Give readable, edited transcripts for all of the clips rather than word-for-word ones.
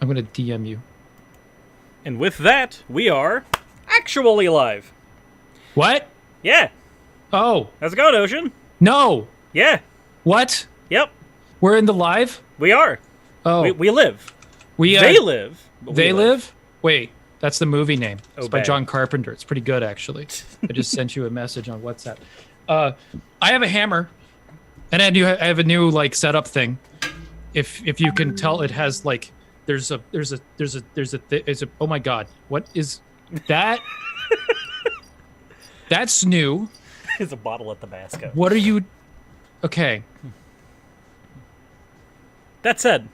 I'm gonna DM you. And with that, we are actually live. What? Yeah. Oh. How's it going, Ocean? No. Yeah. What? Yep. We're in the live? We are. Oh. We live. We They live. They live? Wait, that's the movie name. It's by bad. John Carpenter. It's pretty good, actually. I just sent you a message on WhatsApp. I have a hammer, and I have a new like setup thing. If you can tell, it has like there's a oh my god, what is that? That's new. There's a bottle at Tabasco. What are you? Okay. That said,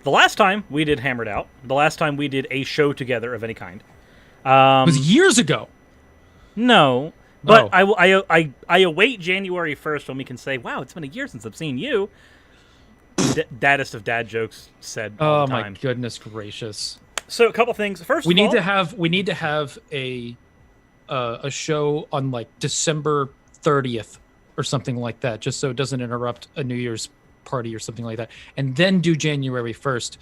the last time we did Hammered Out, the last time we did a show together of any kind, It was years ago. No, but Oh. I await January 1st when we can say, "Wow, it's been a year since I've seen you." Daddest of dad jokes said all Oh the my time. goodness gracious. So a couple things. First, We of need all, to have a show on like December 30th or something like that, just so it doesn't interrupt a New Year's party or something like that, and then do January 1st,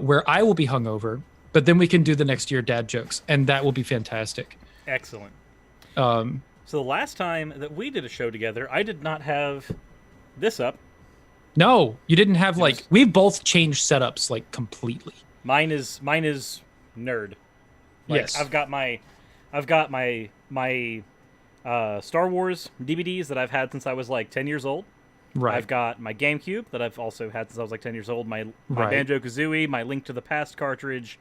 where I will be hungover, but then we can do the next year dad jokes, and that will be fantastic. excellent. Um, So the last time that we did a show together, I did not have this up. no, you didn't have like was- we both changed setups like completely. Mine is nerd. Like, Yes. I've got my Star Wars DVDs that I've had since I was like 10 years old. Right. I've got my GameCube that I've also had since I was like 10 years old. My Right. Banjo-Kazooie, my Link to the Past cartridge,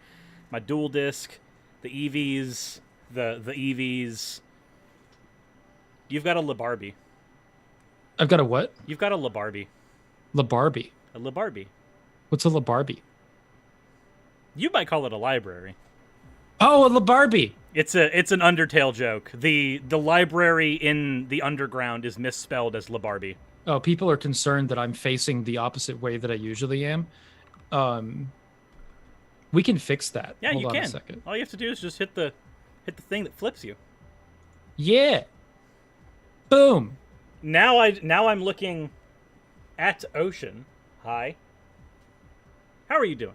my Dual Disc, the EVs, the EVs. You've got a LaBarbie. I've got a what? You've got a LaBarbie. LaBarbie. A LaBarbie. What's a LaBarbie? You might call it a library. Oh, a LaBarbie. It's an Undertale joke. The library in the underground is misspelled as LaBarbie. Oh, people are concerned that I'm facing the opposite way that I usually am. We can fix that. Yeah, Hold you on can. a second. All you have to do is just hit the thing that flips you. Yeah. Boom. Now I'm looking at Ocean. Hi. How are you doing?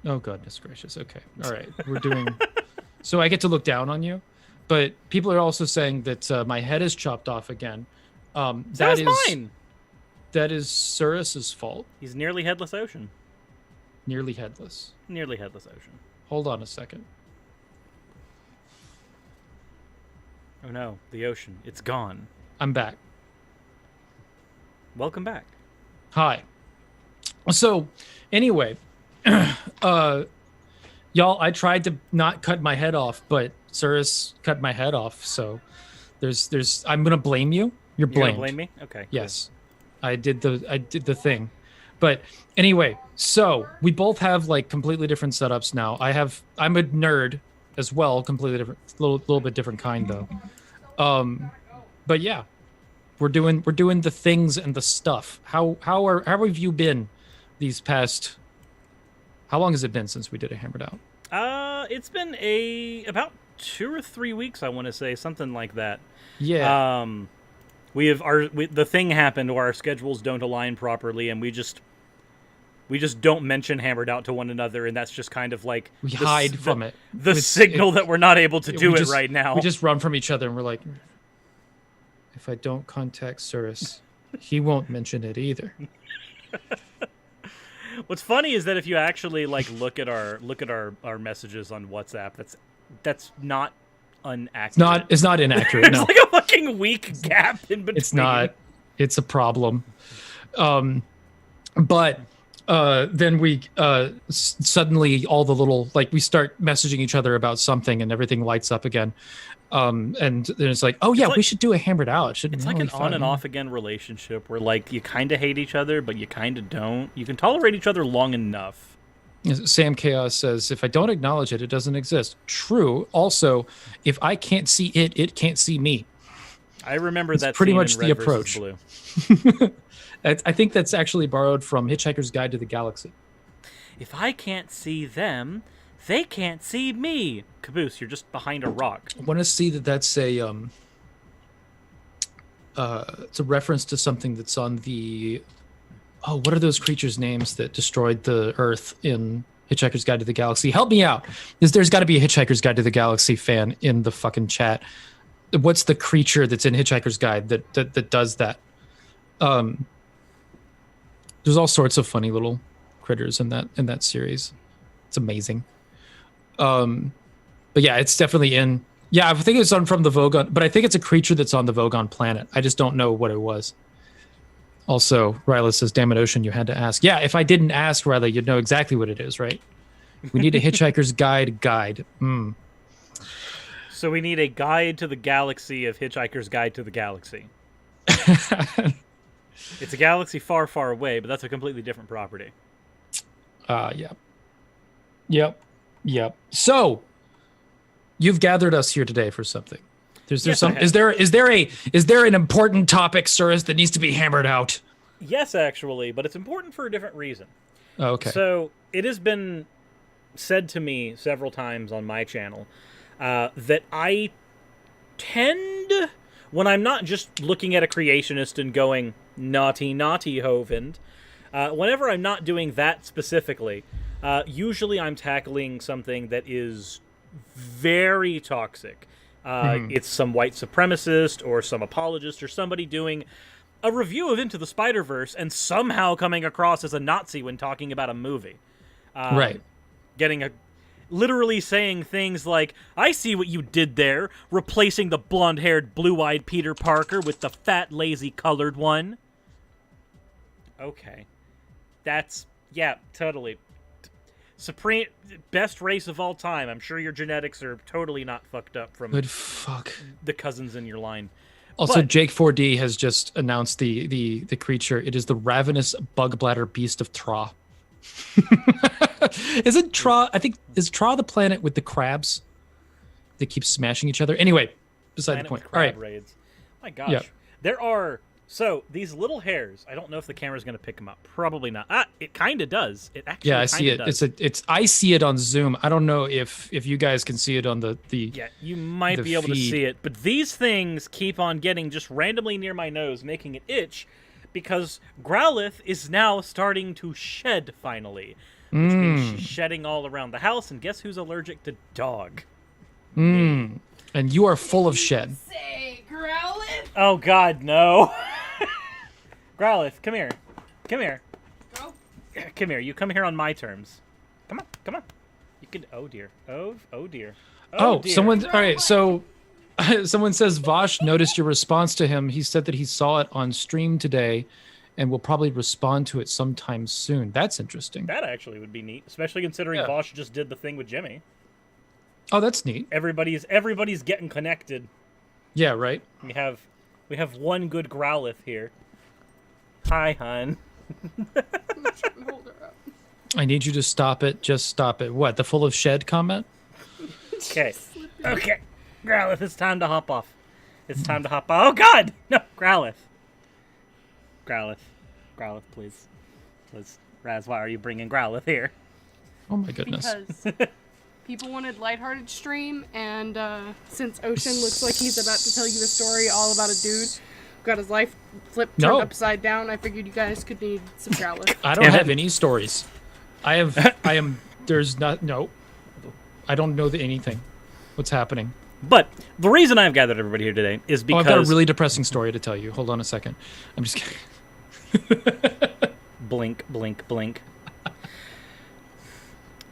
Oh, goodness gracious. Okay. All right. We're doing... So I get to look down on you, but people are also saying that my head is chopped off again. That is mine. That is Surus's fault. He's nearly headless Ocean. Nearly headless. Nearly headless Ocean. Hold on a second. Oh no, the ocean. It's gone. I'm back. Welcome back. Hi. So, anyway, y'all, I tried to not cut my head off, but Surus cut my head off. So, there's. I'm gonna blame you. You're You're blamed. gonna blame me? Okay. Yes, I did the thing. But anyway, so we both have like completely different setups now. I'm a nerd as well, completely different, little bit different kind though. But yeah, we're doing the things and the stuff. How have you been these past? How long has it been since we did a Hammered Out? It's been about 2 or 3 weeks, I want to say, something like that. Yeah. The thing happened where our schedules don't align properly, and we just don't mention Hammered Out to one another, and that's just kind of like we hide from it. The signal that we're not able to do it right now. We just run from each other, and we're like, if I don't contact Surus, he won't mention it either. What's funny is that if you actually like look at our messages on WhatsApp, that's not inaccurate. It's not inaccurate. There's No, like a fucking week gap in between. it's not. It's a problem. But then we suddenly all the little like we start messaging each other about something, and everything lights up again. And then it's like, oh yeah, like- we should do a Hammered Out. It's like an on and off again relationship where like you kind of hate each other, but you kind of don't. You can tolerate each other long enough. Sam Chaos says, if I don't acknowledge it, it doesn't exist. True. Also, if I can't see it, it can't see me. I remember It's that pretty scene much in the Red versus approach. Blue. I think that's actually borrowed from Hitchhiker's Guide to the Galaxy. If I can't see them, they can't see me. Caboose, you're just behind a rock. I want to see that that's a it's a reference to something that's on the what are those creatures' names that destroyed the Earth in Hitchhiker's Guide to the Galaxy. Help me out. There's got to be a Hitchhiker's Guide to the Galaxy fan in the fucking chat. What's the creature that's in Hitchhiker's Guide that does that? There's all sorts of funny little critters in that series. It's amazing. But yeah, it's definitely in. Yeah, I think it's on from the Vogon, but I think it's a creature that's on the Vogon planet. I just don't know what it was. Also, Ryla says, "Damn it, Ocean, you had to ask." Yeah, if I didn't ask, Ryla, you'd know exactly what it is, right? We need a Hitchhiker's Guide. So we need a guide to the galaxy of Hitchhiker's Guide to the Galaxy. It's a galaxy far, far away, but that's a completely different property. Yep. So, you've gathered us here today for something. Is there an important topic, Cirrus, that needs to be hammered out? Yes, actually, but it's important for a different reason. Oh, okay. So it has been said to me several times on my channel that I tend, when I'm not just looking at a creationist and going, naughty, naughty, Hovind, whenever I'm not doing that specifically, usually I'm tackling something that is very toxic. It's some white supremacist or some apologist or somebody doing a review of Into the Spider-Verse and somehow coming across as a Nazi when talking about a movie. Right. Literally saying things like, "I see what you did there, replacing the blonde-haired, blue-eyed Peter Parker with the fat, lazy, colored one." Okay. That's, yeah, totally. Supreme, best race of all time. I'm sure your genetics are totally not fucked up from the cousins in your line. Also, Jake 4D has just announced the creature. It is the ravenous bug bladder beast of Tra. Isn't Tra? I think is Tra the planet with the crabs that keep smashing each other. Anyway, beside the point. All right. Raids. My gosh, there are. So, these little hairs, I don't know if the camera's going to pick them up. Probably not. It kind of does. It actually I see it. Does. I see it on Zoom. I don't know if you guys can see it on the Yeah, you might be able to see it. But these things keep on getting just randomly near my nose, making it itch, because Growlithe is now starting to shed, finally. Which means she's shedding all around the house, and guess who's allergic to dog? And you are full of shed. Say, Growlithe? Oh, God, no. Growlithe, come here. Come here. Go. Come here. You come here on my terms. Come on. You can. Oh dear. Oh dear. Oh, dear. someone. All right. So, someone says Vosh noticed your response to him. He said that he saw it on stream today, and will probably respond to it sometime soon. That's interesting. That actually would be neat, especially considering Vosh just did the thing with Jimmy. Oh, that's neat. Everybody's getting connected. Yeah. Right. We have one good Growlithe here. Hi, hun. Hold her up. I need you to stop it. Just stop it. What? The full of shed comment? Okay. Growlithe, it's time to hop off. It's time to hop off. Oh, God! No, Growlithe, please. Raz, why are you bringing Growlithe here? Oh, my goodness. Because people wanted lighthearted stream, and since Ocean looks like he's about to tell you a story all about a dude got his life turned upside down, I figured you guys could need some Growlithe. I don't have any stories. I am. There's not. No. I don't know anything. What's happening? But the reason I've gathered everybody here today is because I've got a really depressing story to tell you. Hold on a second. I'm just kidding. Blink, blink, blink.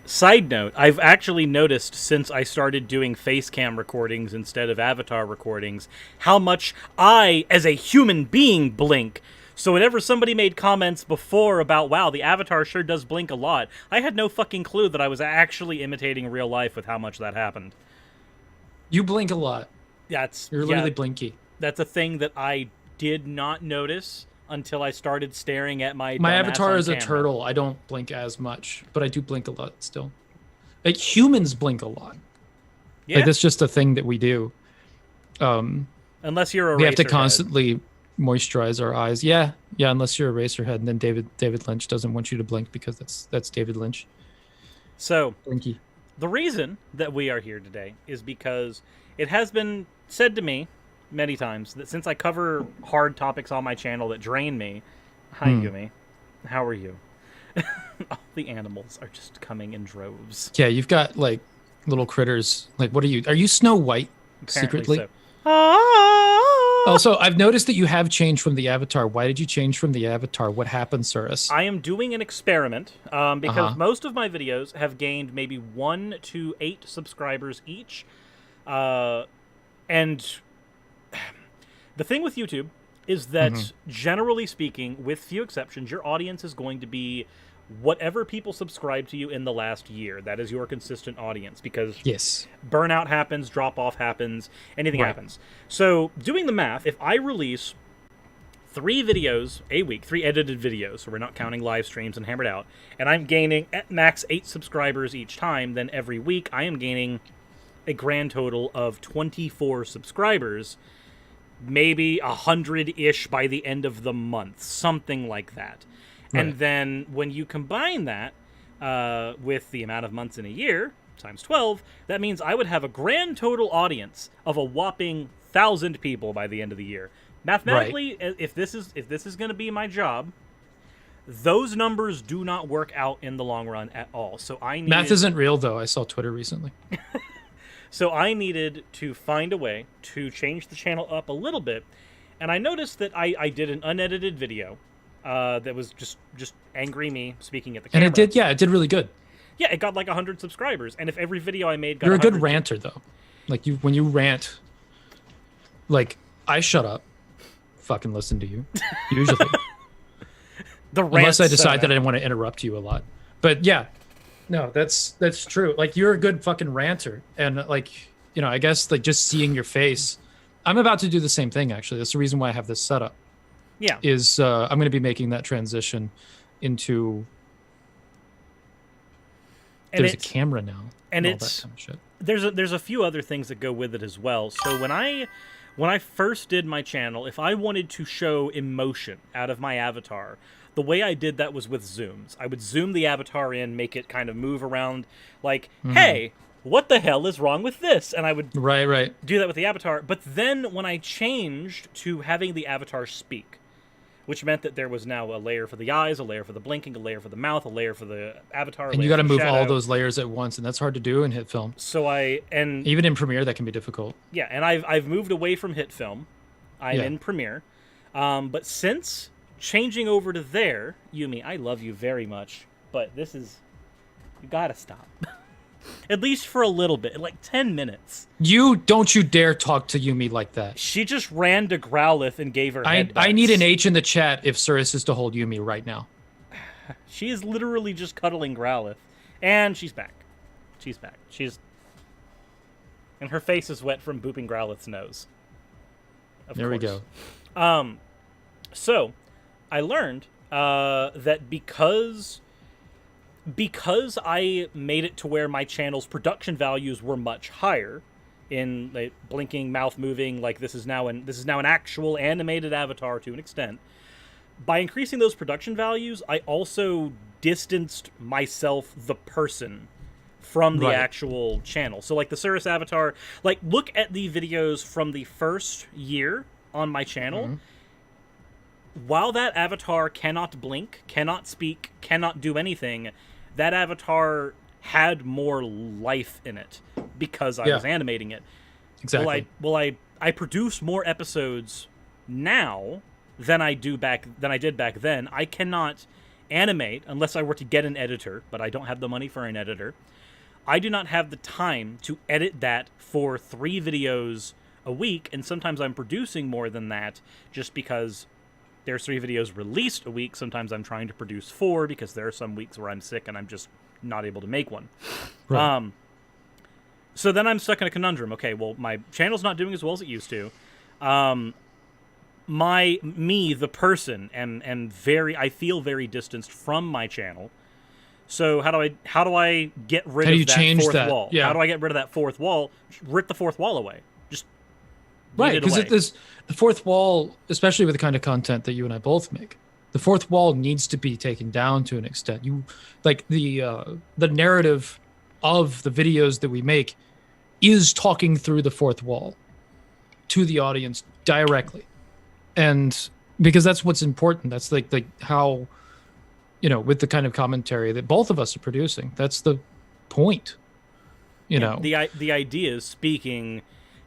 Side note, I've actually noticed since I started doing face cam recordings instead of avatar recordings, how much I, as a human being, blink. So whenever somebody made comments before about, wow, the avatar sure does blink a lot, I had no fucking clue that I was actually imitating real life with how much that happened. You blink a lot. You're literally blinky. That's a thing that I did not notice until I started staring at my avatar is a camera. turtle. I don't blink as much, but I do blink a lot still. Like, humans blink a lot. Yeah. Like, that's just a thing that we do. Unless you're a we have to racerhead. constantly moisturize our eyes. Yeah, unless you're a racerhead, and then David Lynch doesn't want you to blink because that's David Lynch. So, blinky. The reason that we are here today is because it has been said to me many times that since I cover hard topics on my channel that drain me, hi Yumi, how are you? The animals are just coming in droves. Yeah, you've got like little critters. Like, what are you? Are you Snow White Apparently secretly? so. Ah! Also, I've noticed that you have changed from the avatar. Why did you change from the avatar? What happened, Cirrus? I am doing an experiment because most of my videos have gained maybe 1 to 8 subscribers each. And the thing with YouTube is that, generally speaking, with few exceptions, your audience is going to be whatever people subscribe to you in the last year. That is your consistent audience, because Yes. burnout happens, drop-off happens, anything happens. So, doing the math, if I release 3 videos a week, 3 edited videos, so we're not counting live streams and Hammered Out, and I'm gaining at max 8 subscribers each time, then every week I am gaining a grand total of 24 subscribers, maybe 100-ish by the end of the month, something like that. Right. And then when you combine that with the amount of months in a year, times 12, that means I would have a grand total audience of a whopping 1,000 people by the end of the year. Mathematically, if this is going to be my job, those numbers do not work out in the long run at all. So Math isn't real, though. I saw Twitter recently. So I needed to find a way to change the channel up a little bit, and I noticed that I did an unedited video that was just angry me speaking at the camera. And it did really good. Yeah, it got like 100 subscribers, and if every video I made got You're a good ranter, though. Like, when you rant, like, I shut up, fucking listen to you, usually. Unless I decide that I want to interrupt you a lot. But yeah, no, that's true. Like, you're a good fucking ranter, and like, you know, I guess like just seeing your face, I'm about to do the same thing. Actually, that's the reason why I have this setup. Yeah, is I'm going to be making that transition into. There's a camera now, and all it's that kind of shit. There's a few other things that go with it as well. So when I first did my channel, if I wanted to show emotion out of my avatar, the way I did that was with zooms. I would zoom the avatar in, make it kind of move around, like, hey, what the hell is wrong with this? And I would do that with the avatar. But then when I changed to having the avatar speak, which meant that there was now a layer for the eyes, a layer for the blinking, a layer for the mouth, a layer for the avatar. And you got to move all those layers at once, and that's hard to do in hit film. So even in Premiere that can be difficult. Yeah, and I've moved away from hit film. I'm in Premiere, but since changing over to there, Yumi, I love you very much, but you gotta stop. At least for a little bit, like 10 minutes. Don't you dare talk to Yumi like that. She just ran to Growlithe and gave her headbutts. I need an H in the chat if Cirrus is to hold Yumi right now. She is literally just cuddling Growlithe. And she's back. And her face is wet from booping Growlithe's nose. There we go. So, I learned that because I made it to where my channel's production values were much higher, in like blinking, mouth moving, like this is now an actual animated avatar to an extent. By increasing those production values, I also distanced myself, the person, from the actual channel. So like the Cirrus avatar, like look at the videos from the first year on my channel. While that avatar cannot blink, cannot speak, cannot do anything, that avatar had more life in it because I was animating it. Exactly. I produce more episodes now than I did back then. I cannot animate unless I were to get an editor, but I don't have the money for an editor. I do not have the time to edit that for 3 videos a week, and sometimes I'm producing more than that just because there's 3 videos released a week. Sometimes I'm trying to produce 4 because there are some weeks where I'm sick and I'm just not able to make one. Right. So then I'm stuck in a conundrum. Okay, well, my channel's not doing as well as it used to. The person, I feel very distanced from my channel. So how do I get rid of that fourth wall? Yeah. How do I get rid of that fourth wall? Rip the fourth wall away. Just because the fourth wall, especially with the kind of content that you and I both make, the fourth wall needs to be taken down to an extent. You like the narrative of the videos that we make is talking through the fourth wall to the audience directly, and because that's what's important. That's like how with the kind of commentary that both of us are producing. That's the point, The idea is speaking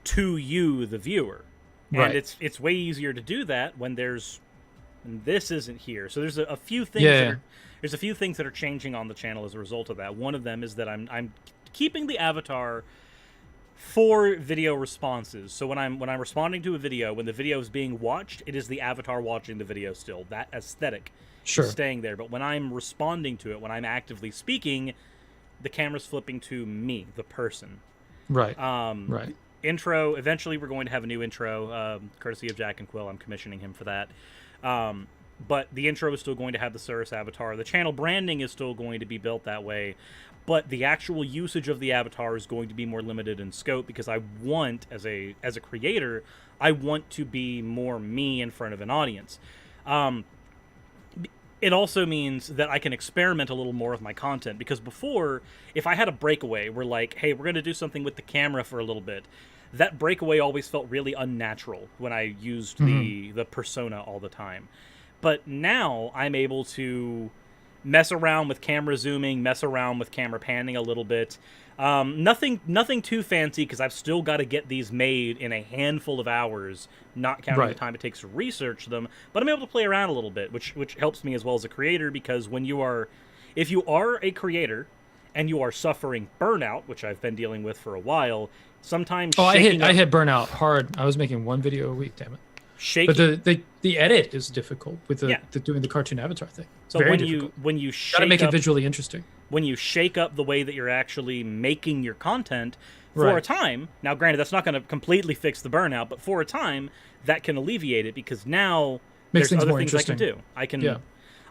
to you, the viewer, and right. it's way easier to do that when this isn't here. So there's a few things there's a few things that are changing on the channel as a result of that. One of them is that I'm keeping the avatar for video responses. So when I'm responding to a video, when the video is being watched, it is the avatar watching the video still. That aesthetic is staying there. But when I'm responding to it, when I'm actively speaking, the camera's flipping to me, the person. Right. Right. Intro. Eventually, we're going to have a new intro, courtesy of Jack and Quill. I'm commissioning him for that. But the intro is still going to have the Cirrus avatar. The channel branding is still going to be built that way. But the actual usage of the avatar is going to be more limited in scope because I want, as a creator, I want to be more me in front of an audience. It also means that I can experiment a little more with my content, because before, if I had a breakaway, we're like, hey, we're going to do something with the camera for a little bit, that breakaway always felt really unnatural when I used the persona all the time. But now I'm able to mess around with camera zooming, mess around with camera panning a little bit. Nothing too fancy, because I've still got to get these made in a handful of hours, not counting the time it takes to research them. But I'm able to play around a little bit, which helps me as well as a creator, because if you are a creator and you are suffering burnout, which I've been dealing with for a while, sometimes I hit burnout hard. I was making one video a week, damn it. But the edit is difficult with the doing the cartoon avatar thing. So very when difficult. you gotta make it visually interesting. When you shake up the way that you're actually making your content for a time, now granted that's not going to completely fix the burnout, but for a time that can alleviate it, because now there's other things I can do.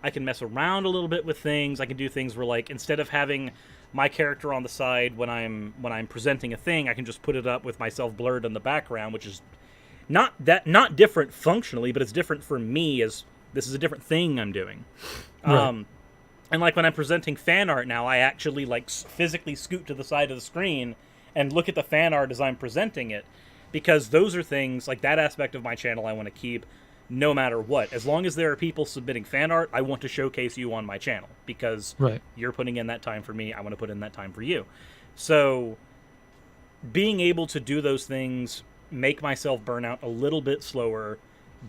I can mess around a little bit with things. I can do things where, like, instead of having my character on the side when I'm presenting a thing, I can just put it up with myself blurred in the background, which is not different functionally, but it's different for me, as this is a different thing I'm doing. Right. And like when I'm presenting fan art now, I actually like physically scoot to the side of the screen and look at the fan art as I'm presenting it, because those are things like that aspect of my channel I want to keep no matter what. As long as there are people submitting fan art, I want to showcase you on my channel, because you're putting in that time for me. I want to put in that time for you. So being able to do those things, make myself burn out a little bit slower,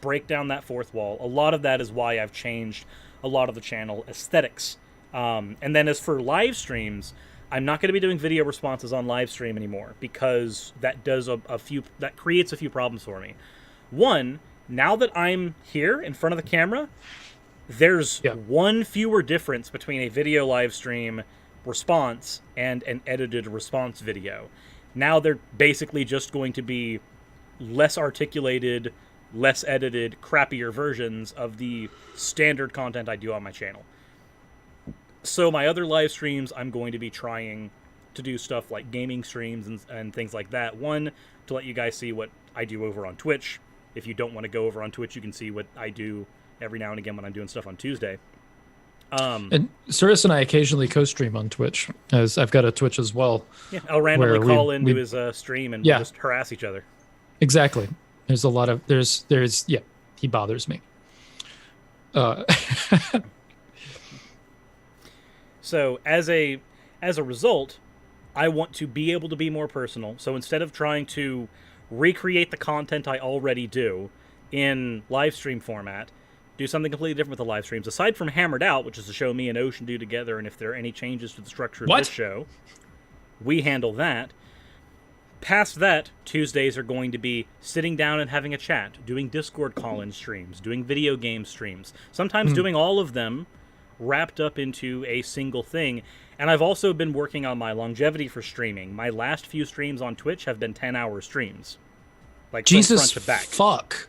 break down that fourth wall. A lot of that is why I've changed a lot of the channel aesthetics. And then as for live streams, I'm not going to be doing video responses on live stream anymore, because that does that creates a few problems for me. One, now that I'm here in front of the camera, there's one fewer difference between a video live stream response and an edited response video. Now they're basically just going to be less articulated, less edited, crappier versions of the standard content I do on my channel. So my other live streams, I'm going to be trying to do stuff like gaming streams and things like that. One, to let you guys see what I do over on Twitch. If you don't want to go over on Twitch, you can see what I do every now and again when I'm doing stuff on Tuesday. And Cirrus and I occasionally co-stream on Twitch, as I've got a Twitch as well. Yeah, I'll randomly call into his stream and just harass each other. Exactly. There's a lot of he bothers me. So as a result, I want to be able to be more personal. So instead of trying to recreate the content I already do in live stream format, do something completely different with the live streams. Aside from Hammered Out, which is the show me and Ocean do together, and if there are any changes to the structure of this show, we handle that. Past that, Tuesdays are going to be sitting down and having a chat, doing Discord call-in streams, doing video game streams, sometimes doing all of them wrapped up into a single thing. And I've also been working on my longevity for streaming. My last few streams on Twitch have been 10-hour streams. Like, Jesus from front to back. Fuck.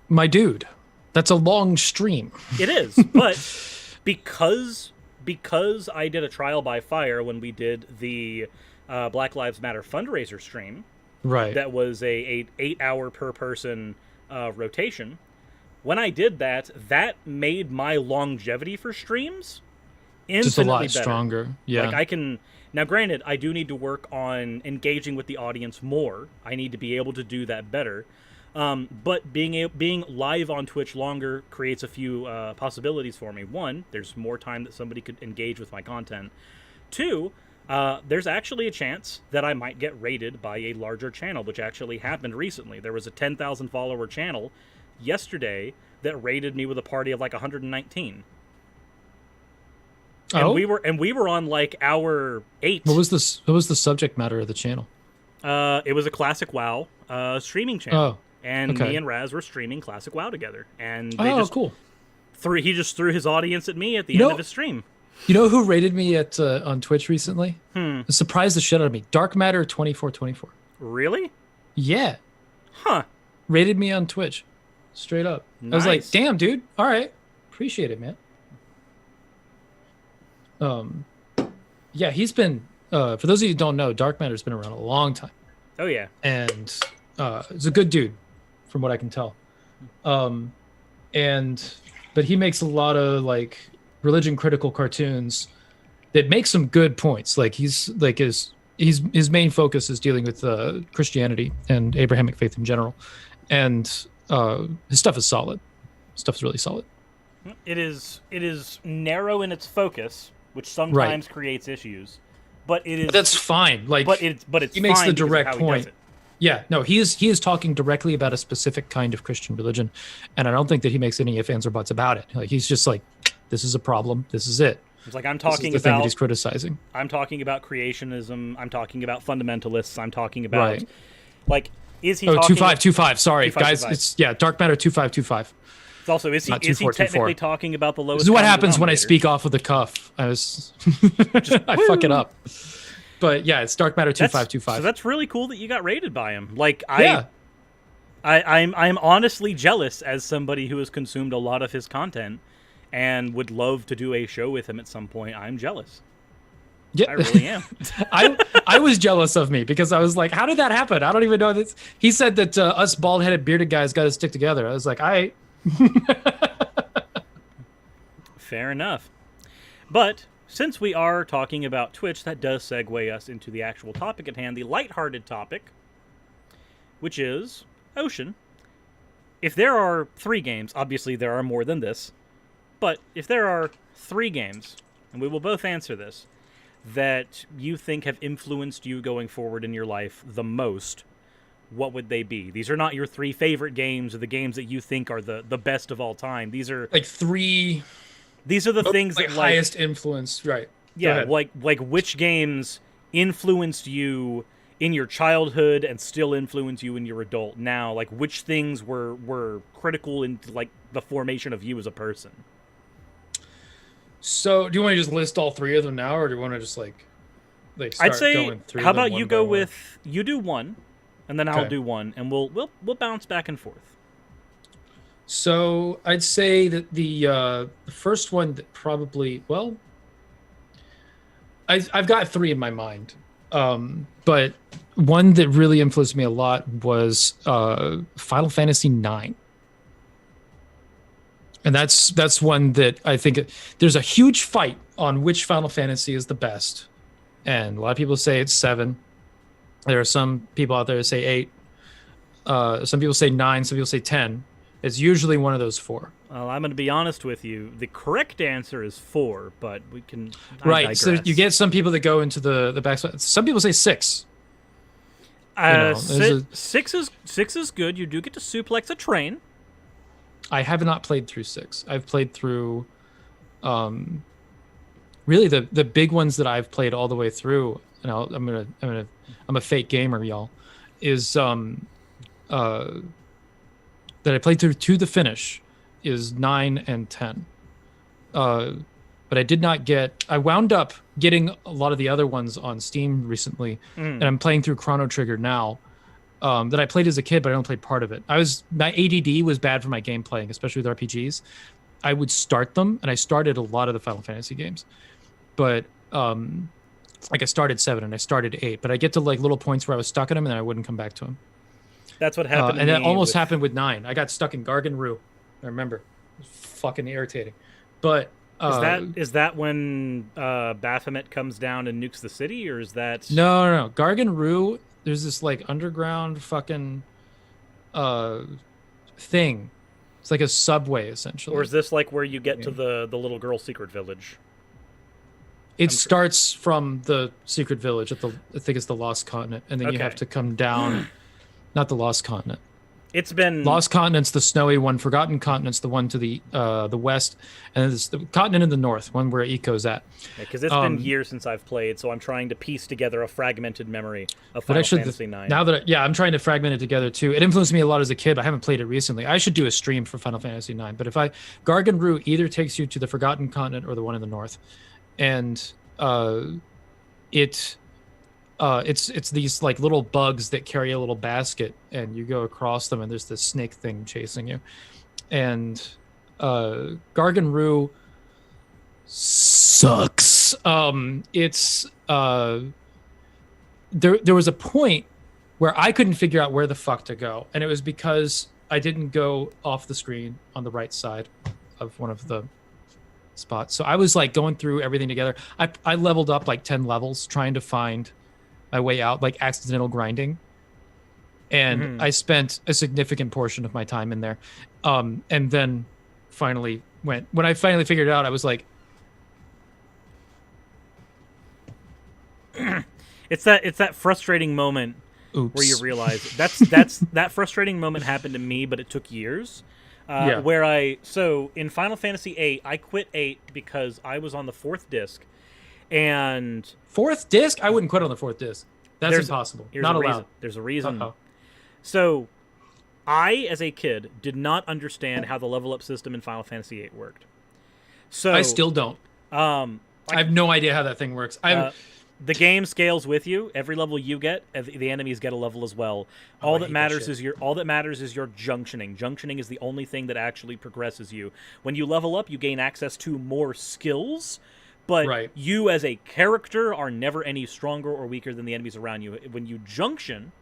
My dude, that's a long stream. It is, but because I did a trial by fire when we did the Black Lives Matter fundraiser stream, right? That was a 8-hour per person rotation. When I did that, that made my longevity for streams infinitely just a lot better. Stronger. Yeah, like I can now. Granted, I do need to work on engaging with the audience more. I need to be able to do that better. But being live on Twitch longer creates a few possibilities for me. One, there's more time that somebody could engage with my content. Two, there's actually a chance that I might get raided by a larger channel, which actually happened recently. There was a 10,000 follower channel yesterday that raided me with a party of like 119. And we were on like hour 8. What was the subject matter of the channel? It was a classic WoW streaming channel. Oh. And Okay. me and Raz were streaming classic WoW together. And Cool. He just threw his audience at me at the end of his stream. You know who rated me at on Twitch recently? It surprised the shit out of me. Dark Matter 2424. Really? Yeah. Huh. Rated me on Twitch. Straight up. I was like, Nice. damn, dude. All right. Appreciate it, man. Yeah, he's been for those of you who don't know, Dark Matter's been around a long time. Oh, yeah. And he's a good dude from what I can tell. But he makes a lot of like religion critical cartoons that make some good points. Like his main focus is dealing with Christianity and Abrahamic faith in general. And his stuff is solid. Stuff's really solid. It is narrow in its focus, which sometimes creates issues. But it is That's fine. Like but it's he makes fine the because of direct how he does point. it. Yeah, no, he is talking directly about a specific kind of Christian religion, and I don't think that he makes any ifs, ands, or buts about it. Like he's just like, this is a problem. This is it. It's like I'm This is talking the thing that about he's criticizing. I'm talking about creationism. I'm talking about fundamentalists. I'm talking about like is he Oh, talking 2525. Sorry, 2525. guys. It's Dark Matter 2525. It's also is he Not 2424. technically talking about the lowest? This is what common happens when I denominator? speak off of the cuff. I fuck it up. But yeah, it's Dark Matter 2525. So that's really cool that you got rated by him. Like Yeah. I'm honestly jealous as somebody who has consumed a lot of his content and would love to do a show with him at some point. I'm jealous. Yeah. I really am. I was jealous of me because I was like, how did that happen? I don't even know this. He said that us bald-headed bearded guys got to stick together. I was like, Fair enough. But since we are talking about Twitch, that does segue us into the actual topic at hand, the lighthearted topic, which is Ocean. If there are 3 games, obviously there are more than this, but if there are 3 games, and we will both answer this, that you think have influenced you going forward in your life the most, what would they be? These are not your 3 favorite games or the games that you think are the best of all time. These are like 3. These are the things like that like highest influence, right? Go yeah, ahead. like which games influenced you in your childhood and still influence you in your adult now? Like which things were critical in like the formation of you as a person? So, do you want to just list all 3 of them now, or do you want to just like start I'd say going through how them about one you by go one? with you do one and then I'll Okay. do one and we'll bounce back and forth. So I'd say that the first one that probably I've got 3 in my mind, but one that really influenced me a lot was Final Fantasy IX, and that's one that I think there's a huge fight on which Final Fantasy is the best, and a lot of people say it's 7. There are some people out there that say 8. Some people say 9. Some people say 10. It's usually one of those 4. Well, I'm going to be honest with you. The correct answer is 4, but we can Right. So digress. you get some people that go into the back. Some people say 6. know, there's six is good. You do get to suplex a train. I have not played through 6. I've played through, really the big ones that I've played all the way through. And I'm a fake gamer, y'all. Is that I played through to the finish is 9 and 10. But I did not get. I wound up getting a lot of the other ones on Steam recently, and I'm playing through Chrono Trigger now. That I played as a kid, but I only played part of it. My ADD was bad for my game playing, especially with RPGs. I would start them, and I started a lot of the Final Fantasy games, but like I started 7 and I started 8, but I get to like little points where I was stuck in them, and then I wouldn't come back to them. That's what happened. And to that me almost with- happened with 9. I got stuck in Gargan Rue. I remember. It was fucking irritating. But Is that when Baphomet comes down and nukes the city, or is that no. Gargan Rue, there's this like underground fucking thing. It's like a subway essentially. Or is this like where you get to the little girl secret village? It starts from the secret village at I think it's the Lost Continent, and then you have to come down. Not the Lost Continent. It's been Lost Continent's the snowy one. Forgotten Continent's the one to the west, and there's the continent in the north, one where Eco's at. Because it's been years since I've played, so I'm trying to piece together a fragmented memory of Final Fantasy IX. Now that I'm trying to fragment it together too. It influenced me a lot as a kid, but I haven't played it recently. I should do a stream for Final Fantasy IX. But Gargan Rue either takes you to the Forgotten Continent or the one in the north, and it's these like little bugs that carry a little basket, and you go across them, and there's this snake thing chasing you. And Gargan Rue sucks. It's there was a point where I couldn't figure out where the fuck to go, and it was because I didn't go off the screen on the right side of one of the spots. So I was like going through everything together. I leveled up like 10 levels trying to find my way out, like accidental grinding, and I spent a significant portion of my time in there, and then finally when I finally figured it out, I was like, it's that frustrating moment. Oops. Where you realize that frustrating moment happened to me, but it took years. So in Final Fantasy VIII, I quit 8 because I was on the 4th disc. And fourth disc? I wouldn't quit on the 4th disc. That's impossible. Not allowed. There's a reason. Uh-oh. So, I, as a kid, did not understand how the level up system in Final Fantasy VIII worked. So I still don't. I have no idea how that thing works. The game scales with you. Every level you get, the enemies get a level as well. All that matters is your junctioning. Junctioning is the only thing that actually progresses you. When you level up, you gain access to more skills. But you as a character are never any stronger or weaker than the enemies around you. When you junction,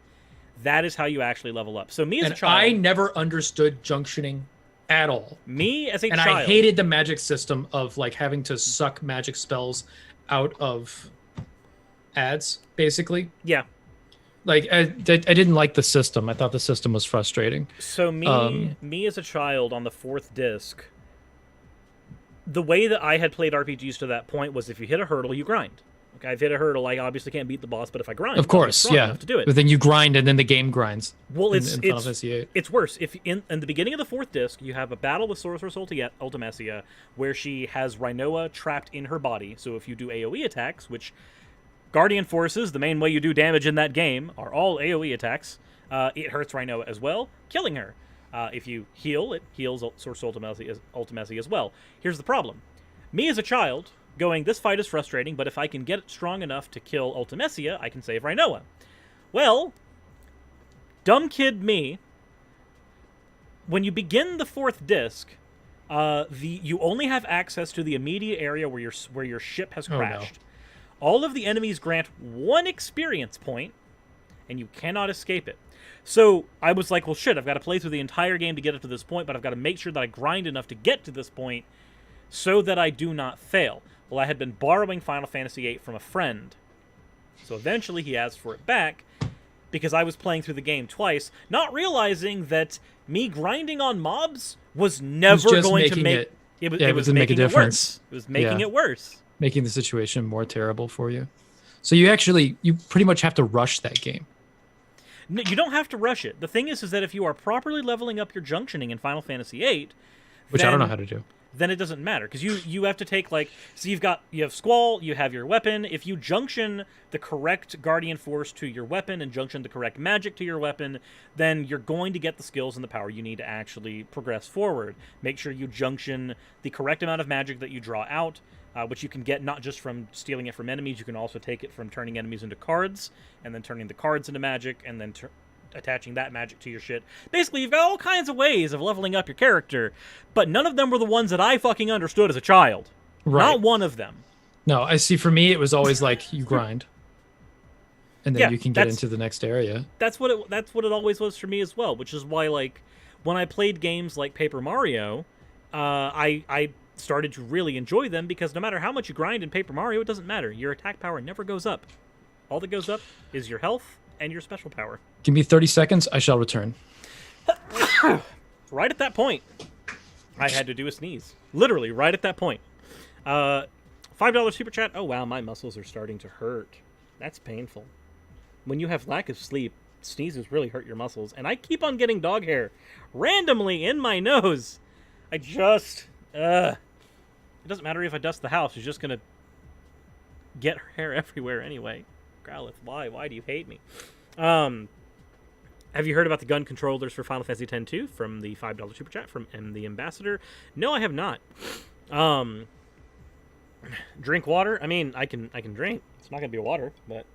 that is how you actually level up. So me as a child... I never understood junctioning at all. Me as a child... And I hated the magic system of like having to suck magic spells out of ads, basically. Yeah. Like, I didn't like the system. I thought the system was frustrating. So me as a child on the 4th disc... The way that I had played RPGs to that point was if you hit a hurdle, you grind. Okay, I've hit a hurdle, I obviously can't beat the boss, but if I grind, of course, I'll be strong enough to do it. But then you grind, and then the game grinds. Well, it's worse. If in the beginning of the 4th disc, you have a battle with Sorceress Ultimecia, where she has Rinoa trapped in her body. So if you do AoE attacks, which Guardian Forces, the main way you do damage in that game, are all AoE attacks, it hurts Rinoa as well, killing her. If you heal, it heals Sorceress Ultimecia as well. Here's the problem. Me as a child, going, this fight is frustrating, but if I can get it strong enough to kill Ultimecia, I can save Rinoa. Well, dumb kid me, when you begin the 4th disc, you only have access to the immediate area where your ship has crashed. No. All of the enemies grant 1 experience point, and you cannot escape it. So I was like, well, shit, I've got to play through the entire game to get up to this point, but I've got to make sure that I grind enough to get to this point so that I do not fail. Well, I had been borrowing Final Fantasy VIII from a friend. So eventually he asked for it back because I was playing through the game twice, not realizing that me grinding on mobs was never going to make it was making a difference. It was making it worse. Making the situation more terrible for you. So you pretty much have to rush that game. No, you don't have to rush it. The thing is that if you are properly leveling up your junctioning in Final Fantasy VIII, which I don't know how to do, then it doesn't matter because you have to take so you have Squall, you have your weapon. If you junction the correct Guardian Force to your weapon and junction the correct magic to your weapon, then you're going to get the skills and the power you need to actually progress forward. Make sure you junction the correct amount of magic that you draw out. Which you can get not just from stealing it from enemies, you can also take it from turning enemies into cards, and then turning the cards into magic, and then attaching that magic to your shit. Basically, you've got all kinds of ways of leveling up your character, but none of them were the ones that I fucking understood as a child. Right. Not one of them. No, I see. For me, it was always like, you grind, and then you can get into the next area. That's what it always was for me as well, which is why, like, when I played games like Paper Mario, I started to really enjoy them because no matter how much you grind in Paper Mario, it doesn't matter. Your attack power never goes up. All that goes up is your health and your special power. Give me 30 seconds. I shall return. Right at that point, I had to do a sneeze. Literally, right at that point. $5 super chat. Oh, wow, my muscles are starting to hurt. That's painful. When you have lack of sleep, sneezes really hurt your muscles. And I keep on getting dog hair randomly in my nose. I just... It doesn't matter if I dust the house. It's just going to get hair everywhere anyway. Growlithe, why? Why do you hate me? Have you heard about the gun controllers for Final Fantasy X-2 from the $5 super chat from M the Ambassador? No, I have not. Drink water? I mean, I can drink. It's not going to be water, but...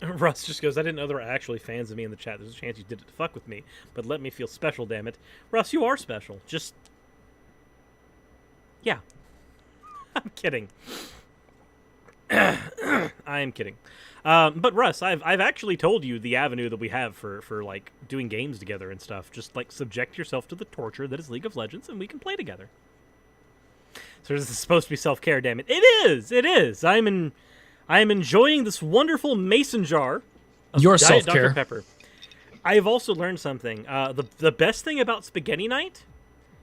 Russ just goes, I didn't know there were actually fans of me in the chat. There's a chance you did it to fuck with me, but let me feel special, damn it. Russ, you are special. Just... yeah. I'm kidding. I am kidding. But Russ, I've actually told you the avenue that we have for like doing games together and stuff. Just like subject yourself to the torture that is League of Legends, and we can play together. So this is supposed to be self-care, damn it. It is. It is. I am enjoying this wonderful mason jar of Your Diet self-care. Dr. Pepper. I have also learned something. The best thing about Spaghetti Night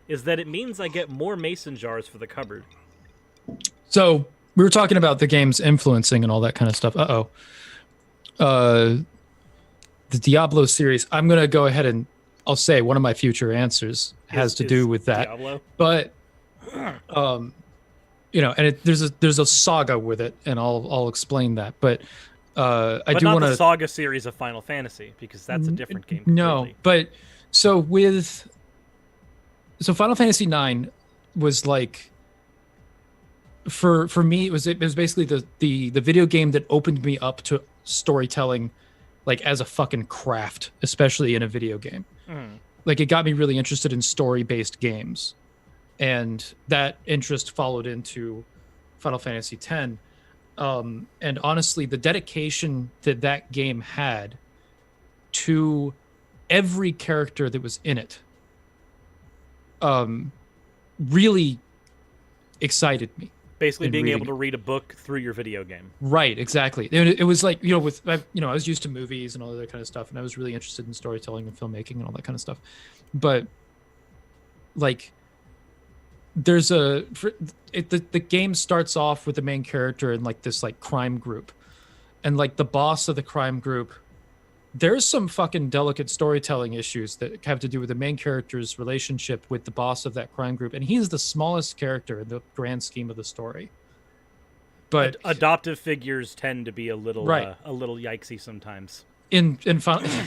is that it means I get more mason jars for the cupboard. So we were talking about the game's influencing and all that kind of stuff. The Diablo series. I'm gonna go ahead and I'll say one of my future answers has to do with that. Diablo? But you know, and there's a saga with it, and I'll explain that. But I but do not want the to Saga series of Final Fantasy, because that's a different game. No, Completely. but so Final Fantasy IX was like. For me, it was basically the video game that opened me up to storytelling, like as a fucking craft, especially in a video game. Like it got me really interested in story-based games, and that interest followed into Final Fantasy X. And honestly, the dedication that that game had to every character that was in it, really excited me. Basically being able reading. to read a book through your video game. Right, exactly. It was like, I was used to movies and all that kind of stuff, and I was really interested in storytelling and filmmaking and all that kind of stuff. But like, the game starts off with the main character in like this like crime group, and like the boss of the crime group. There's some fucking delicate storytelling issues that have to do with the main character's relationship with the boss of that crime group, and he's the smallest character in the grand scheme of the story. But Adoptive figures tend to be a little Right. a little yikesy sometimes. in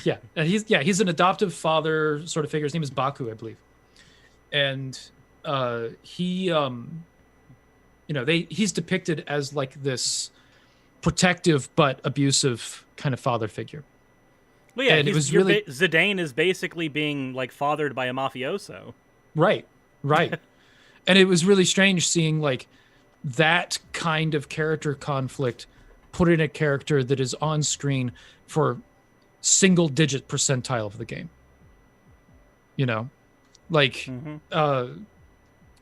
yeah, and he's an adoptive father sort of figure. His name is Baku, I believe, and he's depicted as like this protective but abusive kind of father figure. Well, yeah, And it was really Zidane is basically being like fathered by a mafioso. right. And it was really strange seeing like that kind of character conflict put in a character that is on screen for single digit percentile of the game. You know, like, and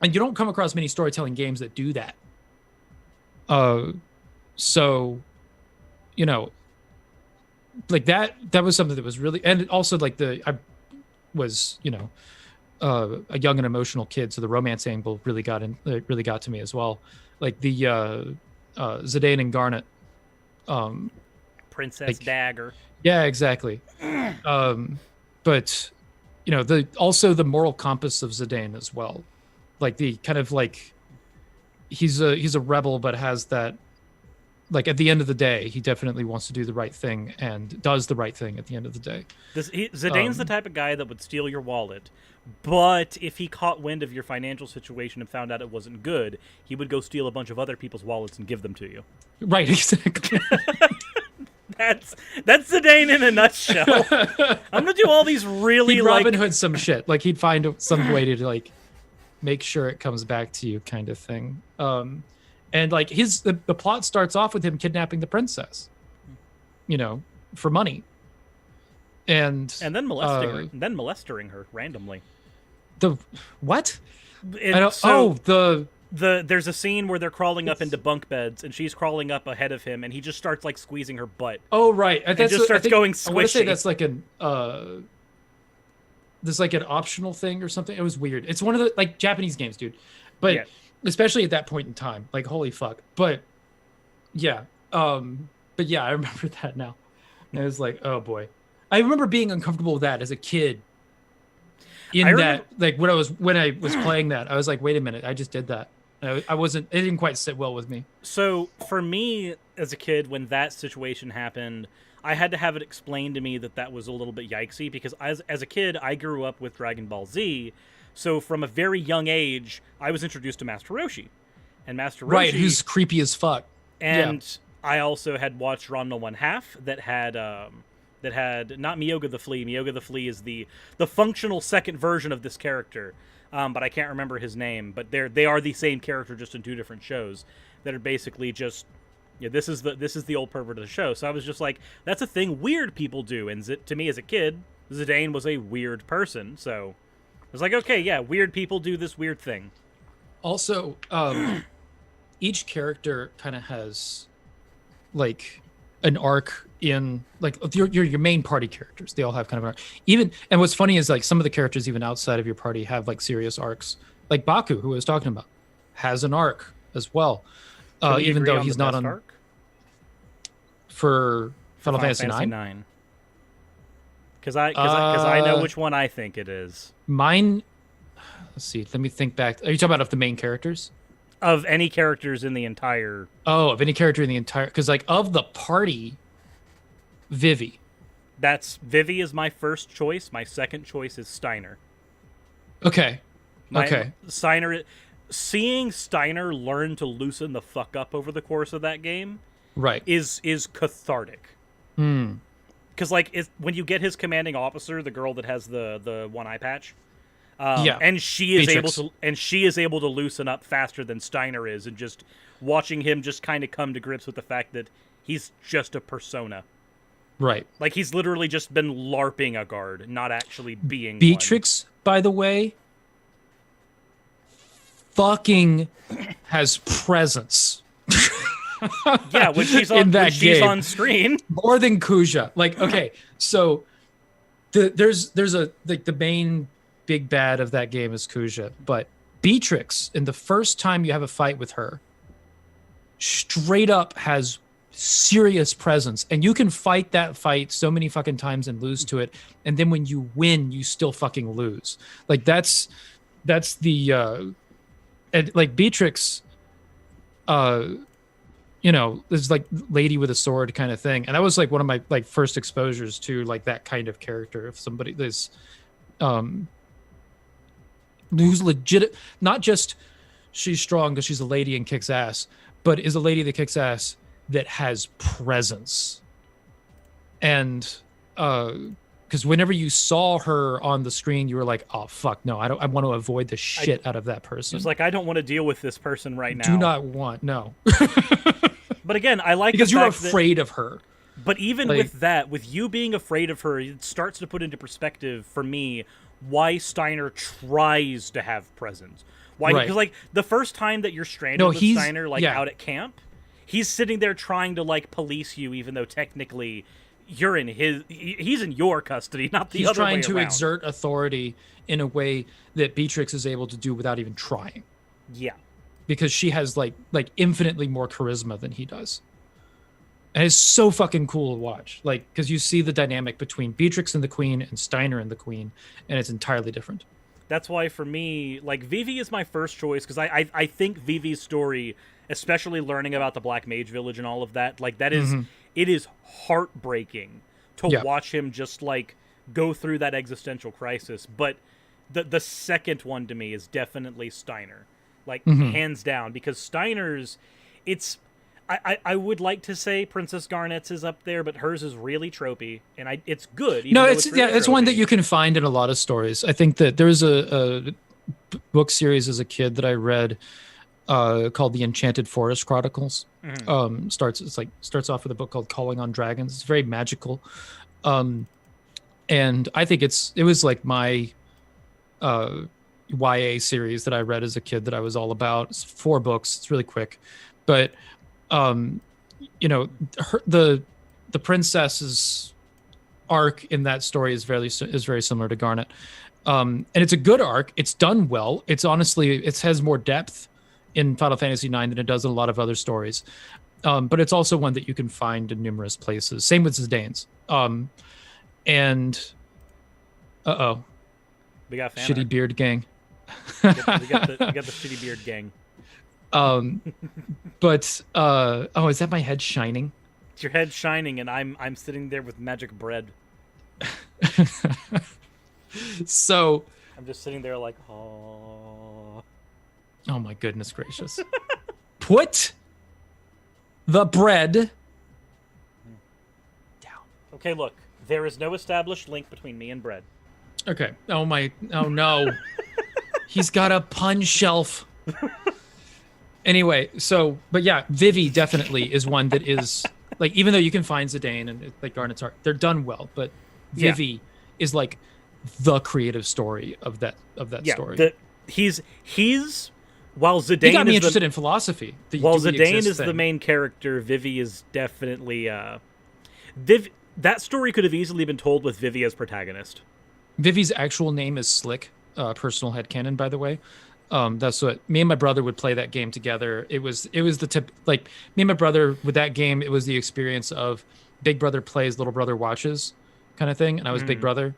you don't come across many storytelling games that do that. So, you know, like that was something that was really, and also like I was, a young and emotional kid, so the romance angle really got to me as well. Like the Zidane and Garnet, Princess Dagger. yeah, exactly. But the moral compass of Zidane as well, like the kind of like he's a rebel, but has that, like, at the end of the day, he definitely wants to do the right thing and does the right thing at the end of the day. Zidane's the type of guy that would steal your wallet, but if he caught wind of your financial situation and found out it wasn't good, he would go steal a bunch of other people's wallets and give them to you. Right, exactly. That's Zidane in a nutshell. I'm gonna do all these really He'd like Robin Hood some shit. Like he'd find some way to like make sure it comes back to you, kind of thing. And like the plot starts off with him kidnapping the princess, for money, and then molesting her randomly. The what? So there's a scene where they're crawling up into bunk beds, and she's crawling up ahead of him, and he just starts like squeezing her butt. Oh right, and just starts going squishy. I want to say that's like an there's like an optional thing or something. It was weird. It's one of the like Japanese games, dude. But especially at that point in time, like holy fuck. But yeah, I remember that now. And I was like, oh boy. I remember being uncomfortable with that as a kid. Like when I was playing that, I was like, wait a minute, I just did that. I wasn't. It didn't quite sit well with me. So for me as a kid, when that situation happened, I had to have it explained to me that was a little bit yikesy, because as a kid, I grew up with Dragon Ball Z. So from a very young age, I was introduced to Master Roshi, and Master Roshi, right, who's creepy as fuck. And I also had watched Ranma 1/2 that had not Myoga the Flea. Myoga the Flea is the functional second version of this character, but I can't remember his name. But they are the same character, just in two different shows that are basically just. Yeah, this is the old pervert of the show. So I was just like, that's a thing weird people do. And to me as a kid, Zidane was a weird person. So I was like, okay, yeah, weird people do this weird thing. Also, each character kind of has like an arc in like your main party characters. They all have kind of an arc. And what's funny is like some of the characters even outside of your party have like serious arcs. Like Baku, who I was talking about, has an arc as well. Even though he's not on arc? For Final Fantasy IX. Because I know which one I think it is. Mine. Let's see. Let me think back. Are you talking about of the main characters? Of any characters in the entire. Oh, of any character in the entire. Because like of the party, Vivi. Vivi is my first choice. My second choice is Steiner. Okay. Steiner. Seeing Steiner learn to loosen the fuck up over the course of that game, right, is cathartic. Because like when you get his commanding officer, the girl that has the one eye patch, and she is able to loosen up faster than Steiner is, and just watching him just kind of come to grips with the fact that he's just a persona. Right. Like he's literally just been LARPing a guard, not actually being Beatrix, one. By the way, fucking has presence. Yeah, when she's on screen. More than Kuja. Like, okay, so there's the main big bad of that game is Kuja, but Beatrix, in the first time you have a fight with her, straight up has serious presence, and you can fight that fight so many fucking times and lose to it, and then when you win, you still fucking lose. Like that's the and like Beatrix, is like lady with a sword kind of thing, and that was like one of my like first exposures to like that kind of character. If somebody is, who's legit, not just she's strong because she's a lady and kicks ass, but is a lady that kicks ass that has presence, and because whenever you saw her on the screen, you were like, "Oh fuck, no! I want to avoid the shit out of that person." It's like I don't want to deal with this person right now. Do not want no. But again, I like because you're afraid of her. But even with that, with you being afraid of her, it starts to put into perspective for me why Steiner tries to have presence. Why? Because like the first time that you're stranded with Steiner, out at camp, he's sitting there trying to like police you, even though technically you're in he's in your custody, not the other way around. He's trying to exert authority in a way that Beatrix is able to do without even trying. Yeah. Because she has like infinitely more charisma than he does. And it's so fucking cool to watch. Like, because you see the dynamic between Beatrix and the Queen and Steiner and the Queen, and it's entirely different. That's why for me, like, Vivi is my first choice, because I think Vivi's story, especially learning about the Black Mage Village and all of that, like, that is, it is heartbreaking to watch him just, like, go through that existential crisis. But the second one to me is definitely Steiner. Like, hands down, because Steiner's, I would like to say Princess Garnet's is up there, but hers is really tropey, and it's good. No, it's one that you can find in a lot of stories. I think that there's a book series as a kid that I read called The Enchanted Forest Chronicles. Starts off with a book called Calling on Dragons. It's very magical, and I think it was like my YA series that I read as a kid that I was all about. It's 4 books. It's really quick, but you know, the princess's arc in that story is very similar to Garnet, and it's a good arc. It's done well. It's honestly, it has more depth in Final Fantasy IX than it does in a lot of other stories, but it's also one that you can find in numerous places. Same with Zidane's. And we got fan shitty art. beard gang. we got the shitty beard gang. But is that my head shining? It's your head shining, and I'm sitting there with magic bread. So I'm just sitting there like, oh. Oh my goodness gracious! Put the bread down. Okay, look. There is no established link between me and bread. Okay. Oh no. He's got a pun shelf. Anyway, so, but yeah, Vivi definitely is one that is, like, even though you can find Zidane and like Garnet's art, they're done well, but Vivi is like the creative story of that story. He's while Zidane he got me interested in philosophy. While Zidane is the main character, Vivi is definitely that story could have easily been told with Vivi as protagonist. Vivi's actual name is Slick. Personal headcanon, by the way. That's what me and my brother would play that game together. It was the tip, like me and my brother with that game. It was the experience of big brother plays, little brother watches kind of thing. And I was big brother.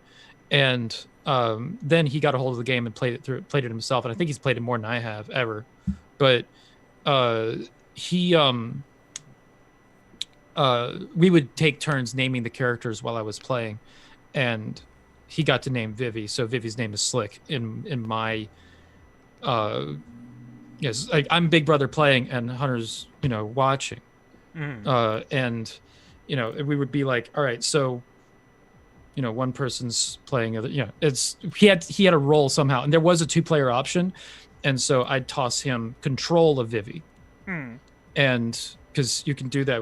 And then he got a hold of the game and played it himself. And I think he's played it more than I have ever. But we would take turns naming the characters while I was playing. And he got to name Vivi. So Vivi's name is Slick in my yes, I'm big brother playing and Hunter's, watching. And we would be like, all right, so one person's playing other, he had a role somehow, and there was a 2-player option, and so I'd toss him control of Vivi. And because you can do that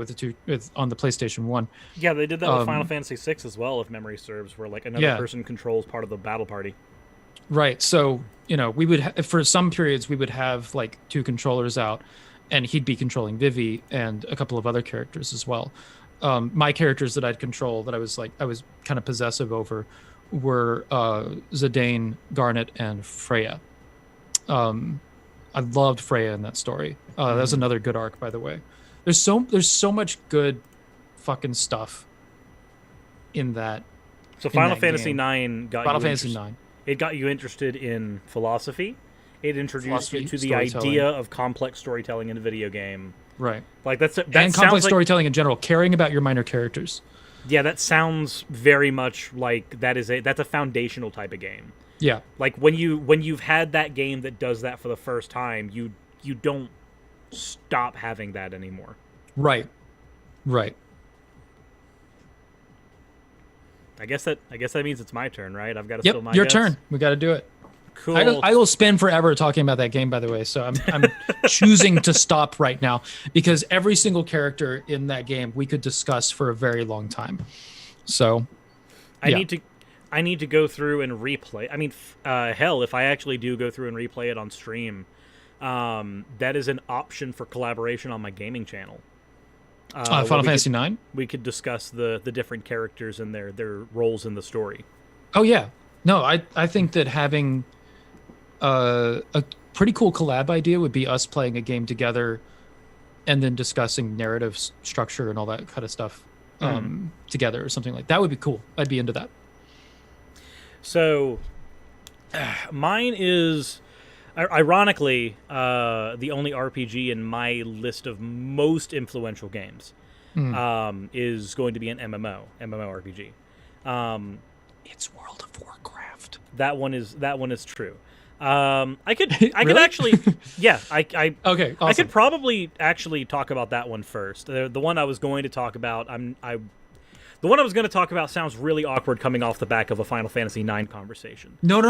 on the PlayStation 1. Yeah, they did that with Final Fantasy VI as well, if memory serves, where like another person controls part of the battle party. Right. So, we would, for some periods, we would have like 2 controllers out, and he'd be controlling Vivi and a couple of other characters as well. My characters that I'd control, that I was kind of possessive over, were Zidane, Garnet, and Freya. I loved Freya in that story. That's another good arc, by the way. There's so much good fucking stuff in that. So Final Fantasy IX It got you interested in philosophy. It introduced you to the idea of complex storytelling in a video game. Right. Like that complex storytelling in general, caring about your minor characters. Yeah, that sounds very much like that's a foundational type of game. Yeah. Like when you've had that game that does that for the first time, you don't stop having that anymore. Right. I guess that means it's my turn, right? I've got to spill my your guts. turn. We got to do it. Cool. I will spend forever talking about that game, by the way. So I'm choosing to stop right now because every single character in that game we could discuss for a very long time. So I need to go through and replay. I mean, hell, if I actually do go through and replay it on stream, that is an option for collaboration on my gaming channel. Final Fantasy IX? We could discuss the different characters and their roles in the story. Oh, yeah. No, I think that having a pretty cool collab idea would be us playing a game together and then discussing narrative structure and all that kind of stuff together or something like that. Would be cool. I'd be into that. So mine is, ironically, the only RPG in my list of most influential games is going to be an MMORPG. It's World of Warcraft. That one is true. I could Really? actually, yeah, okay, awesome. I could probably actually talk about that one first. The one I was going to talk about, the one I was going to talk about sounds really awkward coming off the back of a Final Fantasy IX conversation. No.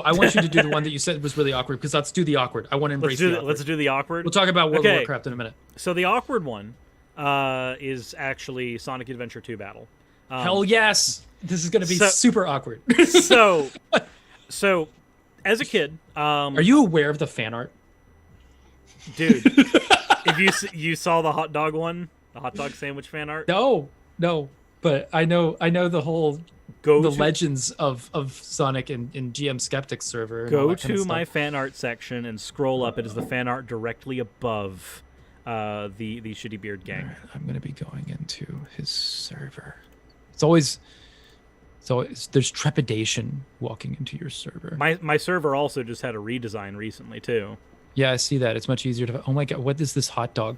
I want you to do the one that you said was really awkward because let's do the awkward. I want to embrace the awkward. Let's do the awkward. We'll talk about World of Warcraft in a minute. So the awkward one is actually Sonic Adventure 2 Battle. Hell yes! This is going to be super awkward. So as a kid, Are you aware of the fan art? dude? If you saw the hot dog one, the hot dog sandwich fan art. No, but I know Go the to legends of Sonic in GM Skeptic server. And all go that kind of to stuff. my fan art section and scroll up. It is the fan art directly above the Shitty Beard Gang. I'm gonna be going into his server. It's always there's trepidation walking into your server. My server also just had a redesign recently too. Yeah, I see that. It's much easier to. Oh my god, what is this hot dog?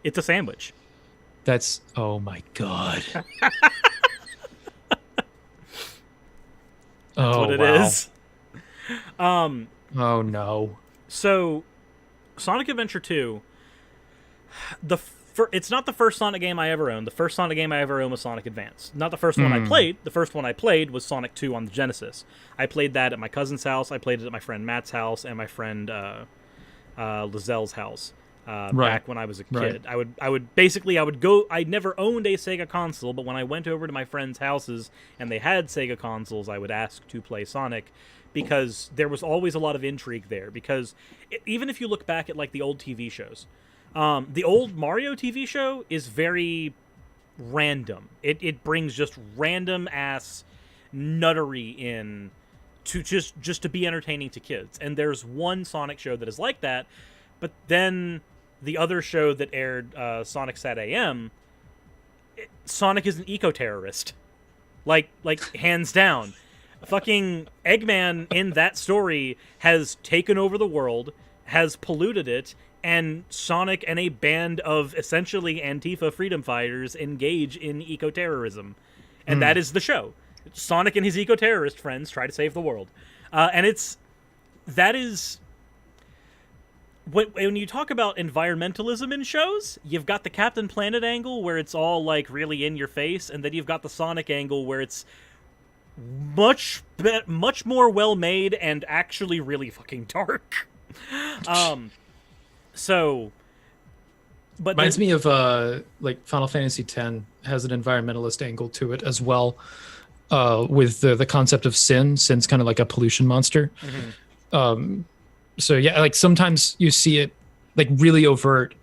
It's a sandwich. That's. Oh my god. That's what it is. Oh no. So, Sonic Adventure 2, it's not the first Sonic game I ever owned. The first Sonic game I ever owned was Sonic Advance. Not the first one I played. The first one I played was Sonic 2 on the Genesis. I played that at my cousin's house. I played it at my friend Matt's house and my friend Lazelle's house. Back when I was a kid. Right. I would go. I never owned a Sega console, but when I went over to my friends' houses and they had Sega consoles, I would ask to play Sonic because there was always a lot of intrigue there. Because even if you look back at like the old TV shows, the old Mario TV show is very random. It brings just random ass nuttery in to just to be entertaining to kids. And there's one Sonic show that is like that, but then the other show that aired, Sonic Sat AM, Sonic is an eco-terrorist. Like hands down. Fucking Eggman in that story has taken over the world, has polluted it, and Sonic and a band of essentially Antifa freedom fighters engage in eco-terrorism. And that is the show. Sonic and his eco-terrorist friends try to save the world. When you talk about environmentalism in shows, you've got the Captain Planet angle where it's all like really in your face, and then you've got the Sonic angle where it's much more well made and actually really fucking dark. But reminds me of like Final Fantasy X has an environmentalist angle to it as well, with the concept of sin. Sin's kind of like a pollution monster. So yeah, like sometimes you see it like really overt,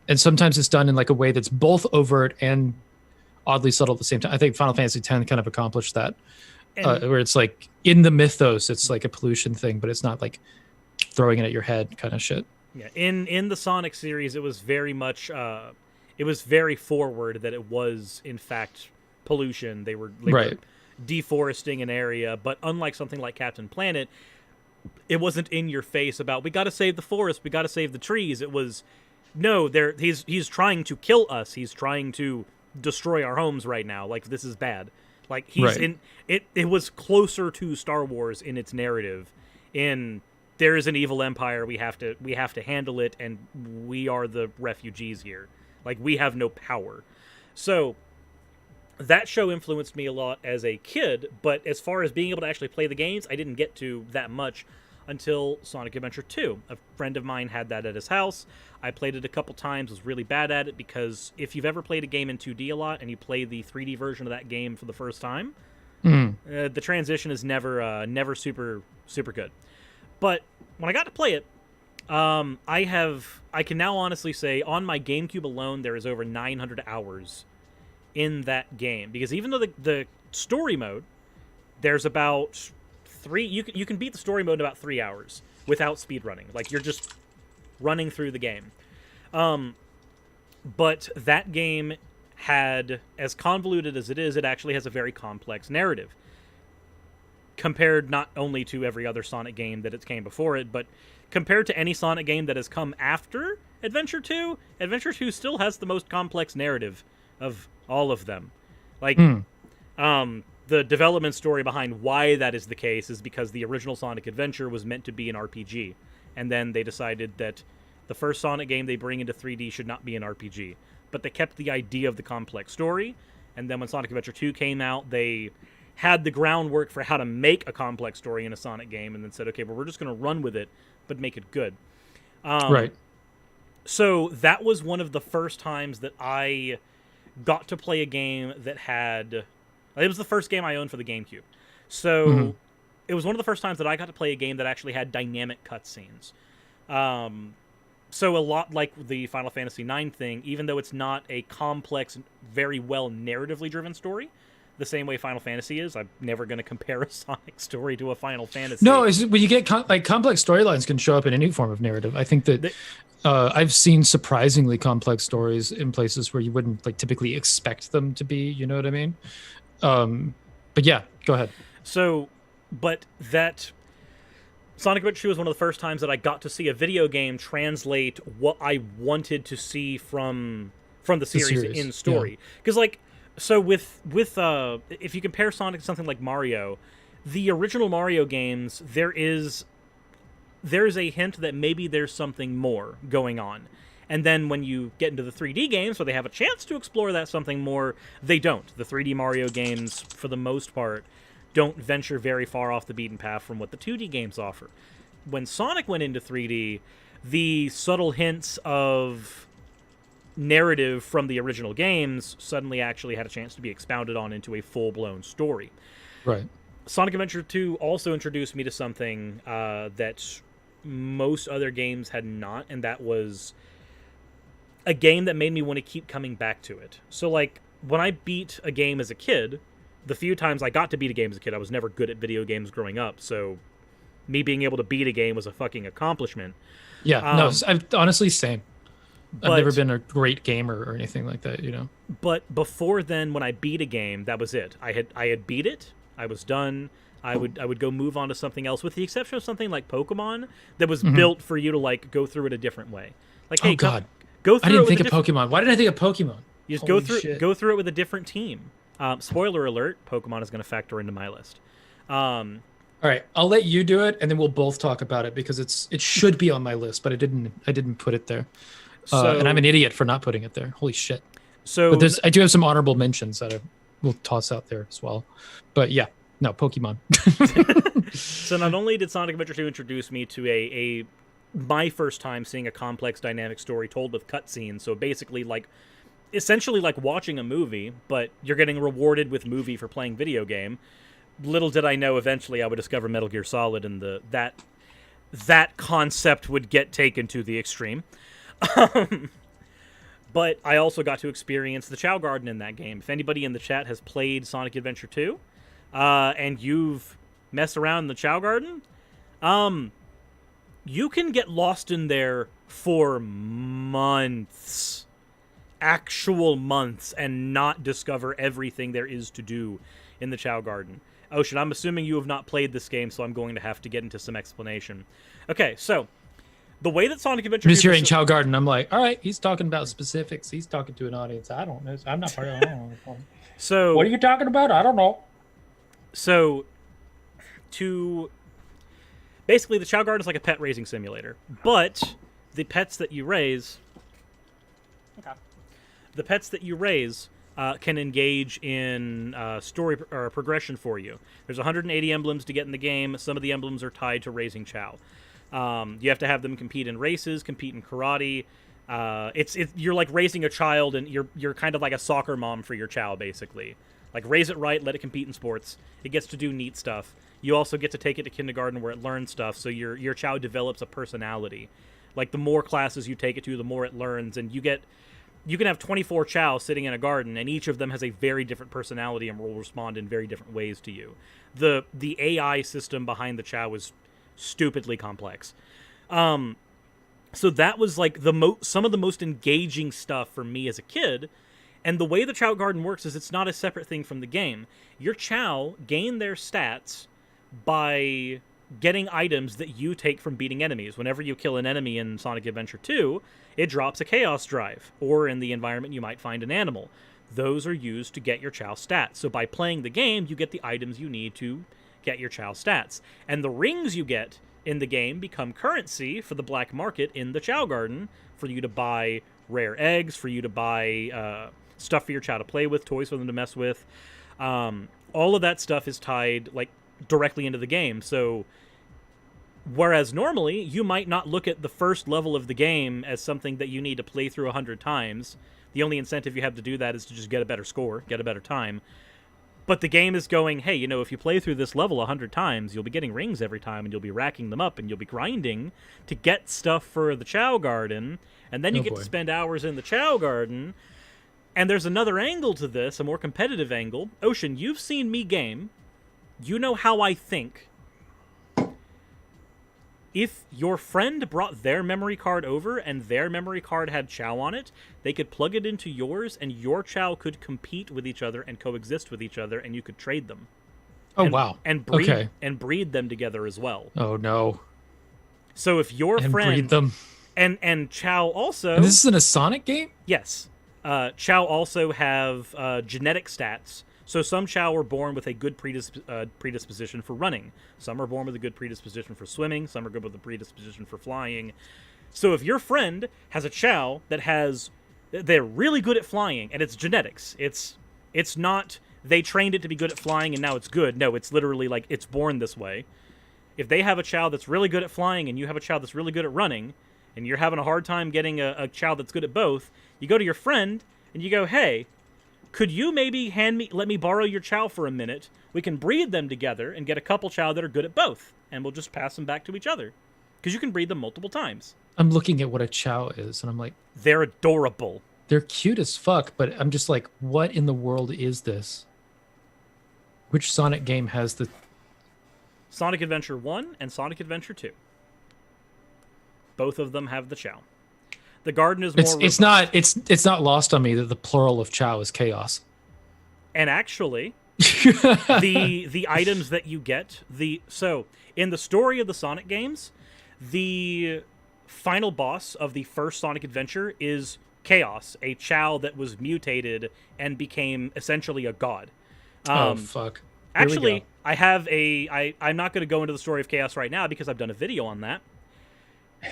and sometimes it's done in like a way that's both overt and oddly subtle at the same time. I think Final Fantasy X kind of accomplished that, where it's like in the mythos, it's like a pollution thing, but it's not like throwing it at your head kind of shit. Yeah, in the Sonic series, it was very much, it was very forward that it was in fact pollution. They were deforesting an area, but unlike something like Captain Planet, it wasn't in your face about we got to save the forest, we got to save the trees. It was no, he's trying to kill us. He's trying to destroy our homes right now. Like this is bad. Like he's in it. It was closer to Star Wars in its narrative. In there is an evil empire. We have to handle it, and we are the refugees here. Like we have no power. So that show influenced me a lot as a kid, but as far as being able to actually play the games, I didn't get to that much until Sonic Adventure 2. A friend of mine had that at his house. I played it a couple times, was really bad at it, because if you've ever played a game in 2D a lot and you play the 3D version of that game for the first time, the transition is never super good. But when I got to play it, I can now honestly say on my GameCube alone there is over 900 hours in that game, because even though the story mode, there's about 3, you can beat the story mode in about 3 hours without speedrunning. Like you're just running through the game. But that game had, as convoluted as it is, it actually has a very complex narrative. Compared not only to every other Sonic game that it came before it, but compared to any Sonic game that has come after Adventure 2, Adventure 2 still has the most complex narrative of all of them. Like, the development story behind why that is the case is because the original Sonic Adventure was meant to be an RPG. And then they decided that the first Sonic game they bring into 3D should not be an RPG. But they kept the idea of the complex story. And then when Sonic Adventure 2 came out, they had the groundwork for how to make a complex story in a Sonic game, and then said, okay, well, we're just going to run with it, but make it good. Right. So that was one of the first times that I got to play a game that had... It was the first game I owned for the GameCube. So it was one of the first times that I got to play a game that actually had dynamic cutscenes. So a lot like the Final Fantasy IX thing, even though it's not a complex, very well narratively driven story, the same way Final Fantasy is, I'm never going to compare a Sonic story to a Final Fantasy. No, when you get complex storylines can show up in any form of narrative. I think that I've seen surprisingly complex stories in places where you wouldn't like typically expect them to be. You know what I mean? But yeah, go ahead. So, but that Sonic Adventure 2 was one of the first times that I got to see a video game translate what I wanted to see from the series in story. Because so with if you compare Sonic to something like Mario, the original Mario games, there's a hint that maybe there's something more going on. And then when you get into the 3D games where they have a chance to explore that something more, they don't. The 3D Mario games, for the most part, don't venture very far off the beaten path from what the 2D games offer. When Sonic went into 3D, the subtle hints of narrative from the original games suddenly actually had a chance to be expounded on into a full-blown story. Right. Sonic Adventure 2 also introduced me to something that most other games had not, and that was a game that made me want to keep coming back to it. So, like, when I beat a game as a kid, the few times I got to beat a game as a kid, I was never good at video games growing up, so me being able to beat a game was a fucking accomplishment. Yeah, no, honestly, same. I've never been a great gamer or anything like that, you know. But before then, when I beat a game, that was it. I had beat it. I was done. I would go move on to something else, with the exception of something like Pokemon that was built for you to like go through it a different way. Like, hey, go through. I didn't think of Pokemon. Why did I think of Pokemon? You just go through it with a different team. Spoiler alert: Pokemon is going to factor into my list. All right, I'll let you do it, and then we'll both talk about it because it should be on my list, but I didn't put it there, and I'm an idiot for not putting it there. Holy shit! So, but I do have some honorable mentions that we'll toss out there as well. But yeah, no, Pokemon. So not only did Sonic Adventure 2 introduce me to my first time seeing a complex dynamic story told with cutscenes, so basically essentially like watching a movie, but you're getting rewarded with movie for playing video game. Little did I know eventually I would discover Metal Gear Solid, and that concept would get taken to the extreme. But I also got to experience the Chow Garden in that game. If anybody in the chat has played Sonic Adventure 2, and you've messed around in the Chow Garden, you can get lost in there for months. Actual months, and not discover everything there is to do in the Chow Garden. Ocean, I'm assuming you have not played this game, so I'm going to have to get into some explanation. Okay, so the way that Sonic Adventure... I'm just hearing Chow Garden, I'm like, all right, he's talking about specifics. He's talking to an audience. I don't know. I'm not part of it. So... What are you talking about? I don't know. So, basically, the Chow Garden is like a pet raising simulator, but the pets that you raise... Okay. The pets that you raise can engage in story or progression for you. There's 180 emblems to get in the game. Some of the emblems are tied to raising Chow. You have to have them compete in races, compete in karate. You're like raising a child, and you're kind of like a soccer mom for your Chow, basically. Like, raise it right, let it compete in sports. It gets to do neat stuff. You also get to take it to kindergarten where it learns stuff, so your Chow develops a personality. Like, the more classes you take it to, the more it learns, and you can have 24 Chow sitting in a garden, and each of them has a very different personality and will respond in very different ways to you. The AI system behind the Chow is stupidly complex. So that was like some of the most engaging stuff for me as a kid. And the way the Chow Garden works is it's not a separate thing from the game. Your Chow gain their stats by getting items that you take from beating enemies. Whenever you kill an enemy in Sonic Adventure 2, it drops a Chaos Drive, or in the environment you might find an animal. Those are used to get your Chow stats. So by playing the game, you get the items you need to get your Chow stats. And the rings you get in the game become currency for the black market in the Chow Garden, for you to buy rare eggs, for you to buy stuff for your Chow to play with, toys for them to mess with. All of that stuff is tied directly into the game. So whereas normally you might not look at the first level of the game as something that you need to play through 100 times, the only incentive you have to do that is to just get a better score, get a better time. But the game is going, hey, you know, if you play through this level 100 times, you'll be getting rings every time, and you'll be racking them up, and you'll be grinding to get stuff for the Chow Garden, and then you get to spend hours in the Chow Garden. And there's another angle to this, a more competitive angle. Ocean, you've seen me game. You know how I think. If your friend brought their memory card over and their memory card had Chow on it, they could plug it into yours, and your Chow could compete with each other and coexist with each other, and you could trade them. Oh, wow. And breed them together as well. Oh, no. So if your friend... breed them. And Chow also... And this is in a Sonic game? Yes. Chow also have genetic stats. So some Chow were born with a good predisposition for running. Some are born with a good predisposition for swimming. Some are good with a predisposition for flying. So if your friend has a Chow that has... They're really good at flying, and it's genetics. It's not they trained it to be good at flying and now it's good. No, it's literally like it's born this way. If they have a Chow that's really good at flying and you have a Chow that's really good at running, and you're having a hard time getting a Chow that's good at both, you go to your friend and you go, hey... Could you maybe let me borrow your Chow for a minute? We can breed them together and get a couple Chow that are good at both, and we'll just pass them back to each other. Because you can breed them multiple times. I'm looking at what a Chow is, and I'm like... They're adorable. They're cute as fuck, but I'm just like, what in the world is this? Which Sonic game has the... Sonic Adventure 1 and Sonic Adventure 2. Both of them have the Chow. The garden is more... It's not lost on me that the plural of Chow is chaos. And actually, the items that you get... So, in the story of the Sonic games, the final boss of the first Sonic Adventure is Chaos, a Chow that was mutated and became essentially a god. Oh, fuck. Actually, I have I'm not going to go into the story of Chaos right now because I've done a video on that.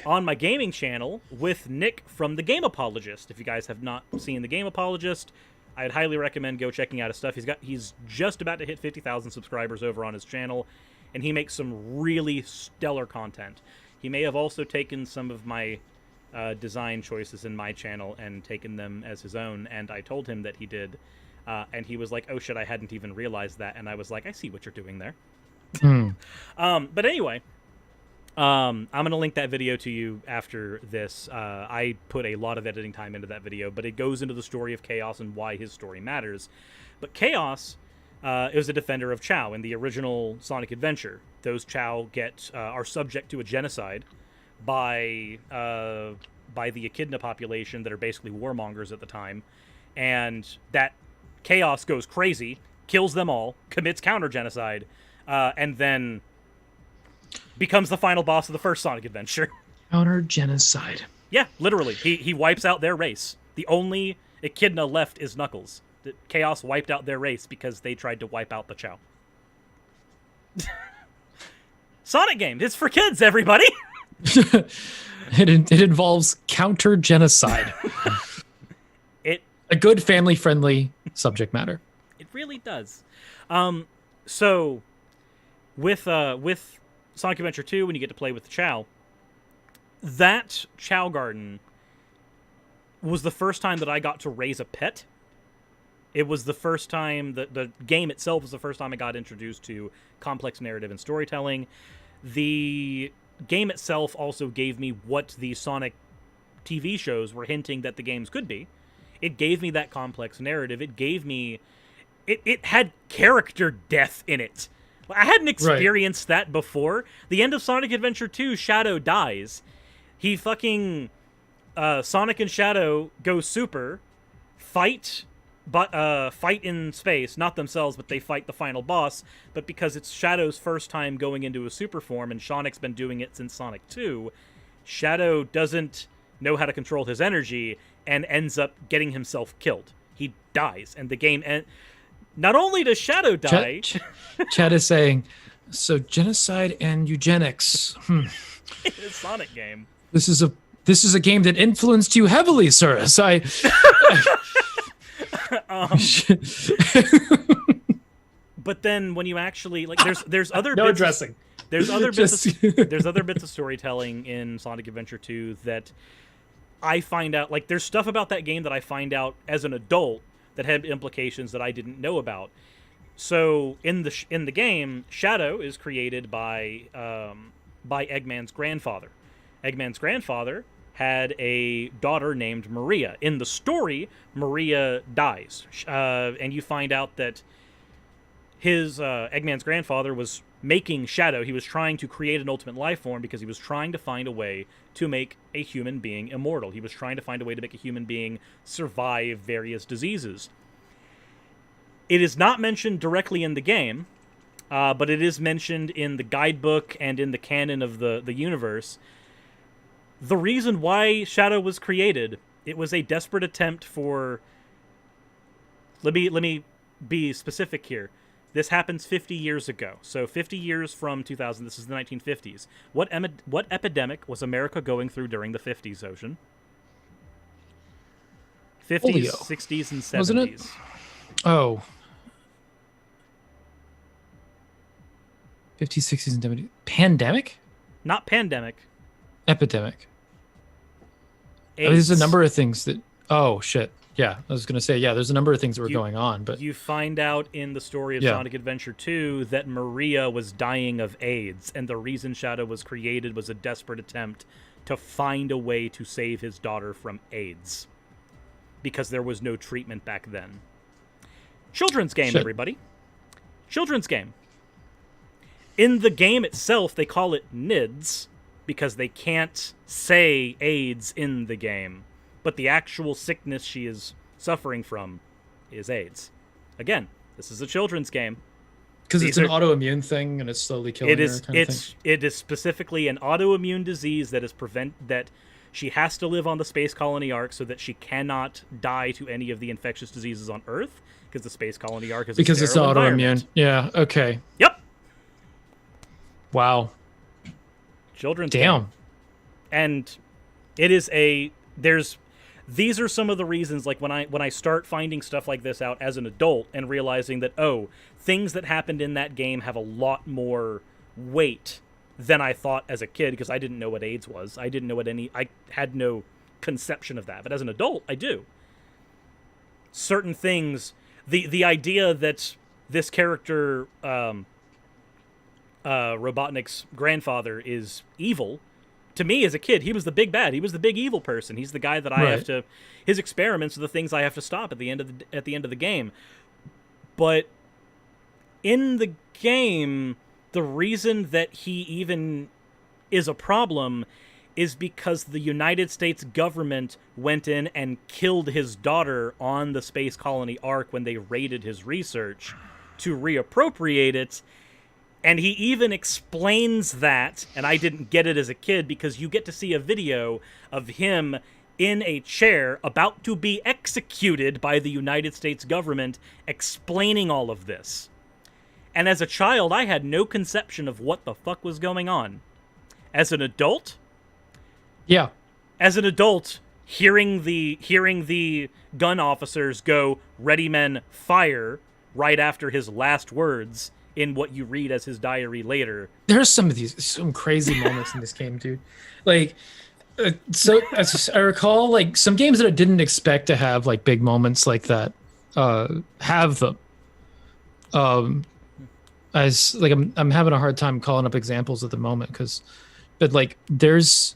On my gaming channel with Nick from The Game Apologist. If you guys have not seen The Game Apologist, I'd highly recommend go checking out his stuff. He's just about to hit 50,000 subscribers over on his channel, and he makes some really stellar content. He may have also taken some of my design choices in my channel and taken them as his own, and I told him that he did, and he was like, oh shit, I hadn't even realized that, and I was like, I see what you're doing there. But anyway... I'm going to link that video to you after this. I put a lot of editing time into that video, but it goes into the story of Chaos and why his story matters. But Chaos is a defender of Chow in the original Sonic Adventure. Those Chow are subject to a genocide by the Echidna population that are basically warmongers at the time. And that Chaos goes crazy, kills them all, commits counter-genocide, and then... becomes the final boss of the first Sonic Adventure. Counter-genocide. Yeah, literally. He wipes out their race. The only Echidna left is Knuckles. Chaos wiped out their race because they tried to wipe out the Chow. Sonic game. It's for kids, everybody! It involves counter-genocide. A good family-friendly subject matter. It really does. So, with Sonic Adventure 2, when you get to play with the Chow, that Chow Garden was the first time that I got to raise a pet. It was the first time that the game itself was the first time I got introduced to complex narrative and storytelling. The game itself also gave me what the Sonic TV shows were hinting that the games could be. It gave me that complex narrative. It gave me... It had character death in it. I hadn't experienced that before. The end of Sonic Adventure 2, Shadow dies. He fucking... Sonic and Shadow go super, fight in space, not themselves, but they fight the final boss, but because it's Shadow's first time going into a super form, and Sonic's been doing it since Sonic 2, Shadow doesn't know how to control his energy, and ends up getting himself killed. He dies, and the game ends... Not only does Shadow die... Chad is saying, so genocide and eugenics. It's a Sonic game. This is a game that influenced you heavily, sir. So but then when you actually... like, there's other no bits... addressing. There's other bits of storytelling in Sonic Adventure 2 that I find out... Like, there's stuff about that game that I find out as an adult that had implications that I didn't know about. So in the game, Shadow is created by Eggman's grandfather. Eggman's grandfather had a daughter named Maria. In the story, Maria dies, and you find out that his Eggman's grandfather was making Shadow. He was trying to create an ultimate life form because he was trying to find a way to make a human being immortal. He was trying to find a way to make a human being survive various diseases. It is not mentioned directly in the game, but it is mentioned in the guidebook and in the canon of the universe. The reason why Shadow was created, it was a desperate attempt for... Let me be specific here. This happens 50 years ago. So 50 years from 2000, this is the 1950s. What epidemic was America going through during the 50s, Ocean? 50s, Polio. 60s, and 70s. Wasn't it? Oh. 50s, 60s, and 70s. Pandemic? Not pandemic. Epidemic. AIDS. I mean, there's a number of things that... Oh, shit. Yeah, I was going to say, yeah, there's a number of things that were going on, but... You find out in the story of Sonic Adventure 2 that Maria was dying of AIDS, and the reason Shadow was created was a desperate attempt to find a way to save his daughter from AIDS. Because there was no treatment back then. Children's game, everybody. Children's game. In the game itself, they call it NIDS, because they can't say AIDS in the game. But the actual sickness she is suffering from is AIDS. Again, this is a children's game. Because it's an autoimmune thing and it's slowly killing her. It is specifically an autoimmune disease that is that she has to live on the Space Colony Ark so that she cannot die to any of the infectious diseases on Earth, because the Space Colony Ark is because it's autoimmune. Yeah, okay. Yep. Wow. Children's game. And it is these are some of the reasons, like when I start finding stuff like this out as an adult and realizing that, oh, things that happened in that game have a lot more weight than I thought as a kid, because I didn't know what AIDS was. I had no conception of that. But as an adult, I do. Certain things, the idea that this character, Robotnik's grandfather, is evil. To me, as a kid, he was the big bad. He was the big evil person. He's the guy that I have to... His experiments are the things I have to stop at the end of the game. But in the game, the reason that he even is a problem is because the United States government went in and killed his daughter on the Space Colony Ark when they raided his research to reappropriate it. And he even explains that, and I didn't get it as a kid, because you get to see a video of him in a chair about to be executed by the United States government explaining all of this. And as a child, I had no conception of what the fuck was going on. As an adult? Yeah. As an adult, hearing the gun officers go, "Ready, men, fire," right after his last words in what you read as his diary later. There's some crazy moments in this game, dude. Like, so as I recall, like some games that I didn't expect to have like big moments like that, have them. As like I'm having a hard time calling up examples at the moment but like there's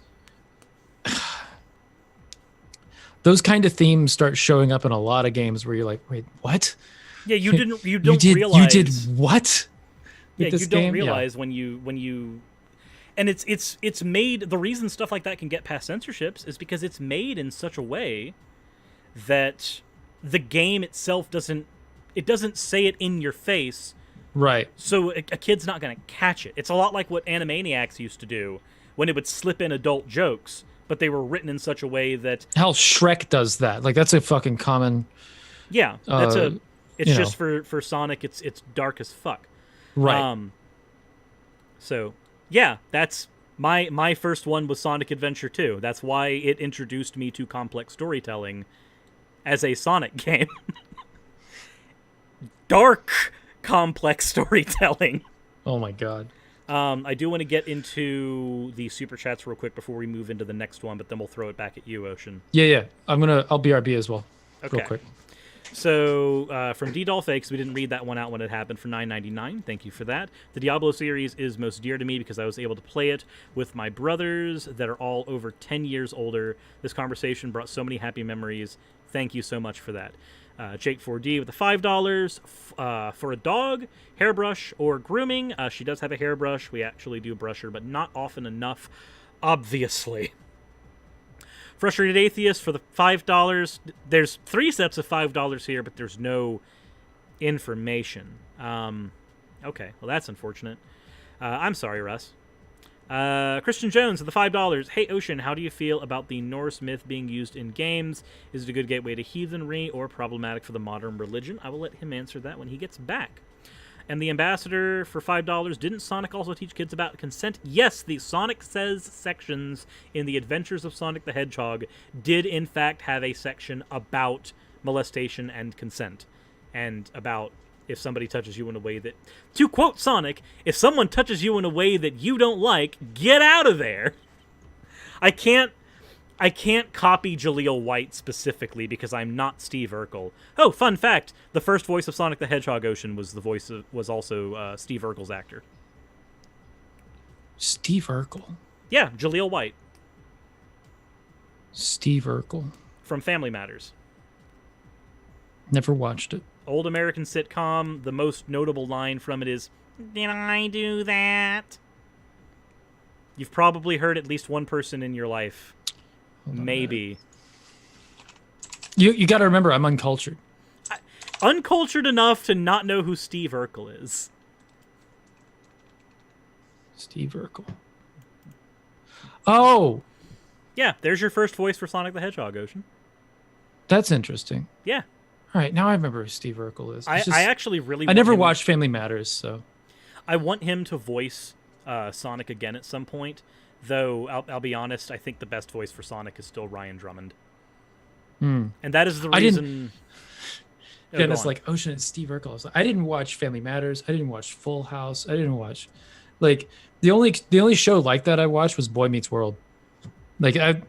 those kind of themes start showing up in a lot of games where you're like, wait, what? Yeah, you don't realize. You did what? Yeah, you don't realize when you and it's made, the reason stuff like that can get past censorships is because it's made in such a way that the game itself doesn't say it in your face. Right. So a kid's not going to catch it. It's a lot like what Animaniacs used to do when it would slip in adult jokes, but they were written in such a way that... Hell, Shrek does that. Like, that's a fucking common... Yeah, it's just for Sonic, it's dark as fuck. Right. So, yeah, that's... My first one was Sonic Adventure 2. That's why it introduced me to complex storytelling as a Sonic game. Dark complex storytelling. Oh my god. I do want to get into the super chats real quick before we move into the next one, but then we'll throw it back at you, Ocean. Yeah. I'll BRB as well. Okay. Real quick. So from D-Doll Fakes, we didn't read that one out when it happened for $9.99. Thank you for that. The Diablo series is most dear to me because I was able to play it with my brothers that are all over 10 years older. This conversation brought so many happy memories. Thank you so much for that. Jake 4D with the $5 for a dog, hairbrush, or grooming. She does have a hairbrush. We actually do brush her, but not often enough, obviously. Frustrated Atheist for the $5. There's 3 sets of $5 here, but there's no information. Okay, well, that's unfortunate. I'm sorry, Russ. Christian Jones with the $5. Hey, Ocean, how do you feel about the Norse myth being used in games? Is it a good gateway to heathenry or problematic for the modern religion? I will let him answer that when he gets back. And the Ambassador for $5. Didn't Sonic also teach kids about consent? Yes, the Sonic Says sections in the Adventures of Sonic the Hedgehog did, in fact, have a section about molestation and consent. And about if somebody touches you in a way that... To quote Sonic, if someone touches you in a way that you don't like, get out of there! I can't copy Jaleel White specifically because I'm not Steve Urkel. Oh, fun fact: the first voice of Sonic the Hedgehog Ocean was also Steve Urkel's actor. Steve Urkel. Yeah, Jaleel White Steve Urkel. from Family Matters. Never watched it. Old American sitcom. The most notable line from it is, "Did I do that?" You've probably heard at least one person in your life. Maybe. You got to remember, I'm uncultured. Uncultured enough to not know who Steve Urkel is. Steve Urkel. Oh! Yeah, there's your first voice for Sonic the Hedgehog, Ocean. That's interesting. Yeah. All right, now I remember who Steve Urkel is. I actually really I never watched Family Matters, so... I want him to voice Sonic again at some point. Though, I'll be honest, I think the best voice for Sonic is still Ryan Drummond. And that is the reason... Yeah, it's like Ocean and Steve Urkel. I was like, I didn't watch Family Matters. I didn't watch Full House. I didn't watch... Like, the only show like that I watched was Boy Meets World. Like, I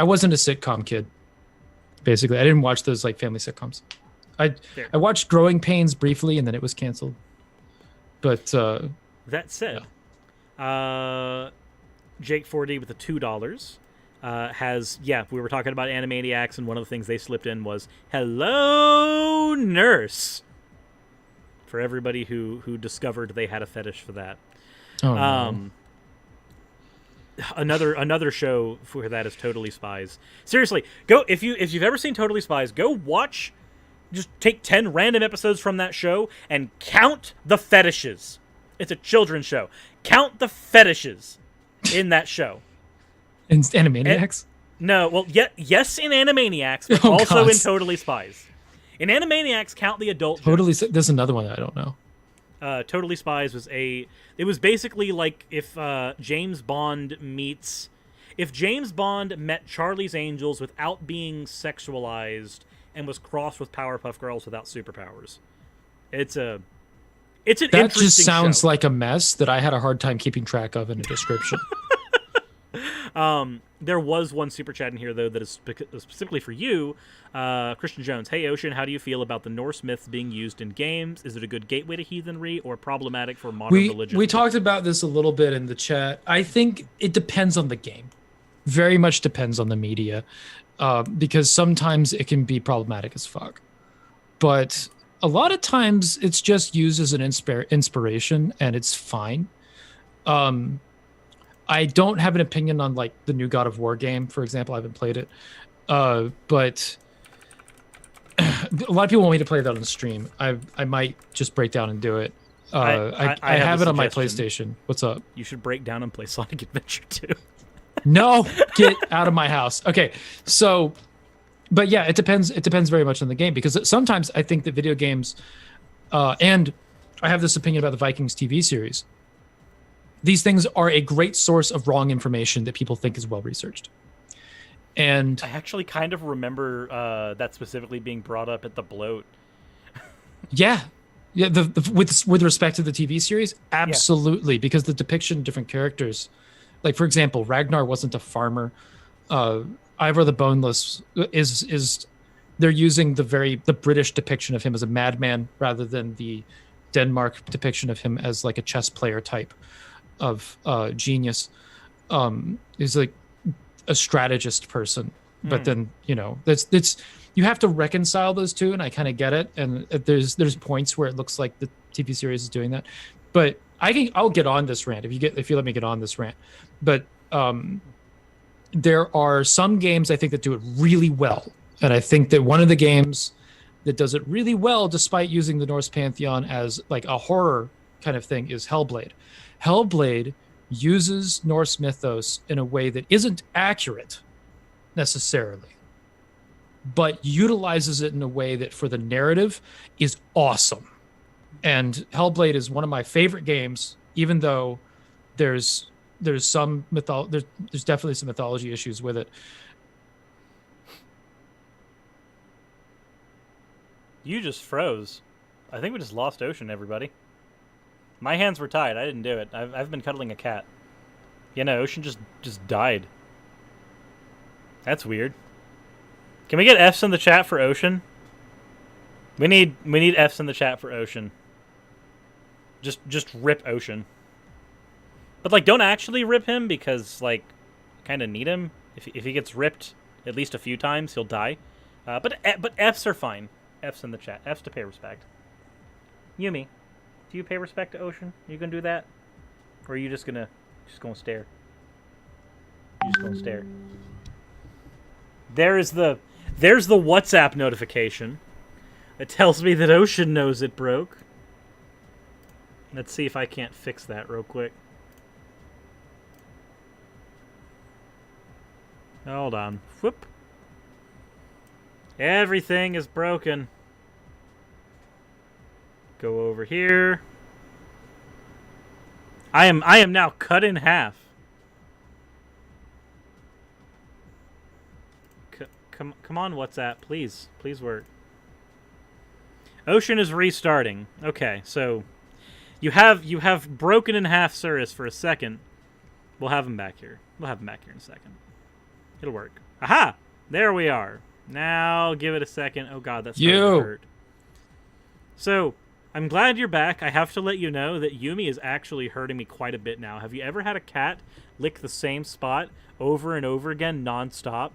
wasn't a sitcom kid, basically. I didn't watch those, like, family sitcoms. I watched Growing Pains briefly, and then it was canceled. But... that said... Yeah. Jake 4D with the $2 has, we were talking about Animaniacs, and one of the things they slipped in was Hello Nurse, for everybody who discovered they had a fetish for that. Oh, no. Another show for that is Totally Spies. Seriously, go if you've ever seen Totally Spies, go watch. Just take 10 random episodes from that show and count the fetishes. It's a children's show. Count the fetishes in that show. In Animaniacs? No, well, yes, in Animaniacs, but also in Totally Spies. In Animaniacs, count the adult. There's another one that I don't know. Totally Spies was it was basically like if James Bond met Charlie's Angels without being sexualized and was crossed with Powerpuff Girls without superpowers. It's an interesting That just sounds show. like a mess that I had a hard time keeping track of in a description. There was one super chat in here, though, that is specifically for you. Christian Jones. Hey, Ocean, how do you feel about the Norse myths being used in games? Is it a good gateway to heathenry or problematic for modern religion? We talked about this a little bit in the chat. I think it depends on the game. Very much depends on the media. Because sometimes it can be problematic as fuck. But a lot of times it's just used as an inspiration, and it's fine. I don't have an opinion on like the new God of War game, for example. I haven't played it, but a lot of people want me to play that on the stream. I might just break down and do it. I have it on my PlayStation. What's up? You should break down and play Sonic Adventure 2. No, get out of my house. Okay, so, but yeah, it depends. It depends very much on the game, because sometimes I think that video games, and I have this opinion about the Vikings TV series. These things are a great source of wrong information that people think is well researched. And I actually kind of remember that specifically being brought up at the bloat. Yeah. With respect to the TV series, absolutely, because the depiction of different characters, like for example, Ragnar wasn't a farmer. Ivor the Boneless is they're using the British depiction of him as a madman rather than the Denmark depiction of him as like a chess player type of genius. He's like a strategist person, but then it's you have to reconcile those two, and I kind of get it. And there's points where it looks like the TV series is doing that, but I'll get on this rant if you let me get on this rant. But there are some games I think that do it really well, and I think that one of the games that does it really well, despite using the Norse pantheon as like a horror kind of thing, is Hellblade. Hellblade uses Norse mythos in a way that isn't accurate necessarily, but utilizes it in a way that for the narrative is awesome. And Hellblade is one of my favorite games, even though there's definitely some mythology issues with it. You just froze. I think we just lost Ocean, everybody. My hands were tied. I didn't do it. I've been cuddling a cat. Yeah, no, Ocean just died. That's weird. Can we get F's in the chat for Ocean? We need F's in the chat for Ocean. Just rip Ocean. But like, don't actually rip him, because like, kind of need him. If he gets ripped at least a few times, he'll die. But F's are fine. F's in the chat. F's to pay respect. Yumi, do you pay respect to Ocean? Are you gonna do that, or are you just gonna stare? You're just gonna stare. There's the WhatsApp notification. It tells me that Ocean knows it broke. Let's see if I can't fix that real quick. Hold on. Whoop. Everything is broken. Go over here. I am now cut in half. Come on, WhatsApp, please. Please work. Ocean is restarting. Okay, so you have broken in half Cirrus for a second. We'll have him back here. We'll have him back here in a second. It'll work. Aha! There we are. Now give it a second. Oh god, that's starting to hurt. So, I'm glad you're back. I have to let you know that Yumi is actually hurting me quite a bit now. Have you ever had a cat lick the same spot over and over again non-stop?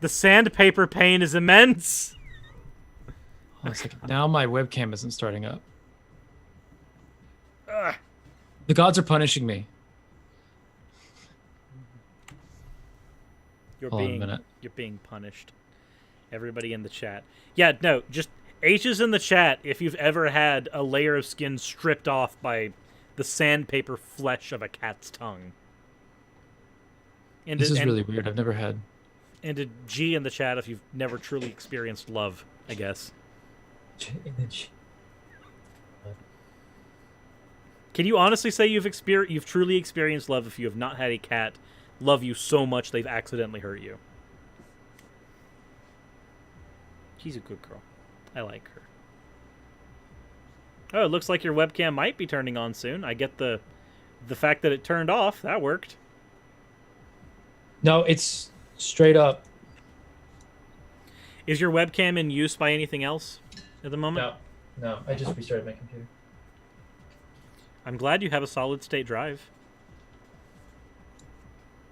The sandpaper pain is immense. Now my webcam isn't starting up. The gods are punishing me. You're being punished. Everybody in the chat. Yeah, no, just H's in the chat if you've ever had a layer of skin stripped off by the sandpaper flesh of a cat's tongue. This is really weird. I've never had. And a G in the chat if you've never truly experienced love, I guess. Can you honestly say you've truly experienced love if you have not had a cat love you so much they've accidentally hurt you? She's a good girl. I like her. Oh, it looks like your webcam might be turning on soon. I get the fact that it turned off. That worked. No, it's straight up. Is your webcam in use by anything else at the moment? No. I just restarted my computer. I'm glad you have a solid state drive.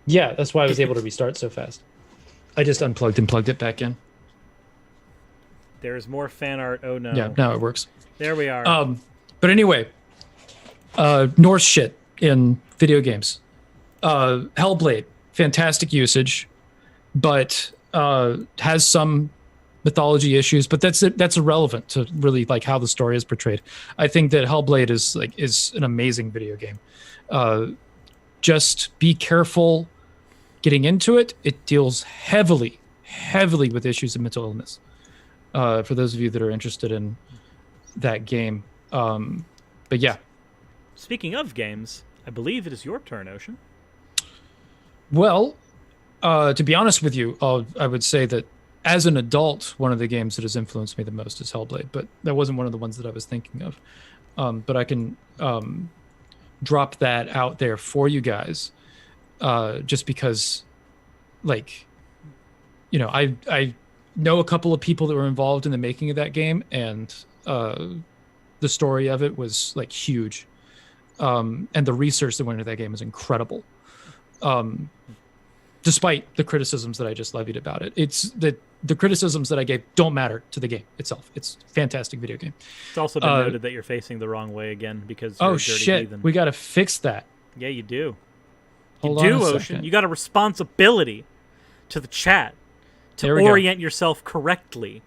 Yeah, that's why I was able to restart so fast. I just unplugged and plugged it back in. There's more fan art. Oh no. Yeah, now it works. There we are. But anyway, Norse shit in video games. Hellblade, fantastic usage, but has some mythology issues, but that's irrelevant to really like how the story is portrayed. I think that Hellblade is an amazing video game. Just be careful getting into it. It deals heavily with issues of mental illness. For those of you that are interested in that game. But yeah. Speaking of games, I believe it is your turn, Ocean. Well, to be honest with you, I would say that as an adult, one of the games that has influenced me the most is Hellblade, but that wasn't one of the ones that I was thinking of. But I can drop that out there for you guys, just because, like, you know, I know a couple of people that were involved in the making of that game, and the story of it was like huge, and the research that went into that game is incredible. Despite the criticisms that I just levied about it, it's the criticisms that I gave don't matter to the game itself. It's a fantastic video game. It's also been noted that you're facing the wrong way again because you're a dirty shit, heathen. we got to fix that. Yeah, you do. Hold You on do, a Ocean. second. You got a responsibility to the chat to There we go. orient yourself correctly,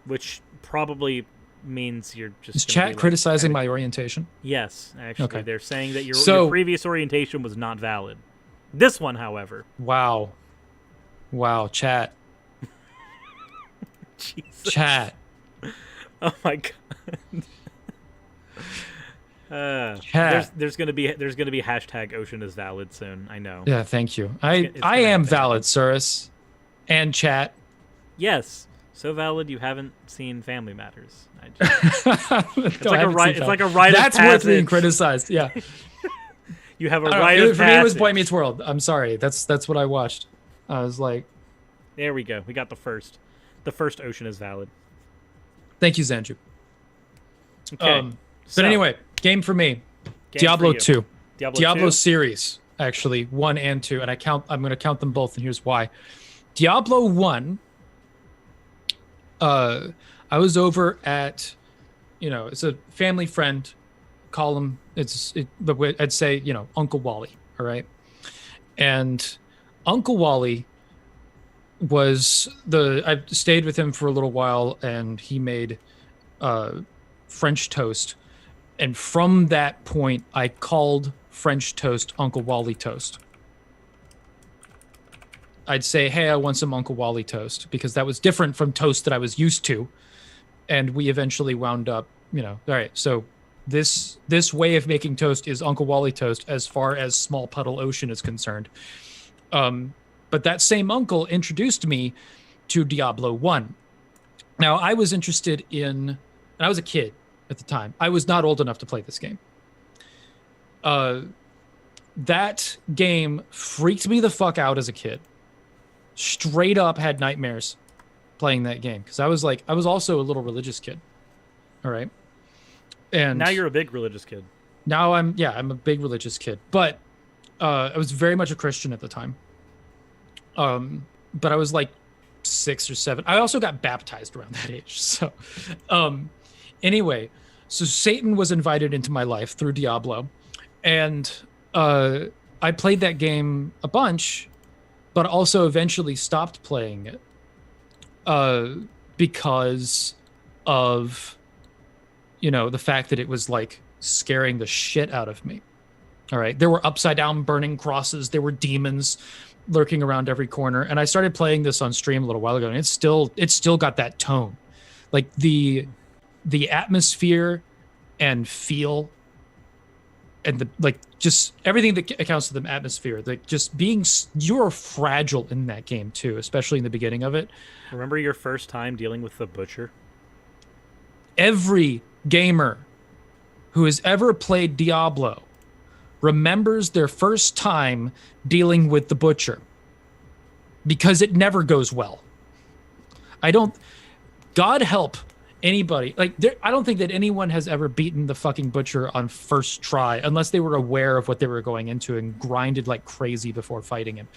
which probably means you're just Is gonna chat be, like, criticizing kinda- my orientation? Yes, actually, Okay. they're saying that your So- previous orientation was not valid. This one, however, Wow, chat, Jesus. chat. Oh my god. Chat. There's gonna be hashtag Ocean is valid soon. I know. Yeah, thank you. it's I gonna am happen. valid, Cirrus, and chat. Yes, so valid you haven't seen Family Matters. It's like a rite. It's like a rite That's of worth passage. being criticized. Yeah. You have a I don't know, rite of for me, it was passage. Boy Meets World. I'm sorry. That's what I watched. I was like, There we go. We got the first. The first Ocean is valid. thank you, Zanju. Okay. But anyway, game for me. Diablo 2. Diablo 2? series, actually, 1 and 2. And I'm going to count them both, and here's why. Diablo 1, I was over at, it's a family friend. Call him, but I'd say, Uncle Wally, all right? And Uncle Wally I stayed with him for a little while, and he made French toast. And from that point, I called French toast Uncle Wally toast. I'd say, hey, I want some Uncle Wally toast, because that was different from toast that I was used to. And we eventually wound up, all right, so this way of making toast is Uncle Wally toast as far as Small Puddle Ocean is concerned. But that same uncle introduced me to Diablo 1. Now, I was interested and I was a kid at the time. I was not old enough to play this game. That game freaked me the fuck out as a kid. Straight up had nightmares playing that game, because I was also a little religious kid. All right. And now you're a big religious kid. Now I'm a big religious kid, but I was very much a Christian at the time. But I was like 6 or 7. I also got baptized around that age. So, anyway, so Satan was invited into my life through Diablo, and I played that game a bunch, but also eventually stopped playing it because of the fact that it was like scaring the shit out of me. All right, there were upside down burning crosses, there were demons lurking around every corner, and I started playing this on stream a little while ago, and it's still got that tone, like the atmosphere and feel, and just everything that accounts to the atmosphere, like just being, you're fragile in that game too, especially in the beginning of it. Remember your first time dealing with the butcher? Every gamer who has ever played Diablo remembers their first time dealing with the butcher, because it never goes well. God help anybody. I don't think that anyone has ever beaten the fucking butcher on first try, unless they were aware of what they were going into and grinded like crazy before fighting him,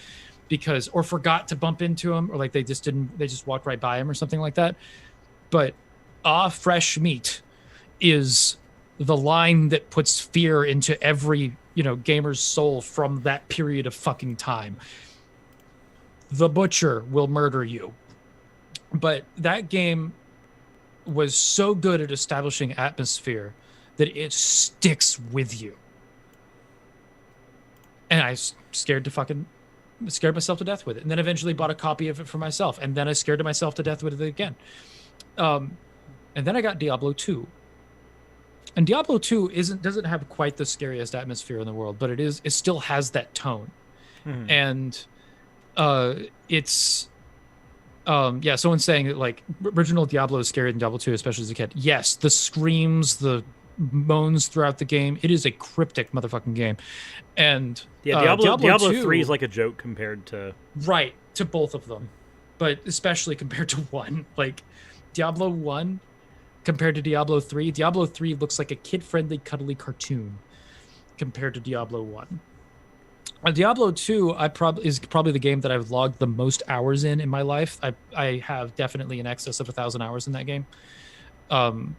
or forgot to bump into him, or they just walked right by him or something like that. But fresh meat is the line that puts fear into every gamer's soul from that period of fucking time. The butcher will murder you. But that game was so good at establishing atmosphere that it sticks with you. And I scared myself to death with it, and then eventually bought a copy of it for myself, and then I scared myself to death with it again. And then I got Diablo 2. And Diablo 2 doesn't have quite the scariest atmosphere in the world, but it still has that tone. Mm-hmm. And it's someone's saying that original Diablo is scarier than Diablo 2, especially as a kid. Yes, the screams, the moans throughout the game, it is a cryptic motherfucking game. And Diablo 2, 3 is like a joke compared to both of them. but especially compared to 1. Like Diablo 1 compared to Diablo 3. Diablo 3 looks like a kid-friendly, cuddly cartoon compared to Diablo 1. Diablo 2 is probably the game that I've logged the most hours in my life. I have definitely in excess of 1,000 hours in that game. And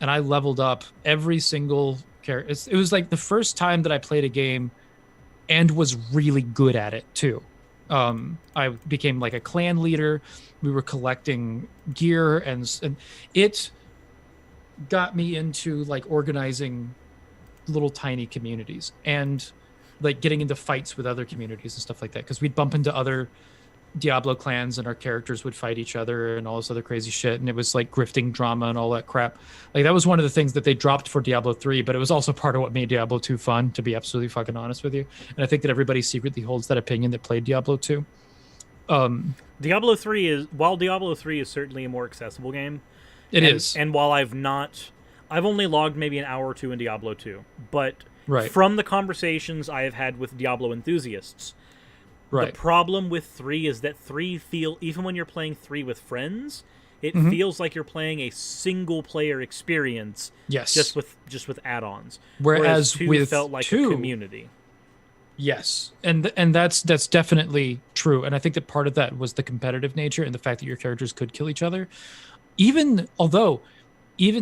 I leveled up every single character. It was like the first time that I played a game and was really good at it too. I became like a clan leader. We were collecting gear and it got me into like organizing little tiny communities and like getting into fights with other communities and stuff like that, because we'd bump into other Diablo clans and our characters would fight each other and all this other crazy shit, and it was like grifting drama and all that crap. Like that was one of the things that they dropped for Diablo 3, but it was also part of what made Diablo 2 fun, to be absolutely fucking honest with you. And I think that everybody secretly holds that opinion that played Diablo 2. Diablo 3 is certainly a more accessible game. It is. And while I've only logged maybe an hour or two in Diablo 2, but right. From the conversations I have had with Diablo enthusiasts, right. The problem with 3 is that 3 even when you're playing 3 with friends, it feels like you're playing a single player experience. Yes. Just with add-ons. Whereas 2 with felt like 2, a community. Yes, and that's definitely true, and I think that part of that was the competitive nature and the fact that your characters could kill each other, even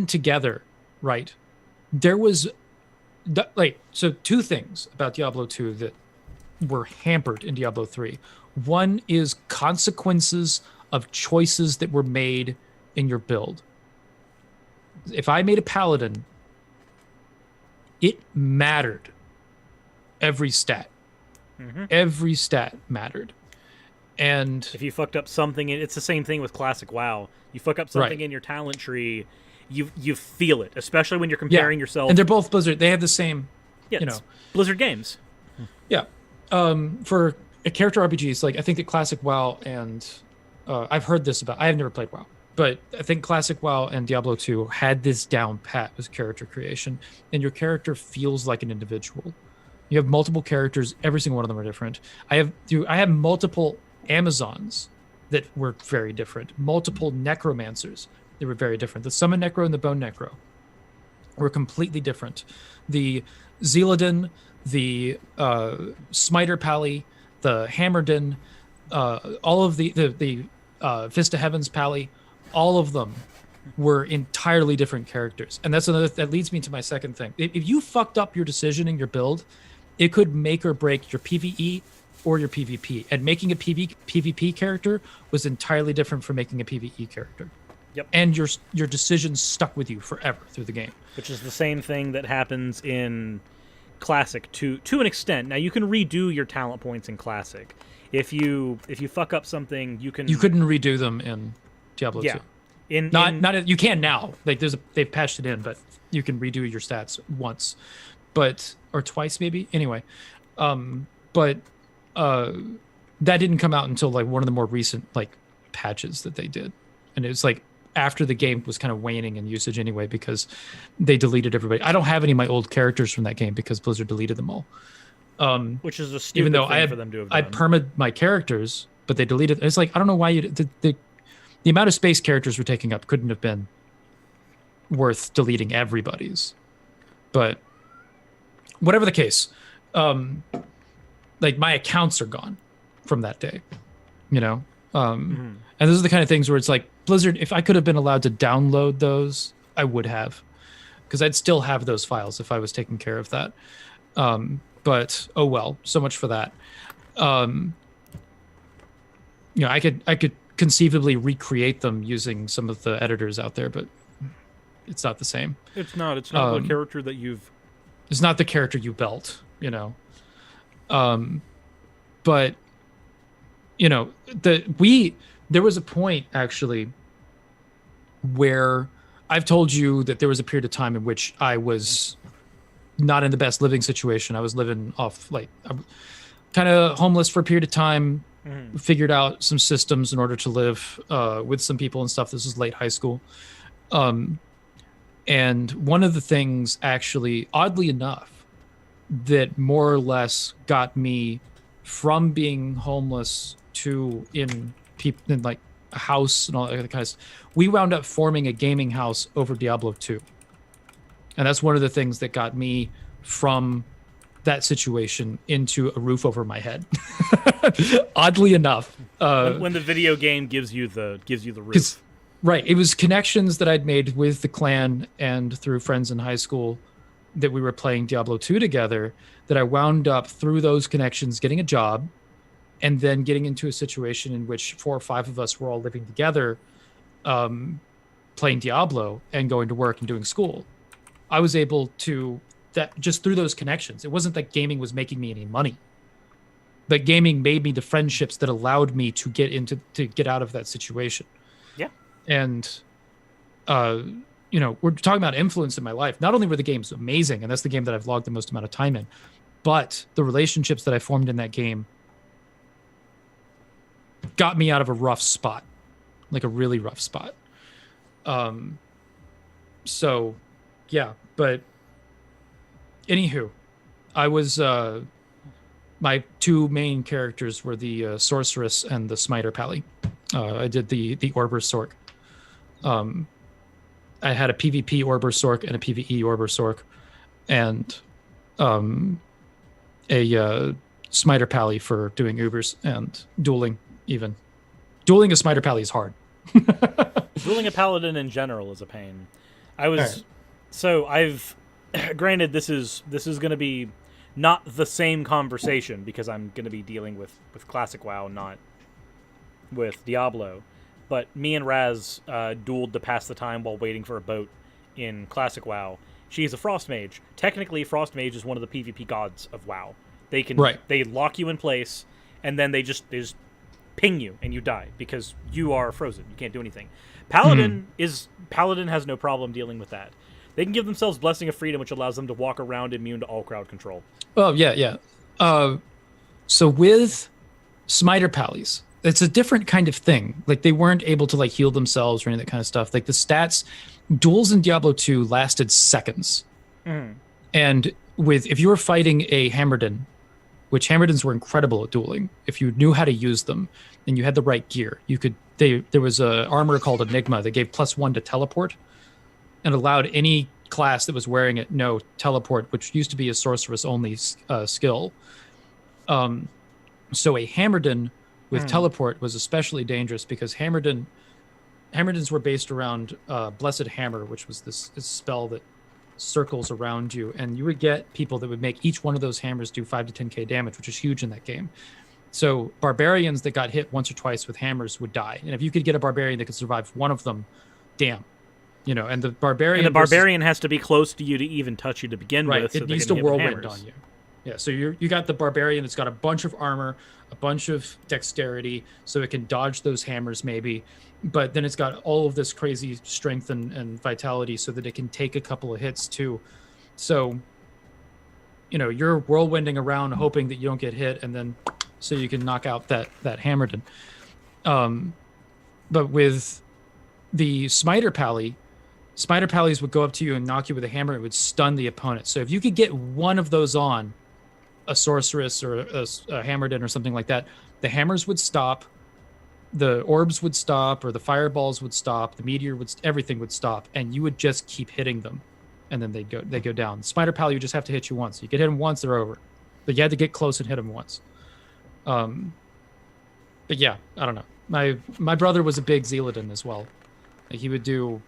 together, right? There was so 2 things about Diablo 2 that were hampered in Diablo 3. One is consequences of choices that were made in your build. If I made a paladin, it mattered. Every stat. Every stat mattered. And if you fucked up something, it's the same thing with classic WoW. You fuck up something in your talent tree, you feel it, especially when you're comparing yourself. And they're both Blizzard. They have the same, Blizzard games. Yeah. For a character RPGs, like I think that classic WoW and I've heard this about. I have never played WoW, but I think classic WoW and Diablo 2 had this down pat with character creation, and your character feels like an individual. You have multiple characters. Every single one of them are different. I have multiple Amazons that were very different. Multiple necromancers that were very different. The summon necro and the bone necro were completely different. The Zealadin, the Smiter Pally, the Hammerdin, all of the Fist of Heavens Pally, all of them were entirely different characters. And that leads me to my second thing. If you fucked up your decision in your build, it could make or break your PvE or your PvP. And making a PvP character was entirely different from making a PvE character. Yep. And your decisions stuck with you forever through the game. Which is the same thing that happens in Classic to an extent. Now you can redo your talent points in Classic. If you fuck up something, you can. You couldn't redo them in Diablo 2. You can now. Like they've patched it in, but you can redo your stats once, or twice maybe. Anyway, that didn't come out until like one of the more recent like patches that they did, and it was like after the game was kind of waning in usage anyway because they deleted everybody. I don't have any of my old characters from that game because Blizzard deleted them all. Which is a stupid thing for them to have done. I permed my characters, but they deleted. It's like I don't know why the amount of space characters were taking up couldn't have been worth deleting everybody's. But whatever the case, like my accounts are gone from that day, and those are the kind of things where it's like Blizzard, if I could have been allowed to download those, I would have, because I'd still have those files if I was taking care of that. But oh well, so much for that. I could conceivably recreate them using some of the editors out there, but it's not the same. It's not the character that you've. It's not the character you built, But there was a point actually where I've told you that there was a period of time in which I was not in the best living situation. I was living off kind of homeless for a period of time. Figured out some systems in order to live with some people and stuff. This was late high school. And one of the things actually, oddly enough, that more or less got me from being homeless to in people in like a house and all that kind of stuff. We wound up forming a gaming house over Diablo 2. And that's one of the things that got me from that situation into a roof over my head. Oddly enough. When the video game gives you the roof. Right. It was connections that I'd made with the clan and through friends in high school that we were playing Diablo 2 together, that I wound up through those connections getting a job and then getting into a situation in which 4 or 5 of us were all living together, playing Diablo and going to work and doing school. I was able to, that just through those connections. It wasn't that gaming was making me any money, but gaming made me the friendships that allowed me to get out of that situation. Yeah. And, we're talking about influence in my life. Not only were the games amazing, and that's the game that I've logged the most amount of time in, but the relationships that I formed in that game got me out of a rough spot, like a really rough spot. So, yeah, but anywho, I was my 2 main characters were the sorceress and the smiter pally. I did the Orber Sork. I had a PvP Orber Sork and a PvE Orber Sork, and a smiter pally for doing Ubers and dueling. Even dueling a smiter pally is hard. Dueling a paladin in general is a pain. I've granted this is going to be not the same conversation because I'm going to be dealing with classic WoW, not with Diablo. But me and Raz dueled to pass the time while waiting for a boat in classic WoW. She's a frost mage. Technically, frost mage is one of the PvP gods of WoW. They lock you in place, and then they just ping you and you die because you are frozen. You can't do anything. Paladin has no problem dealing with that. They can give themselves Blessing of Freedom, which allows them to walk around immune to all crowd control. Oh, yeah. So with smiter pallies, it's a different kind of thing. Like, they weren't able to like heal themselves or any of that kind of stuff. Like, the stats, duels in Diablo 2 lasted seconds. And if you were fighting a Hammerdin, which Hammerdins were incredible at dueling, if you knew how to use them and you had the right gear, there was a armor called Enigma that gave +1 to teleport and allowed any class that was wearing it teleport, which used to be a sorceress only skill. So a Hammerdin with teleport was especially dangerous because Hammerdins were based around Blessed Hammer, which was this spell that circles around you, and you would get people that would make each one of those hammers do 5 to 10k damage, which is huge in that game. So barbarians that got hit once or twice with hammers would die, and if you could get a barbarian that could survive one of them, damn. And the barbarian has to be close to you to even touch you to begin with. Right, so it needs to whirlwind on you. Yeah, so you got the barbarian that's got a bunch of armor, a bunch of dexterity, so it can dodge those hammers maybe, but then it's got all of this crazy strength and vitality so that it can take a couple of hits too. So, you're whirlwinding around hoping that you don't get hit, and then so you can knock out that Hammerdin. But with the smiter pallies would go up to you and knock you with a hammer. It would stun the opponent. So if you could get one of those on a sorceress or a Hammerdin or something like that, the hammers would stop, the orbs would stop, or the fireballs would stop, the meteor everything would stop, and you would just keep hitting them, and then they go down. Smiter pally, you just have to hit you once. You get hit them once, they're over. But you had to get close and hit them once. But yeah, I don't know. My brother was a big Zealodin as well. Like, he would do.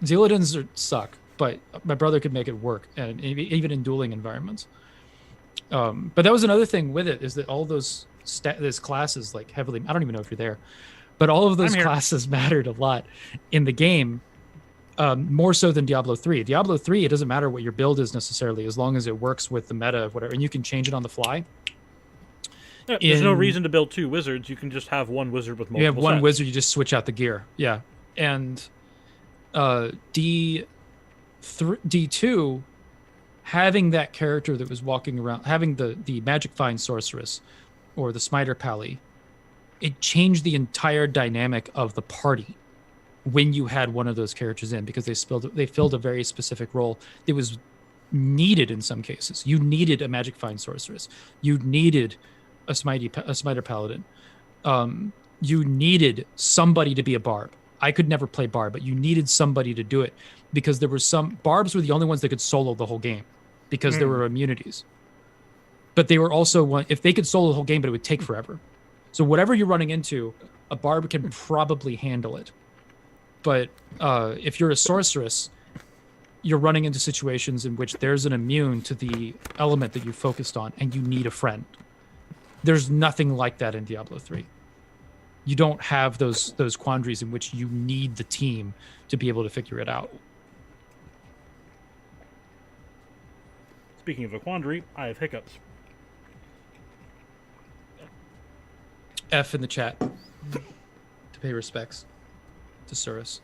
Zealodins suck, but my brother could make it work, and even in dueling environments. But that was another thing with it, is that all those classes like heavily. I don't even know if you're there, but all of those classes mattered a lot in the game, more so than Diablo 3. Diablo 3, it doesn't matter what your build is necessarily, as long as it works with the meta of whatever, and you can change it on the fly. Yeah, there's no reason to build 2 wizards. You can just have one wizard with multiple. You have one sets. wizard. You just switch out the gear. Yeah, and D2, having that character that was walking around, having the magic find sorceress or the smiter pally, it changed the entire dynamic of the party when you had one of those characters in, because they filled a very specific role. It was needed in some cases. You needed a magic find sorceress. You needed a smiter paladin. you needed somebody to be a barb. I could never play barb, but you needed somebody to do it because there were some barbs were the only ones that could solo the whole game because there were immunities. But they were also one if they could solo the whole game, but it would take forever. So whatever you're running into, a barb can probably handle it. But if you're a sorceress, you're running into situations in which there's an immune to the element that you focused on, and you need a friend. There's nothing like that in Diablo 3. You don't have those quandaries in which you need the team to be able to figure it out. Speaking of a quandary, I have hiccups. F in the chat to pay respects to Surus.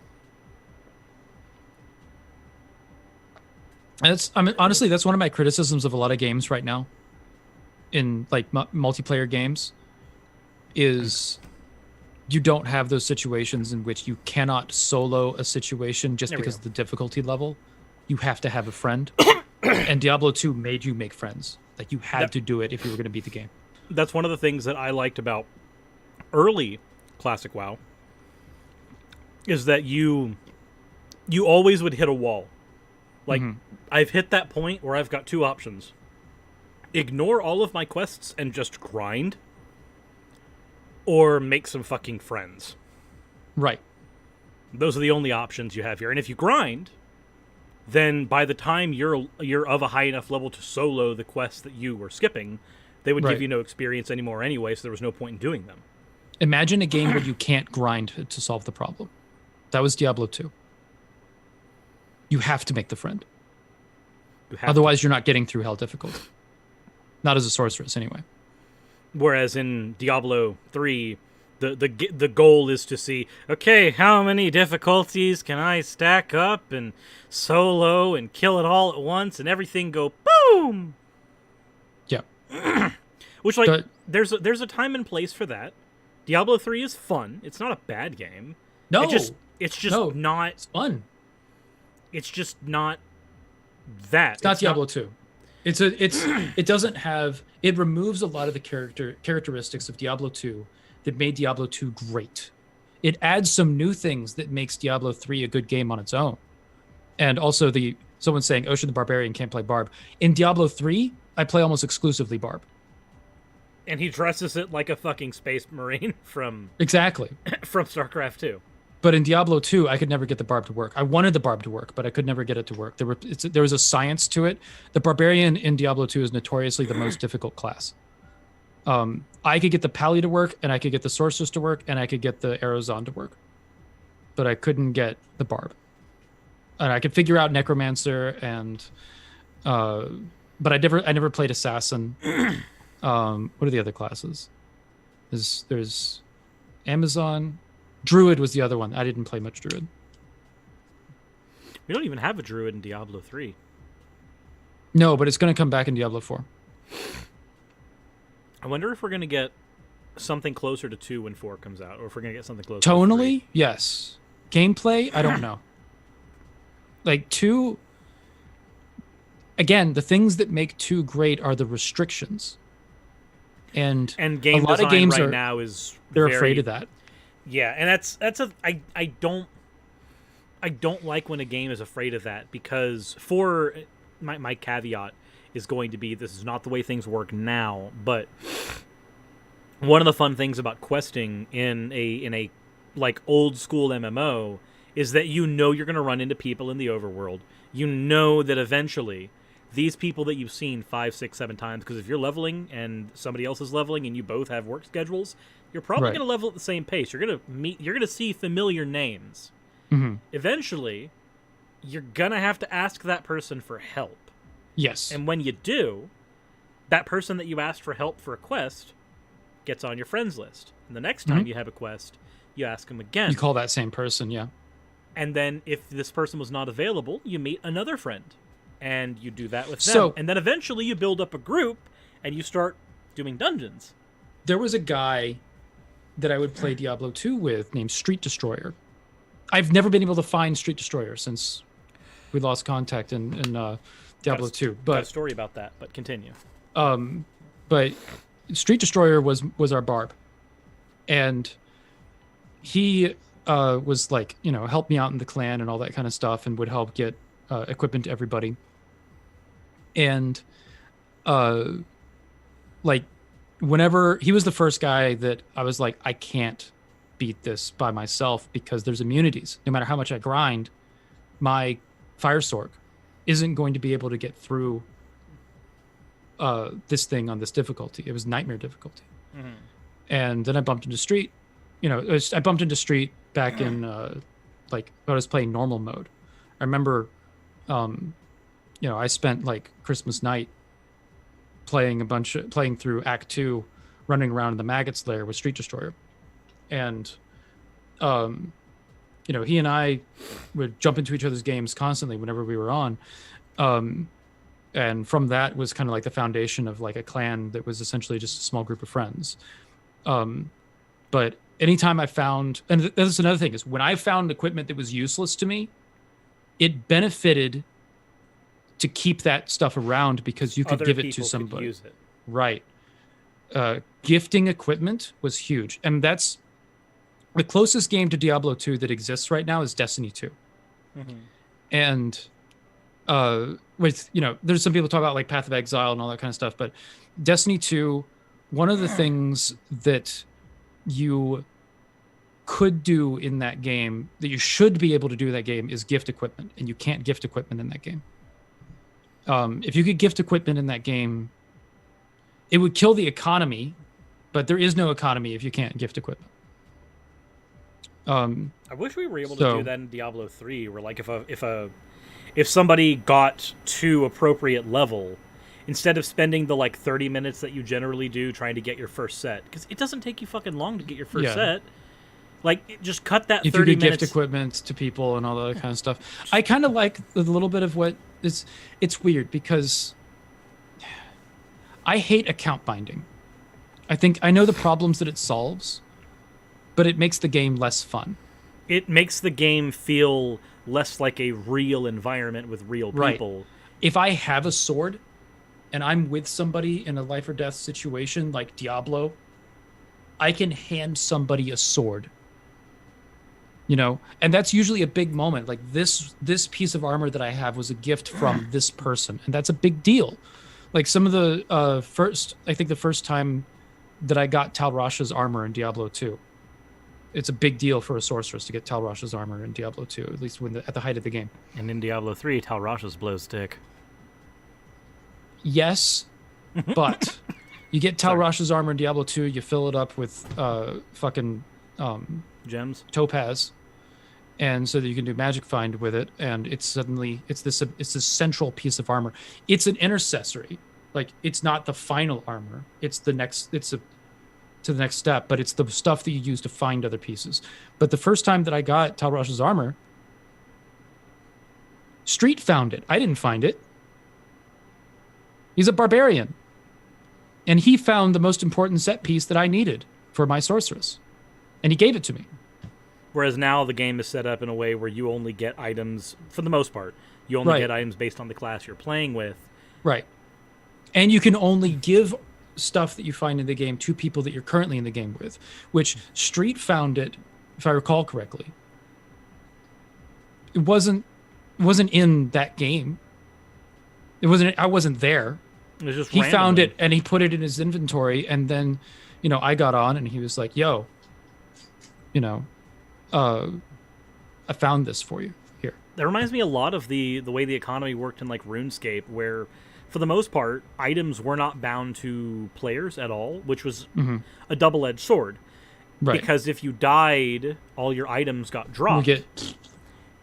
And honestly, that's one of my criticisms of a lot of games right now in like multiplayer games is you don't have those situations in which you cannot solo a situation just because of the difficulty level. You have to have a friend. And Diablo 2 made you make friends. Like you had to do it if you were going to beat the game. That's one of the things that I liked about early Classic WoW is that you always would hit a wall. Like I've hit that point where I've got two options. Ignore all of my quests and just grind, or make some fucking friends. Right. Those are the only options you have here. And if you grind, then by the time you're of a high enough level to solo the quests that you were skipping, they would give you no experience anymore anyway, so there was no point in doing them. Imagine a game where you can't grind to solve the problem. That was Diablo 2. You have to make the friend. Otherwise, you're not getting through hell difficulty. Not as a sorceress, anyway. Whereas in Diablo 3, the goal is to see, okay, how many difficulties can I stack up and solo and kill it all at once and everything go boom? Yeah. Which, like, there's a time and place for that. Diablo 3 is fun. It's not a bad game. No. It's just not... It's fun. It's just not that. It's not Diablo 2. It doesn't have... It removes a lot of the characteristics of Diablo 2 that made Diablo 2 great. It adds some new things that makes Diablo 3 a good game on its own. And also someone's saying Ocean the Barbarian can't play Barb. In Diablo 3, I play almost exclusively Barb. And he dresses it like a fucking space marine from... Exactly. from StarCraft 2. But in Diablo 2, I could never get the barb to work. I wanted the barb to work, but I could never get it to work. There was a science to it. The barbarian in Diablo 2 is notoriously the most difficult class. I could get the pally to work, and I could get the sorceress to work, and I could get the arrowzon to work. But I couldn't get the barb. And I could figure out necromancer, and but I never played assassin. What are the other classes? There's Amazon. Druid was the other one. I didn't play much Druid. We don't even have a Druid in Diablo 3. No, but it's going to come back in Diablo 4. I wonder if we're going to get something closer to 2 when 4 comes out, or if we're going to get something closer Tonally, to 3. Yes. Gameplay, I don't know. Like 2... Again, the things that make 2 great are the restrictions. And game a lot design of games right now is they're very, afraid of that. Yeah, and I don't like when a game is afraid of that, because for my caveat is going to be, this is not the way things work now, but one of the fun things about questing in a like old school MMO is that you're going to run into people in the overworld. You know that eventually these people that you've seen 5, 6, 7 times, because if you're leveling and somebody else is leveling and you both have work schedules, you're probably going to level at the same pace. You're going to see familiar names. Mm-hmm. Eventually, you're going to have to ask that person for help. Yes. And when you do, that person that you asked for help for a quest gets on your friends list. And the next time you have a quest, you ask them again. You call that same person, yeah. And then if this person was not available, you meet another friend. And you do that with them. And then eventually you build up a group and you start doing dungeons. There was a guy that I would play Diablo 2 with named Street Destroyer. I've never been able to find Street Destroyer since we lost contact in Diablo 2. But got a story about that, but continue. But Street Destroyer was our barb. And he was like, help me out in the clan and all that kind of stuff, and would help get equipment to everybody. And like whenever he was the first guy that I was like, I can't beat this by myself because there's immunities. No matter how much I grind, my fire sword isn't going to be able to get through this thing on this difficulty. It was nightmare difficulty. Mm-hmm. And then I bumped into Street. I bumped into Street back in like when I was playing normal mode. I remember, I spent like Christmas night playing through Act 2, running around in the Maggot's lair with Street Destroyer. And, he and I would jump into each other's games constantly whenever we were on. And from that was kind of like the foundation of like a clan that was essentially just a small group of friends. But anytime I found, and that's another thing, is when I found equipment that was useless to me, it benefited to keep that stuff around because you could give it to somebody. Use it. Right. Gifting equipment was huge. And that's the closest game to Diablo 2 that exists right now is Destiny 2. Mm-hmm. And there's some people talk about like Path of Exile and all that kind of stuff, but Destiny 2, one of the things that you could do in that game, that you should be able to do in that game, is gift equipment, and you can't gift equipment in that game. If you could gift equipment in that game, it would kill the economy, but there is no economy if you can't gift equipment. I wish we were able to do that in Diablo 3, where like if somebody got to appropriate level, instead of spending the like 30 minutes that you generally do trying to get your first set, because it doesn't take you fucking long to get your first set. Like, just cut that 30 minutes. If you could gift equipment to people and all that kind of stuff. I kind of like a little bit of what is. It's weird because I hate account binding. I know the problems that it solves, but it makes the game less fun. It makes the game feel less like a real environment with real people. Right. If I have a sword and I'm with somebody in a life or death situation like Diablo, I can hand somebody a sword. And that's usually a big moment. Like this piece of armor that I have was a gift from this person, and that's a big deal. Like some of the the first time that I got Tal Rasha's armor in Diablo 2, it's a big deal for a sorceress to get Tal Rasha's armor in Diablo 2, at least at the height of the game. And in Diablo 3, Tal Rasha's blow stick. Yes, but you get Tal Rasha's armor in Diablo 2, you fill it up with gems, topaz, and so that you can do magic find with it, and it's this central piece of armor. It's an intercessory, like it's not the final armor. It's to the next step, but it's the stuff that you use to find other pieces. But the first time that I got Tal Rasha's armor, Street found it. I didn't find it. He's a barbarian, and he found the most important set piece that I needed for my sorceress, and he gave it to me. Whereas now the game is set up in a way where you only get items, for the most part, you only get items based on the class you're playing with. Right. And you can only give stuff that you find in the game to people that you're currently in the game with, which Street found it, if I recall correctly. It wasn't in that game. I wasn't there. It was just he randomly found it and he put it in his inventory, and then, I got on and he was like, yo, I found this for you here. That reminds me a lot of the way the economy worked in like RuneScape, where for the most part items were not bound to players at all, which was a double-edged sword. Right. Because if you died, all your items got dropped.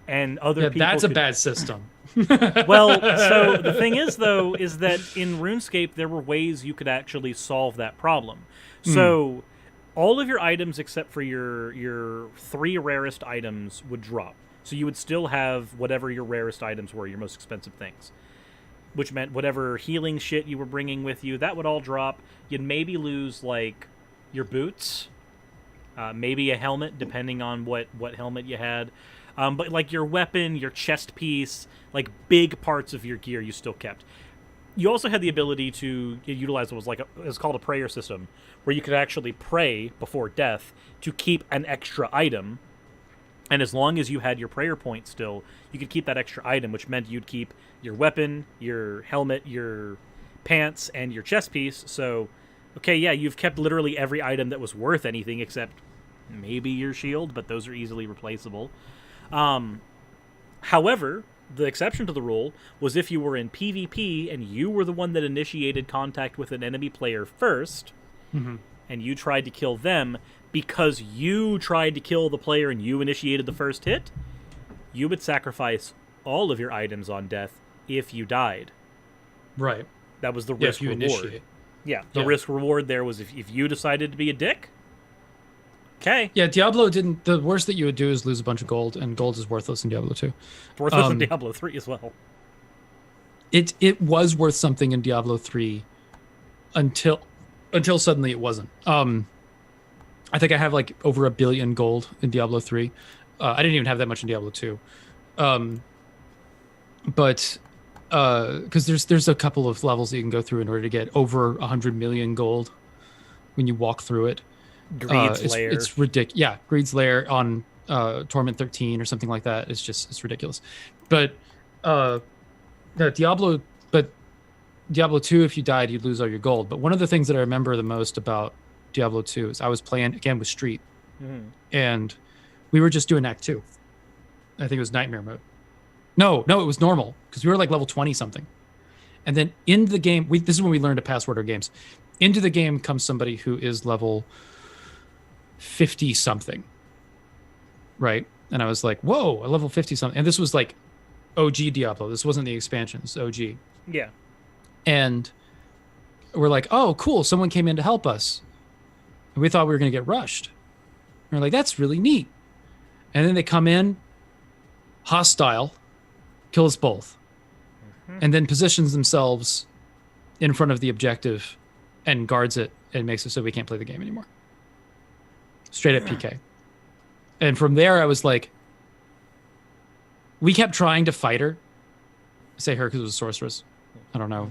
And other people that's a bad system. Well, so the thing is though is that in RuneScape there were ways you could actually solve that problem. So all of your items except for your 3 rarest items would drop. So you would still have whatever your rarest items were, your most expensive things. Which meant whatever healing shit you were bringing with you, that would all drop. You'd maybe lose, like, your boots. Maybe a helmet, depending on what helmet you had. But, like, your weapon, your chest piece, like, big parts of your gear you still kept. you also had the ability to utilize what was it's called a prayer system, where you could actually pray before death to keep an extra item, and as long as you had your prayer point still, you could keep that extra item, which meant you'd keep your weapon, your helmet, your pants, and your chest piece. So, okay, yeah, you've kept literally every item that was worth anything except maybe your shield, but those are easily replaceable. However, the exception to the rule was if you were in PvP and you were the one that initiated contact with an enemy player first, and you tried to kill them because you tried to kill the player and you initiated the first hit, you would sacrifice all of your items on death if you died. Right. That was the risk reward. Initiate. Yeah, the risk reward there was if you decided to be a dick. Okay. Yeah, Diablo didn't. The worst that you would do is lose a bunch of gold, and gold is worthless in Diablo 2. Worthless in Diablo 3 as well. It was worth something in Diablo 3 until suddenly it wasn't. I think I have like over 1 billion gold in Diablo 3. I didn't even have that much in Diablo 2. But because there's a couple of levels that you can go through in order to get over 100 million gold when you walk through it. Greed's Lair. It's ridiculous. Yeah, Greed's Lair on Torment 13 or something like that. It's ridiculous. But Diablo 2, if you died, you'd lose all your gold. But one of the things that I remember the most about Diablo 2 is I was playing again with Street, and we were just doing Act 2. I think it was Nightmare mode. No, it was normal because we were like level 20 something. And then in the game, this is when we learned to password our games. Into the game comes somebody who is level 50 something, right? And I was like, whoa, a level 50 something. And this was like OG Diablo. This wasn't the expansion. This was OG. Yeah. And we're like, oh, cool. Someone came in to help us. And we thought we were going to get rushed. And we're like, that's really neat. And then they come in, hostile, kill us both, and then positions themselves in front of the objective and guards it and makes it so we can't play the game anymore. Straight up PK. And from there, I was like, we kept trying to fight her. I say her because it was a sorceress. I don't know.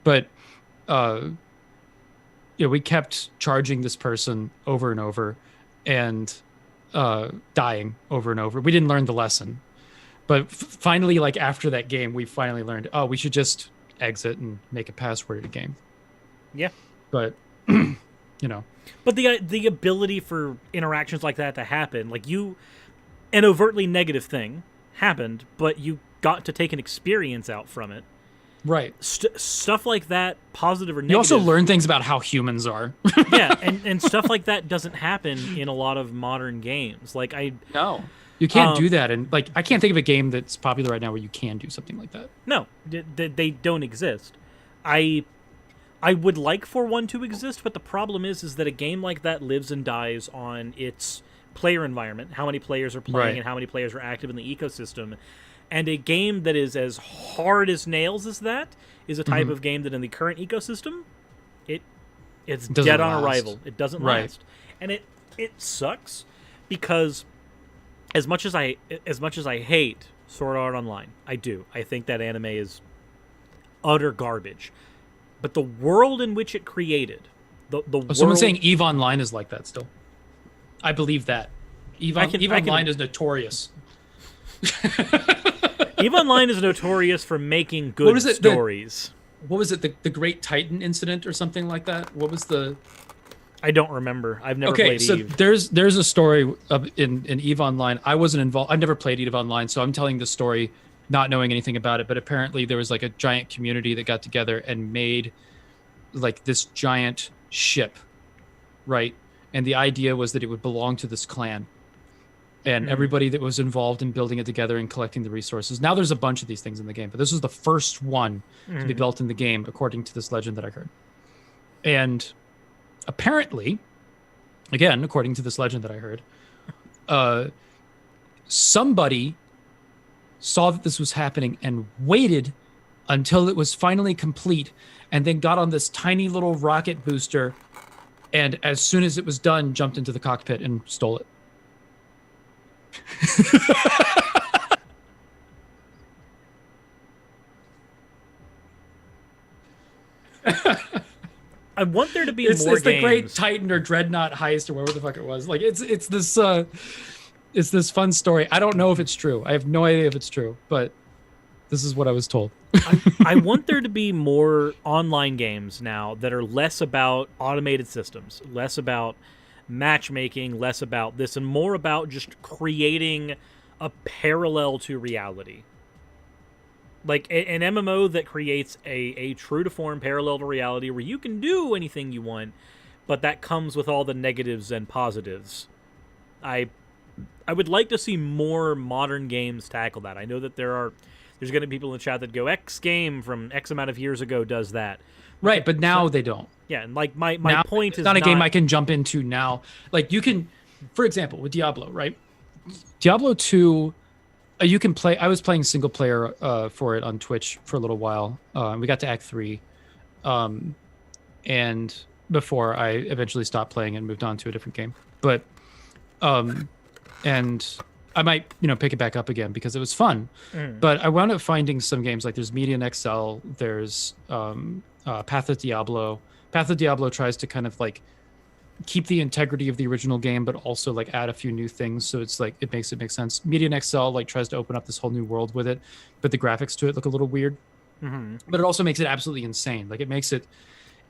But we kept charging this person over and over and dying over and over. We didn't learn the lesson. But finally, like after that game, we finally learned, we should just exit and make a passworded game. Yeah. But, But the ability for interactions like that to happen, like an overtly negative thing happened, but you got to take an experience out from it. Right. Stuff like that, positive or negative. You also learn things about how humans are. Yeah, and stuff like that doesn't happen in a lot of modern games. No. You can't do that. And I can't think of a game that's popular right now where you can do something like that. No, they don't exist. I would like for one to exist, but the problem is that a game like that lives and dies on its player environment, how many players are playing and how many players are active in the ecosystem. And a game that is as hard as nails as that is a type of game that in the current ecosystem, it's dead on arrival. It doesn't last. And it sucks because as much as I hate Sword Art Online, I think that anime is utter garbage. But the world in which it created, the world... Someone's saying EVE Online is like that still. I believe that. EVE Online is notorious. EVE Online is notorious for making good stories. What was it? The Great Titan incident or something like that? What was the... I don't remember. I've never played EVE. There's a story in EVE Online. I wasn't involved. I've never played EVE Online, so I'm telling the story not knowing anything about it. But apparently there was like a giant community that got together and made like this giant ship, right? And the idea was that it would belong to this clan. And everybody that was involved in building it together and collecting the resources. Now there's a bunch of these things in the game, but this was the first one to be built in the game, according to this legend that I heard. And apparently, again, according to this legend that I heard, somebody saw that this was happening and waited until it was finally complete and then got on this tiny little rocket booster and as soon as it was done, jumped into the cockpit and stole it. I want there to be It's, more it's the games. Great Titan or Dreadnought Heist or whatever the fuck it was. Like it's this fun story. I don't know if it's true. I have no idea if it's true, but this is what I was told. I want there to be more online games now that are less about automated systems, less about matchmaking, less about this, and more about just creating a parallel to reality. Like an MMO that creates a true to form parallel to reality where you can do anything you want, but that comes with all the negatives and positives. I would like to see more modern games tackle that. I know that there's going to be people in the chat that go, X game from X amount of years ago does that. Right, but now they don't. Yeah, and like my Now, point it's is not a game I can jump into now. Like you can, for example, with Diablo, right? Diablo 2, you can play. I was playing single player for it on Twitch for a little while. We got to Act 3, and before I eventually stopped playing and moved on to a different game. But, and I might, pick it back up again because it was fun. But I wound up finding some games like there's Median XL, there's Path of Diablo. Path of Diablo tries to kind of like keep the integrity of the original game, but also like add a few new things. So it's like it makes sense. Median XL like tries to open up this whole new world with it, but the graphics to it look a little weird. But it also makes it absolutely insane. Like it makes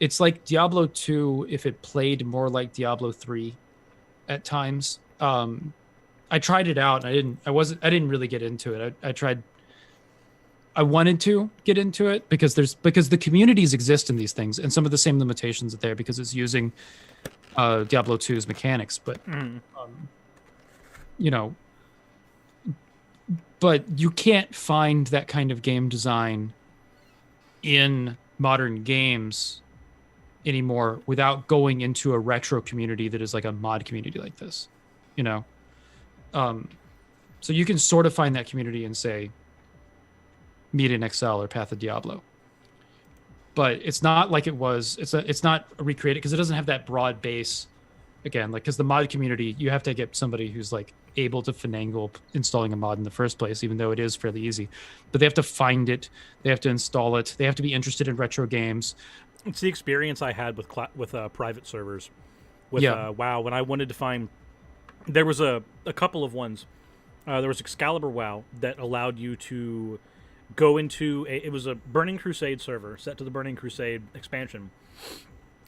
it's like Diablo 2 if it played more like Diablo 3 at times. I tried it out and I didn't really get into it. I wanted to get into it because the communities exist in these things and some of the same limitations are there because it's using Diablo 2's mechanics, but but you can't find that kind of game design in modern games anymore without going into a retro community that is like a mod community like this, so you can sort of find that community and say Median XL or Path of Diablo, but it's not like it was. It's not recreated because it doesn't have that broad base. Again, like because the mod community, you have to get somebody who's like able to finagle installing a mod in the first place, even though it is fairly easy. But they have to find it, they have to install it, they have to be interested in retro games. It's the experience I had with private servers. With WoW, when I wanted to find, there was a couple of ones. There was Excalibur WoW that allowed you to go into it was a Burning Crusade server set to the Burning Crusade expansion.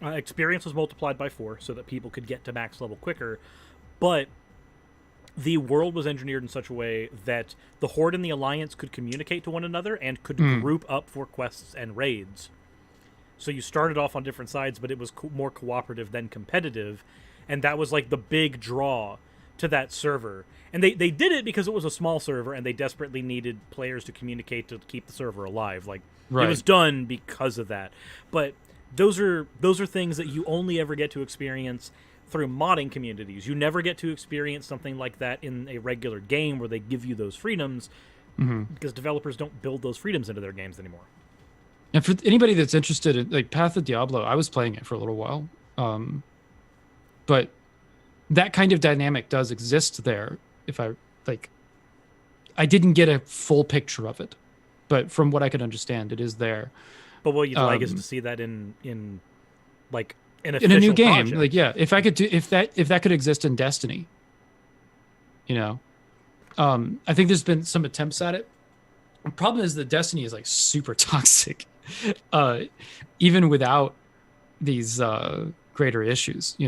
Experience was multiplied by 4 so that people could get to max level quicker, but the world was engineered in such a way that the Horde and the Alliance could communicate to one another and could group up for quests and raids. So you started off on different sides, but it was more cooperative than competitive, and that was like the big draw to that server. And they did it because it was a small server and they desperately needed players to communicate to keep the server alive. Like It was done because of that. But those are things that you only ever get to experience through modding communities. You never get to experience something like that in a regular game where they give you those freedoms because developers don't build those freedoms into their games anymore. And for anybody that's interested in like Path of Diablo, I was playing it for a little while. But that kind of dynamic does exist there. If I didn't get a full picture of it, but from what I could understand, it is there. But what you'd like is to see that in an official in a new game. project. Like, yeah, if that could exist in Destiny, I think there's been some attempts at it. The problem is that Destiny is like super toxic, even without these greater issues,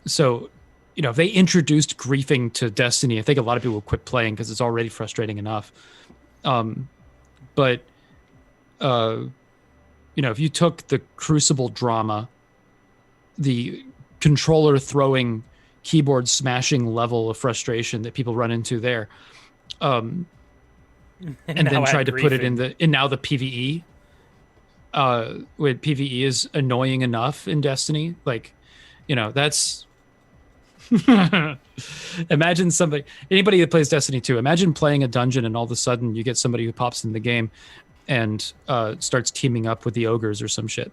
So, if they introduced griefing to Destiny, I think a lot of people would quit playing because it's already frustrating enough. But if you took the Crucible drama, the controller throwing, keyboard smashing level of frustration that people run into there, and then tried to put it in now the PvE, when PvE is annoying enough in Destiny, that's imagine anybody that plays Destiny 2, imagine playing a dungeon and all of a sudden you get somebody who pops in the game and starts teaming up with the ogres or some shit.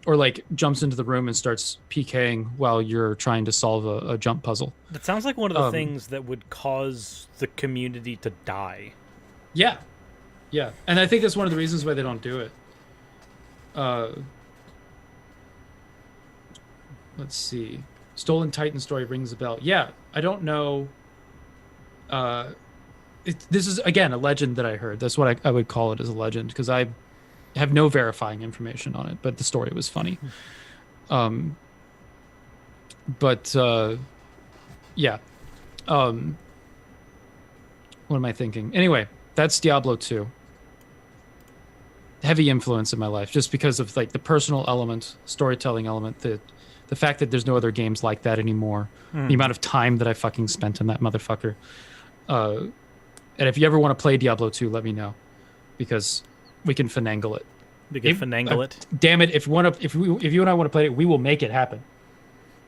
Or like jumps into the room and starts PKing while you're trying to solve a jump puzzle. That sounds like one of the things that would cause the community to die. Yeah. Yeah, and I think that's one of the reasons why they don't do it. Let's see. Stolen Titan story rings a bell. Yeah, I don't know. This is, again, a legend that I heard. That's what I would call it, as a legend, because I have no verifying information on it, but the story was funny. Yeah. What am I thinking? Anyway, that's Diablo 2. Heavy influence in my life, just because of like the personal element, storytelling element, the fact that there's no other games like that anymore, the amount of time that I fucking spent in that motherfucker. And if you ever want to play Diablo 2, let me know, because we can finagle it. We can finagle it. Damn it! If you and I want to play it, we will make it happen.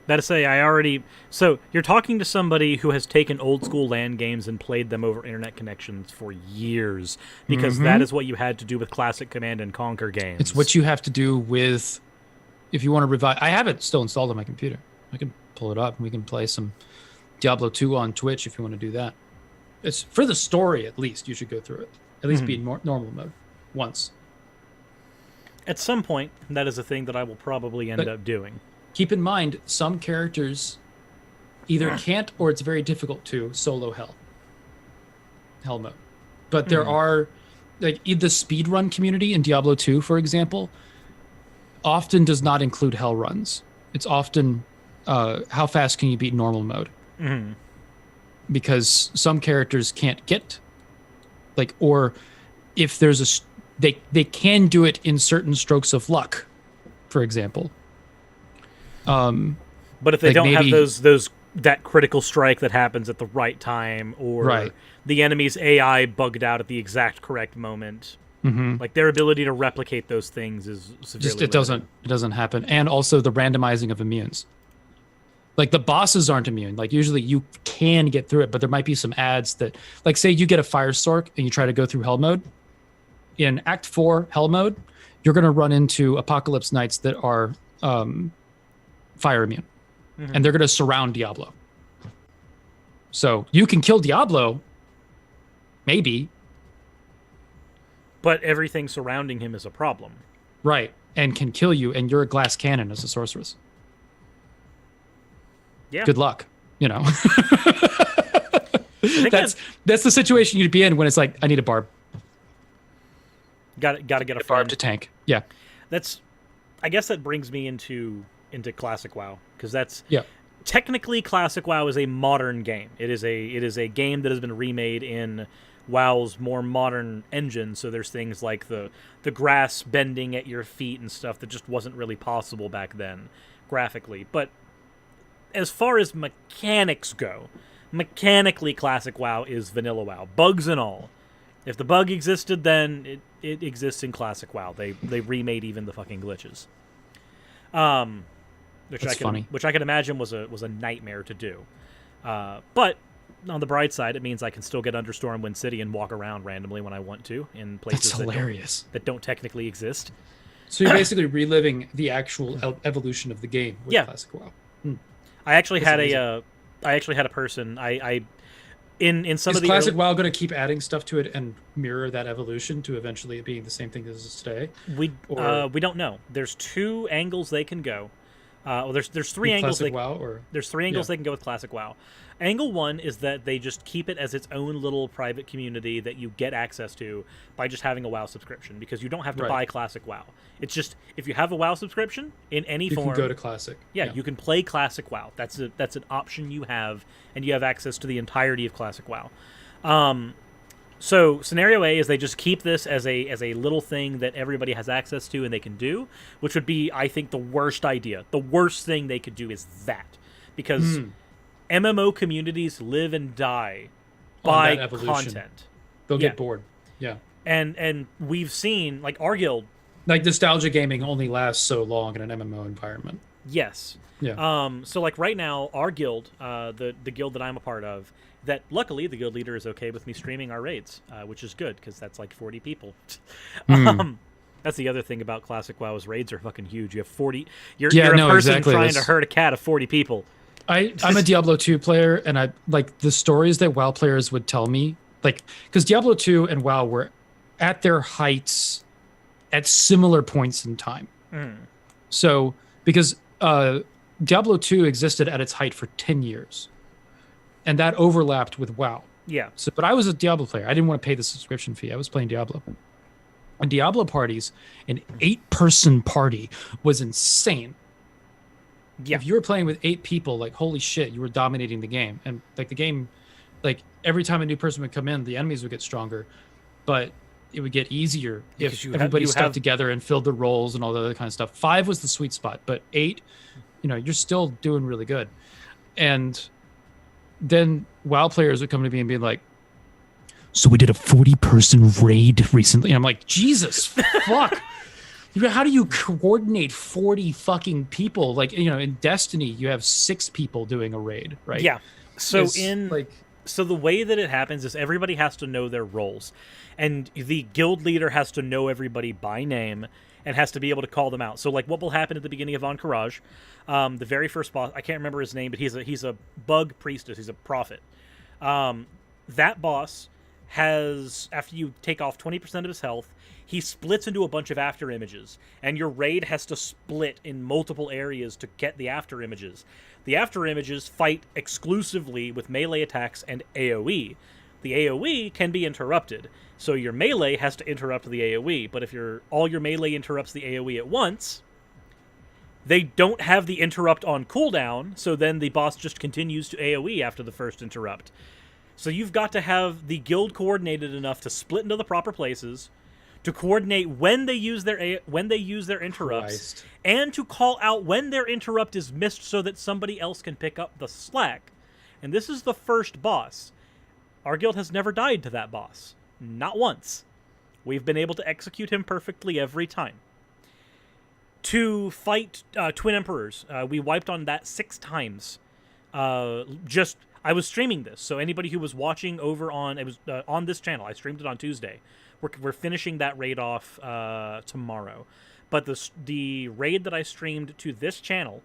That to say, so you're talking to somebody who has taken old school LAN games and played them over internet connections for years, because that is what you had to do with classic Command and Conquer games. It's what you have to do with, if you want to revive. I have it still installed on my computer. I can pull it up and we can play some Diablo 2 on Twitch if you want to do that. It's for the story, at least. You should go through it. At least be in normal mode once. At some point, that is a thing that I will probably end up doing. Keep in mind, some characters either can't or it's very difficult to solo hell mode. But there are, like, the speedrun community in Diablo 2, for example, often does not include hell runs. It's often how fast can you beat normal mode? Because some characters can't get, like, or if there's they can do it in certain strokes of luck, for example. But if they don't have that critical strike that happens at the right time, or the enemy's AI bugged out at the exact correct moment, like, their ability to replicate those things is severely limited. It doesn't happen. And also the randomizing of immunes. Like, the bosses aren't immune. Like, usually you can get through it, but there might be some ads that, like, say you get a Fire Stork and you try to go through Hell mode. In Act 4 Hell mode, you're going to run into Apocalypse Knights that are fire immune. And they're going to surround Diablo. So you can kill Diablo, maybe. But everything surrounding him is a problem. Right, and can kill you, and you're a glass cannon as a sorceress. Yeah. Good luck, you know. That's the situation you'd be in when it's like, I need a barb. Got to get a barb to tank. Yeah. I guess that brings me into Classic WoW, because that's technically Classic WoW is a modern game. It is a game that has been remade in WoW's more modern engine. So there's things like the grass bending at your feet and stuff that just wasn't really possible back then graphically. But as far as mechanics go, mechanically Classic WoW is vanilla WoW, bugs and all. If the bug existed, then it exists in Classic WoW. They remade even the fucking glitches. Which I can imagine was a nightmare to do. But on the bright side, it means I can still get under Stormwind City and walk around randomly when I want to in places that don't technically exist. So you're basically reliving the actual evolution of the game with Classic WoW. I actually had a person in some of the Classic WoW going to keep adding stuff to it and mirror that evolution to eventually it being the same thing as it is today? We don't know. There's two angles they can go. There's three angles. There's three angles they can go with Classic WoW. Angle one is that they just keep it as its own little private community that you get access to by just having a WoW subscription, because you don't have to buy Classic WoW. It's just, if you have a WoW subscription in any form, you can go to Classic. Yeah, you can play Classic WoW. That's an option you have, and you have access to the entirety of Classic WoW. So scenario A is they just keep this as a little thing that everybody has access to and they can do, which would be, I think, the worst idea. The worst thing they could do is that, because MMO communities live and die by content. They'll get bored. Yeah. And we've seen, like, our guild, like, nostalgia gaming only lasts so long in an MMO environment. Yes. Yeah. So, like, right now, our guild, the guild that I'm a part of, that luckily the guild leader is okay with me streaming our raids, which is good, because that's like 40 people. That's the other thing about Classic WoW's raids are fucking huge. You have 40. You're a person trying to herd a cat of 40 people. I'm a Diablo 2 player, and I like the stories that WoW players would tell me, like, because Diablo 2 and WoW were at their heights at similar points in time. So because Diablo 2 existed at its height for 10 years, and that overlapped with WoW. Yeah. So, but I was a Diablo player. I didn't want to pay the subscription fee. I was playing Diablo. And Diablo parties, an 8-person party was insane. Yeah. If you were playing with 8 people, like, holy shit, you were dominating the game. And like the game, like every time a new person would come in, the enemies would get stronger, but it would get easier if everybody stuck together and filled the roles and all the other kind of stuff. 5 was the sweet spot, but 8, you're still doing really good. And then WoW players would come to me and be like, so we did a 40-person raid recently. And I'm like, Jesus, fuck. How do you coordinate 40 fucking people? Like, in Destiny, you have 6 people doing a raid, right? Yeah. So so the way that it happens is everybody has to know their roles. And the guild leader has to know everybody by name and has to be able to call them out. So, like, what will happen at the beginning of Encourage, the very first boss, I can't remember his name, but he's a bug priestess. He's a prophet. That boss has, after you take off 20% of his health, he splits into a bunch of after images, and your raid has to split in multiple areas to get the after images. The after images fight exclusively with melee attacks and AoE. The AoE can be interrupted, so your melee has to interrupt the AoE, but if all your melee interrupts the AoE at once, they don't have the interrupt on cooldown, so then the boss just continues to AoE after the first interrupt. So you've got to have the guild coordinated enough to split into the proper places, to coordinate when they use their interrupts, and to call out when their interrupt is missed so that somebody else can pick up the slack. And this is the first boss. Our guild has never died to that boss. Not once. We've been able to execute him perfectly every time. To fight Twin Emperors, we wiped on that 6 times. I was streaming this, so anybody who was watching over on this channel, I streamed it on Tuesday. We're finishing that raid off tomorrow, but the raid that I streamed to this channel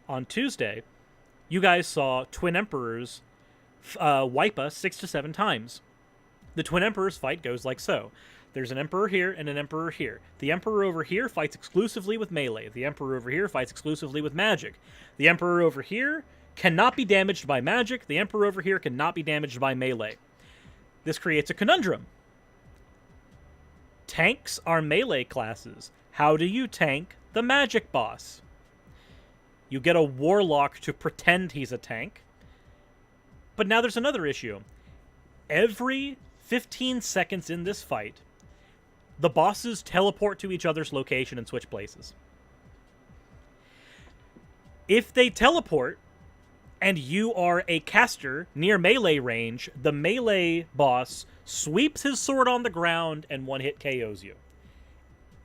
on Tuesday, you guys saw Twin Emperors wipe us 6 to 7 times. The Twin Emperors fight goes like so. There's an Emperor here and an Emperor here. The Emperor over here fights exclusively with melee. The Emperor over here fights exclusively with magic. The Emperor over here cannot be damaged by magic. The Emperor over here cannot be damaged by melee. This creates a conundrum. Tanks are melee classes. How do you tank the magic boss? You get a warlock to pretend he's a tank. But now there's another issue. Every 15 seconds in this fight, the bosses teleport to each other's location and switch places. If they teleport, and you are a caster near melee range, the melee boss sweeps his sword on the ground and one-hit KOs you.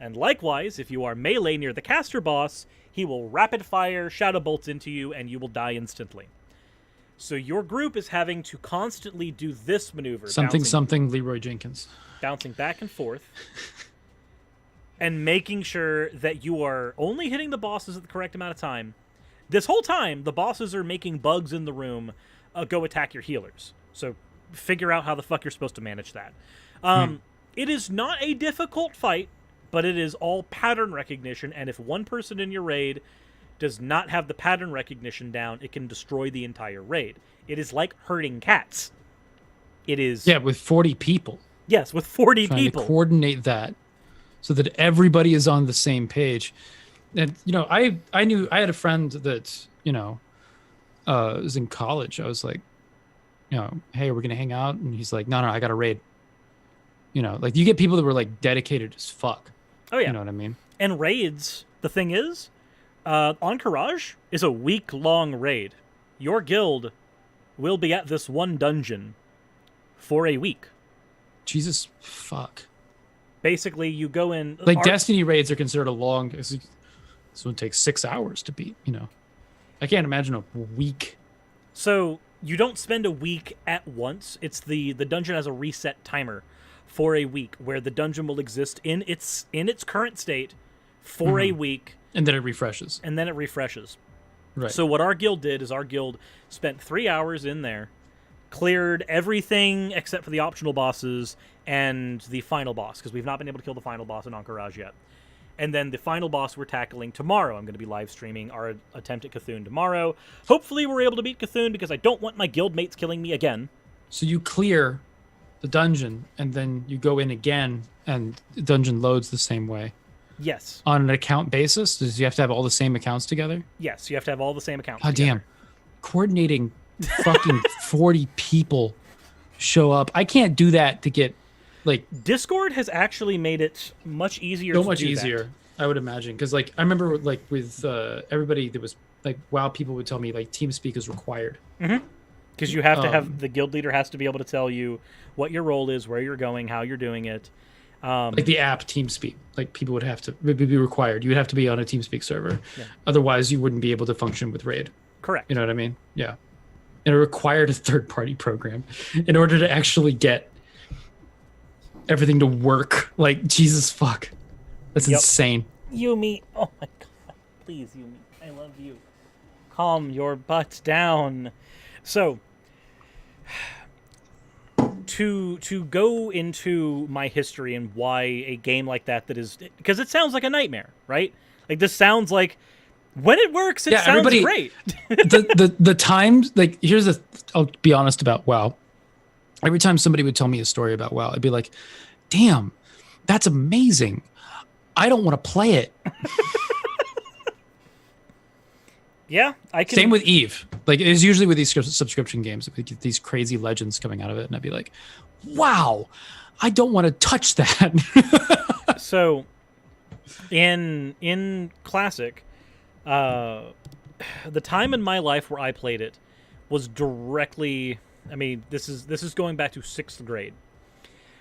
And likewise, if you are melee near the caster boss, he will rapid-fire shadow bolts into you and you will die instantly. So your group is having to constantly do this maneuver. Something Leroy Jenkins. Bouncing back and forth. And making sure that you are only hitting the bosses at the correct amount of time. This whole time, the bosses are making bugs in the room go attack your healers. So figure out how the fuck you're supposed to manage that. It is not a difficult fight, but it is all pattern recognition, and if one person in your raid does not have the pattern recognition down, it can destroy the entire raid. It is like herding cats. It is... Yeah, with 40 people. Yes, with 40 trying people. To coordinate that so that everybody is on the same page. And, I had a friend that, was in college. I was like, hey, we're going to hang out. And he's like, no, I got a raid. Like you get people that were like dedicated as fuck. Oh, yeah. You know what I mean? And raids, the thing is, Encourage is a week-long raid. Your guild will be at this one dungeon for a week. Jesus fuck. Basically, you go in... Like Destiny raids are considered a long... This one takes 6 hours to beat, I can't imagine a week. So you don't spend a week at once. It's the dungeon has a reset timer for a week where the dungeon will exist in its current state for a week. And then it refreshes. Right. Right. So what our guild did is our guild spent 3 hours in there cleared everything except for the optional bosses and the final boss, because we've not been able to kill the final boss in Encourage yet. And then the final boss we're tackling tomorrow. I'm going to be live streaming our attempt at Cthulhu tomorrow. Hopefully we're able to beat Cthulhu, because I don't want my guildmates killing me again. So you clear the dungeon, and then you go in again, and the dungeon loads the same way. Yes. On an account basis? Does you have to have all the same accounts together? Yes, you have to have all the same accounts God together. damn. Coordinating fucking 40 people show up. I can't do that to get, like... Discord has actually made it much easier So to much do easier, I would imagine. Because, like, I remember, like, with everybody that was, like, WoW people would tell me, like, TeamSpeak is required. Mm-hmm. Because you have to have... The guild leader has to be able to tell you what your role is, where you're going, how you're doing it. Like the app TeamSpeak, like people would have to be required. You would have to be on a TeamSpeak server. Yeah. Otherwise, you wouldn't be able to function with Raid. Correct. You know what I mean? Yeah. And it required a third-party program in order to actually get everything to work. Like, Jesus fuck. That's insane. Yumi. Oh my god. Please, Yumi. I love you. Calm your butt down. So... To go into my history and why a game like that is... Because it sounds like a nightmare, right? Like, this sounds like... When it works, it sounds great. the times... Like, here's the... I'll be honest about WoW. Every time somebody would tell me a story about WoW, I'd be like, damn, that's amazing. I don't want to play it. Yeah, I can... Same with Eve. Like, it's usually with these subscription games, we get these crazy legends coming out of it, and I'd be like, wow, I don't want to touch that. So, in Classic, the time in my life where I played it was directly... I mean, this is going back to 6th grade.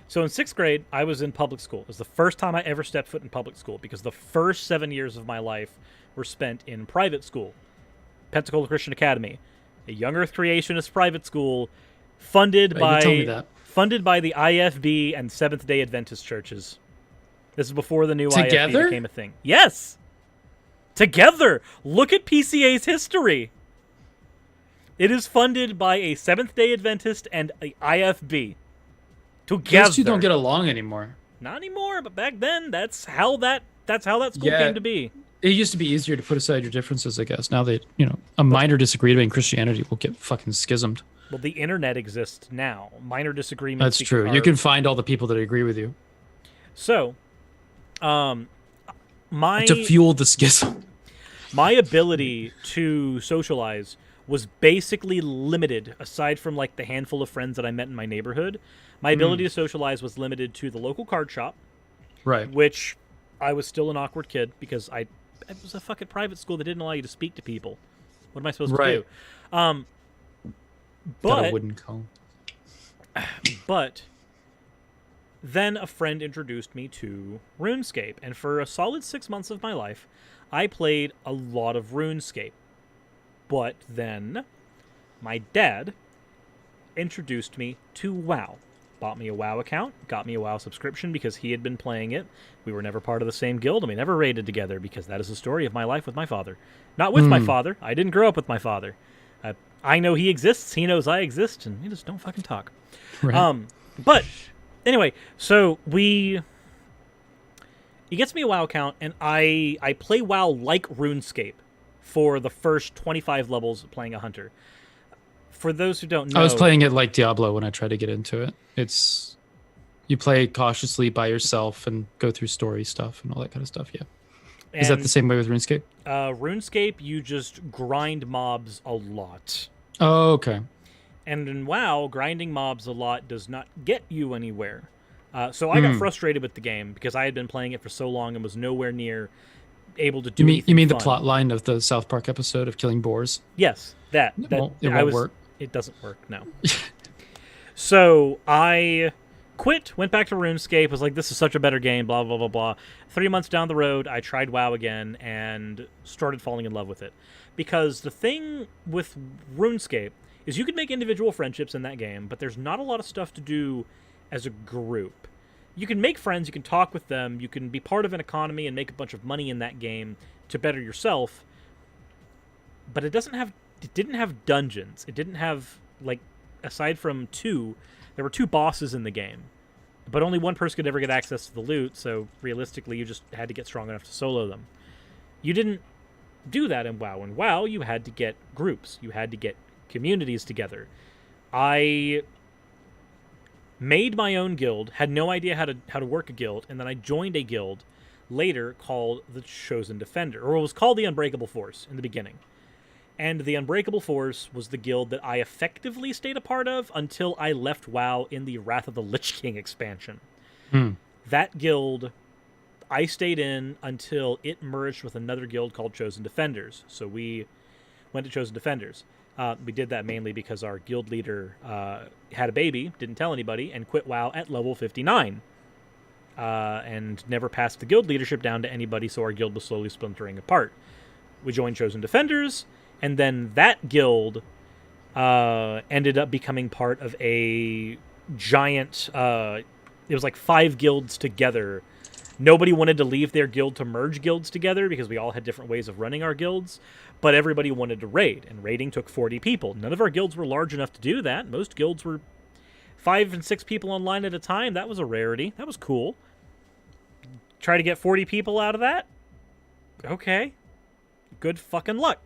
So in 6th grade, I was in public school. It was the first time I ever stepped foot in public school, because the first 7 years of my life were spent in private school. Pensacola Christian Academy, a young earth creationist private school funded by the IFB and Seventh-day Adventist churches. This is before the new IFB became a thing. Yes! Together! Look at PCA's history! It is funded by a Seventh-day Adventist and a IFB. Together. Those two don't get along anymore. Not anymore, but back then, that's how that school came to be. It used to be easier to put aside your differences, I guess. Now that, a minor disagreement in Christianity will get fucking schismed. Well, the internet exists now. Minor disagreements. That's true. You can find all the people that agree with you. So, to fuel the schism. My ability to socialize was basically limited, aside from, like, the handful of friends that I met in my neighborhood. My ability to socialize was limited to the local card shop. Right. Which I was still an awkward kid, because it was a fucking private school that didn't allow you to speak to people. What am I supposed to do? Got a wooden cone. But then a friend introduced me to RuneScape, and for a solid 6 months of my life, I played a lot of RuneScape. But then my dad introduced me to WoW. Bought me a WoW account, got me a WoW subscription because he had been playing it. We were never part of the same guild, and we never raided together, because that is the story of my life with my father. Not with my father. I didn't grow up with my father. I know he exists, he knows I exist, and we just don't fucking talk. Right. But anyway, so he gets me a WoW account, and I play WoW like RuneScape for the first 25 levels of playing a hunter. For those who don't know... I was playing it like Diablo when I tried to get into it. It's... You play cautiously by yourself and go through story stuff and all that kind of stuff, yeah. Is that the same way with RuneScape? RuneScape, you just grind mobs a lot. Oh, okay. And in WoW, grinding mobs a lot does not get you anywhere. So I got frustrated with the game, because I had been playing it for so long and was nowhere near able to do anything You mean fun. the plot line of the South Park episode of killing boars? Yes, that It won't work. It doesn't work, no. So I quit, went back to RuneScape, was like, this is such a better game, blah, blah, blah, blah. 3 months down the road, I tried WoW again and started falling in love with it. Because the thing with RuneScape is you can make individual friendships in that game, but there's not a lot of stuff to do as a group. You can make friends, you can talk with them, you can be part of an economy and make a bunch of money in that game to better yourself, but it didn't have dungeons. It didn't have, like, aside from two, there were two bosses in the game, but only one person could ever get access to the loot. So realistically, you just had to get strong enough to solo them. You didn't do that in WoW. In WoW, you had to get groups. You had to get communities together. I made my own guild, had no idea how to work a guild, and then I joined a guild later called the Chosen Defender, or it was called the Unbreakable Force in the beginning. And the Unbreakable Force was the guild that I effectively stayed a part of until I left WoW in the Wrath of the Lich King expansion. That guild, I stayed in until it merged with another guild called Chosen Defenders. So we went to Chosen Defenders. We did that mainly because our guild leader had a baby, didn't tell anybody, and quit WoW at level 59. And never passed the guild leadership down to anybody, so our guild was slowly splintering apart. We joined Chosen Defenders, and then that guild ended up becoming part of a giant... it was like 5 guilds together. Nobody wanted to leave their guild to merge guilds together because we all had different ways of running our guilds, but everybody wanted to raid, and raiding took 40 people. None of our guilds were large enough to do that. Most guilds were 5 and 6 people online at a time. That was a rarity. That was cool. Try to get 40 people out of that? Okay. Good fucking luck.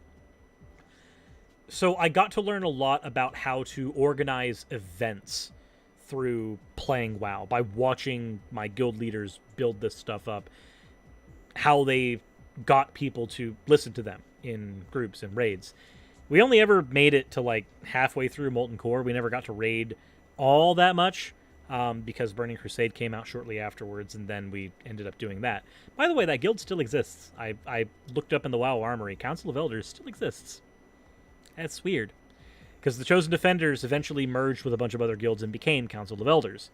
So I got to learn a lot about how to organize events through playing WoW, by watching my guild leaders build this stuff up, how they got people to listen to them in groups and raids. We only ever made it to like halfway through Molten Core. We never got to raid all that much because Burning Crusade came out shortly afterwards, and then we ended up doing that. By the way, that guild still exists. I looked up in the WoW Armory. Council of Elders still exists. That's weird. Because the Chosen Defenders eventually merged with a bunch of other guilds and became Council of Elders.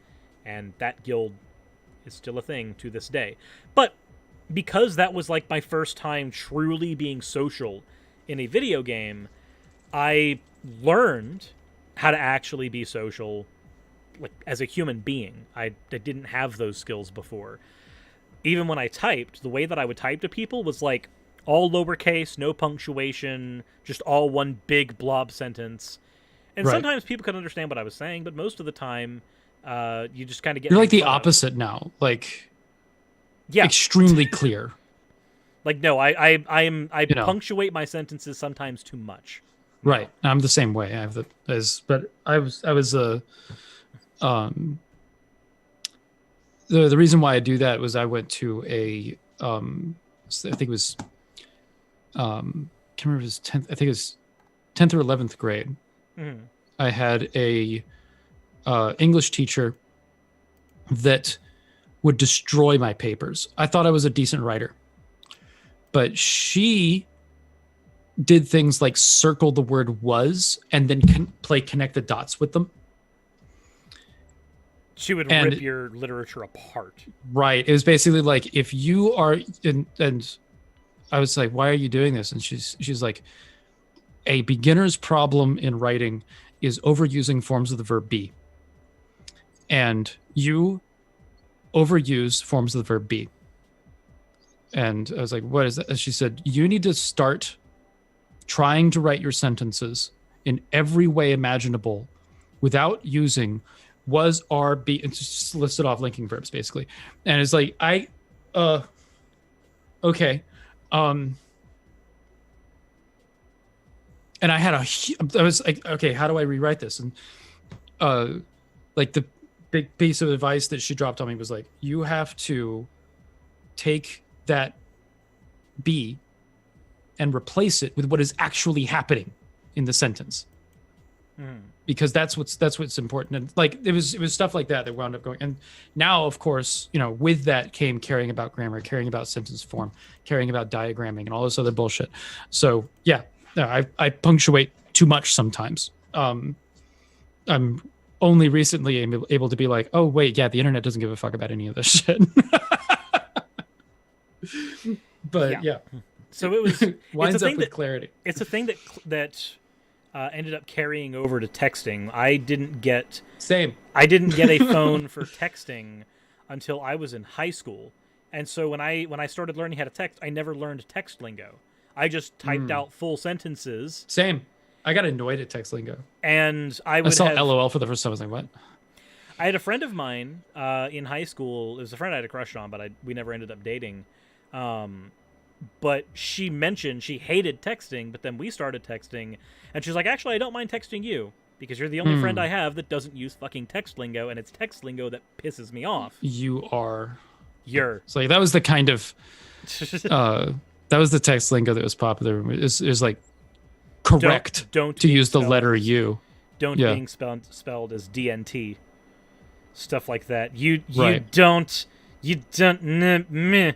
And that guild is still a thing to this day. But because that was like my first time truly being social in a video game, I learned how to actually be social like as a human being. I didn't have those skills before. Even when I typed, the way that I would type to people was like all lowercase, no punctuation, just all one big blob sentence. And sometimes people could understand what I was saying, but most of the time, you just kind of get... You're like the opposite now. Like, yeah, extremely clear. Like, no, I punctuate my sentences sometimes too much. Right. I'm the same way. But I was the reason why I do that was I went to a I think it was can't remember if it was 10th, I think it was 10th or 11th grade. Mm-hmm. I had a English teacher that would destroy my papers. I thought I was a decent writer, but she did things like circle the word was and then play connect the dots with them. She would rip your literature apart. Right. It was basically like, if you are and I was like, why are you doing this? And she's like, a beginner's problem in writing is overusing forms of the verb be. And you overuse forms of the verb be. And I was like, what is that? And she said, you need to start trying to write your sentences in every way imaginable without using was, are, be, and just listed off linking verbs basically. And it's like, okay. And I was like, okay, how do I rewrite this? And like the big piece of advice that she dropped on me was like, you have to take that be and replace it with what is actually happening in the sentence. Because that's what's important. And like it was stuff like that wound up going. And now, of course, with that came caring about grammar, caring about sentence form, caring about diagramming, and all this other bullshit. So yeah, no, I punctuate too much sometimes. I'm only recently able to be like, oh wait, yeah, the internet doesn't give a fuck about any of this shit. But yeah. So it was winds up with clarity. It's a thing that ended up carrying over to texting. I didn't get a phone for texting until I was in high school. And so when I started learning how to text, I never learned text lingo. I just typed out full sentences. Same. I got annoyed at text lingo. And I saw LOL for the first time. I was like, what? I had a friend of mine in high school. It was a friend I had a crush on, but we never ended up dating. But she mentioned she hated texting, but then we started texting, and she's like, actually, I don't mind texting you, because you're the only friend I have that doesn't use fucking text lingo, and it's text lingo that pisses me off. You're. So that was the kind of, that was the text lingo that was popular. It was like, correct don't to use the letter U. Don't being spelled as DNT. Stuff like that. You don't. Meh.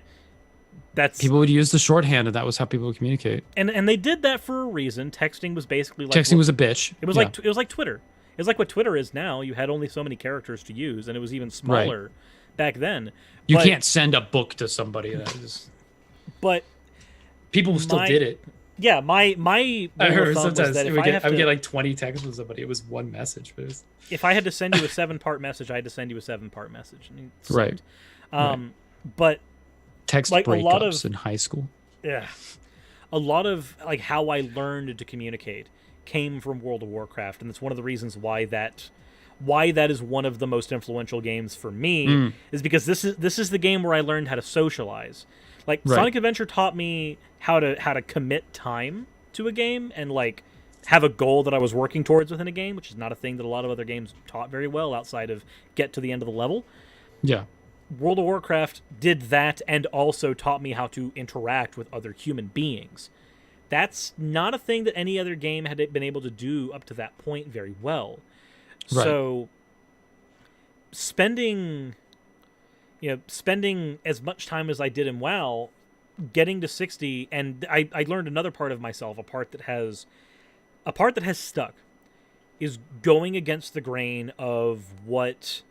That's people would use the shorthand, and that was how people would communicate. And they did that for a reason. Texting was basically like texting was a bitch. It was like Twitter. It was like what Twitter is now. You had only so many characters to use, and it was even smaller back then. You can't send a book to somebody. But people still did it. Yeah, my I heard sometimes I would get like 20 texts from somebody. It was one message, but if I had to send you a 7-part message, I had to send you a 7-part message. Right. But text like breakups in high school. Yeah, a lot of like how I learned to communicate came from World of Warcraft, and that's one of the reasons why that is one of the most influential games for me. Is because this is the game where I learned how to socialize. Like Sonic Adventure taught me how to commit time to a game and like have a goal that I was working towards within a game, which is not a thing that a lot of other games taught very well outside of get to the end of the level. Yeah. World of Warcraft did that and also taught me how to interact with other human beings. That's not a thing that any other game had been able to do up to that point very well. Right. So spending as much time as I did in WoW, getting to 60, and I learned another part of myself, a part that has stuck, is going against the grain of what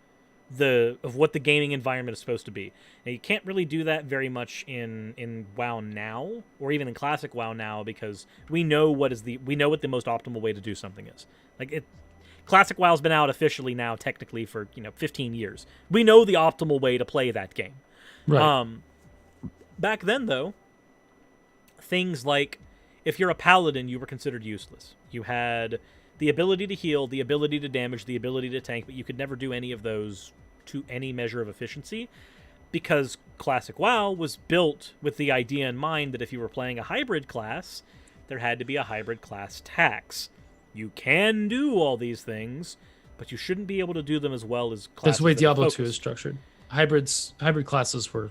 the gaming environment is supposed to be. Now, you can't really do that very much in WoW now, or even in classic WoW now, because we know what the most optimal way to do something is. Classic WoW's been out officially now, technically, for 15 years. We know the optimal way to play that game. Right. Back then, though, things like if you're a paladin, you were considered useless. You had the ability to heal, the ability to damage, the ability to tank, but you could never do any of those to any measure of efficiency, because Classic WoW was built with the idea in mind that if you were playing a hybrid class, there had to be a hybrid class tax. You can do all these things, but you shouldn't be able to do them as well as classes. That's the way Diablo 2 is structured. Hybrid classes were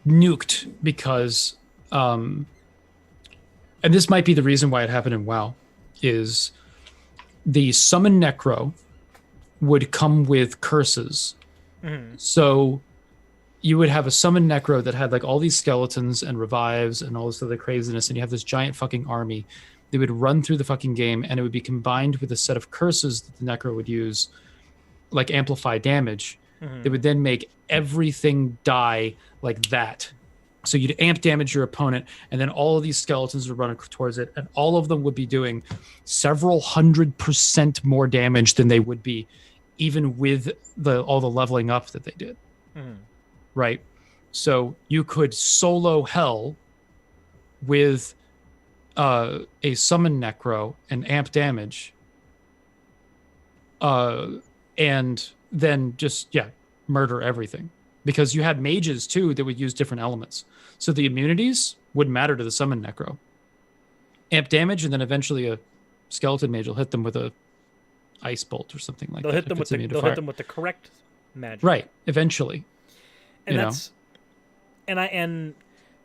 nuked because, and this might be the reason why it happened in WoW, is the summon necro would come with curses. Mm-hmm. So you would have a summon necro that had like all these skeletons and revives and all this other craziness, and you have this giant fucking army. They would run through the fucking game, and it would be combined with a set of curses that the necro would use, like amplify damage. Mm-hmm. They would then make everything die like that. So you'd amp damage your opponent, and then all of these skeletons would run towards it, and all of them would be doing several 100% more damage than they would be even with all the leveling up that they did. Mm-hmm. Right? So you could solo hell with a summon necro and amp damage, and then just murder everything, because you had mages too that would use different elements. So the immunities wouldn't matter to the summon necro. Amp damage, and then eventually a skeleton mage will hit them with a ice bolt or something like that. They'll hit them with the correct magic. Right, eventually. And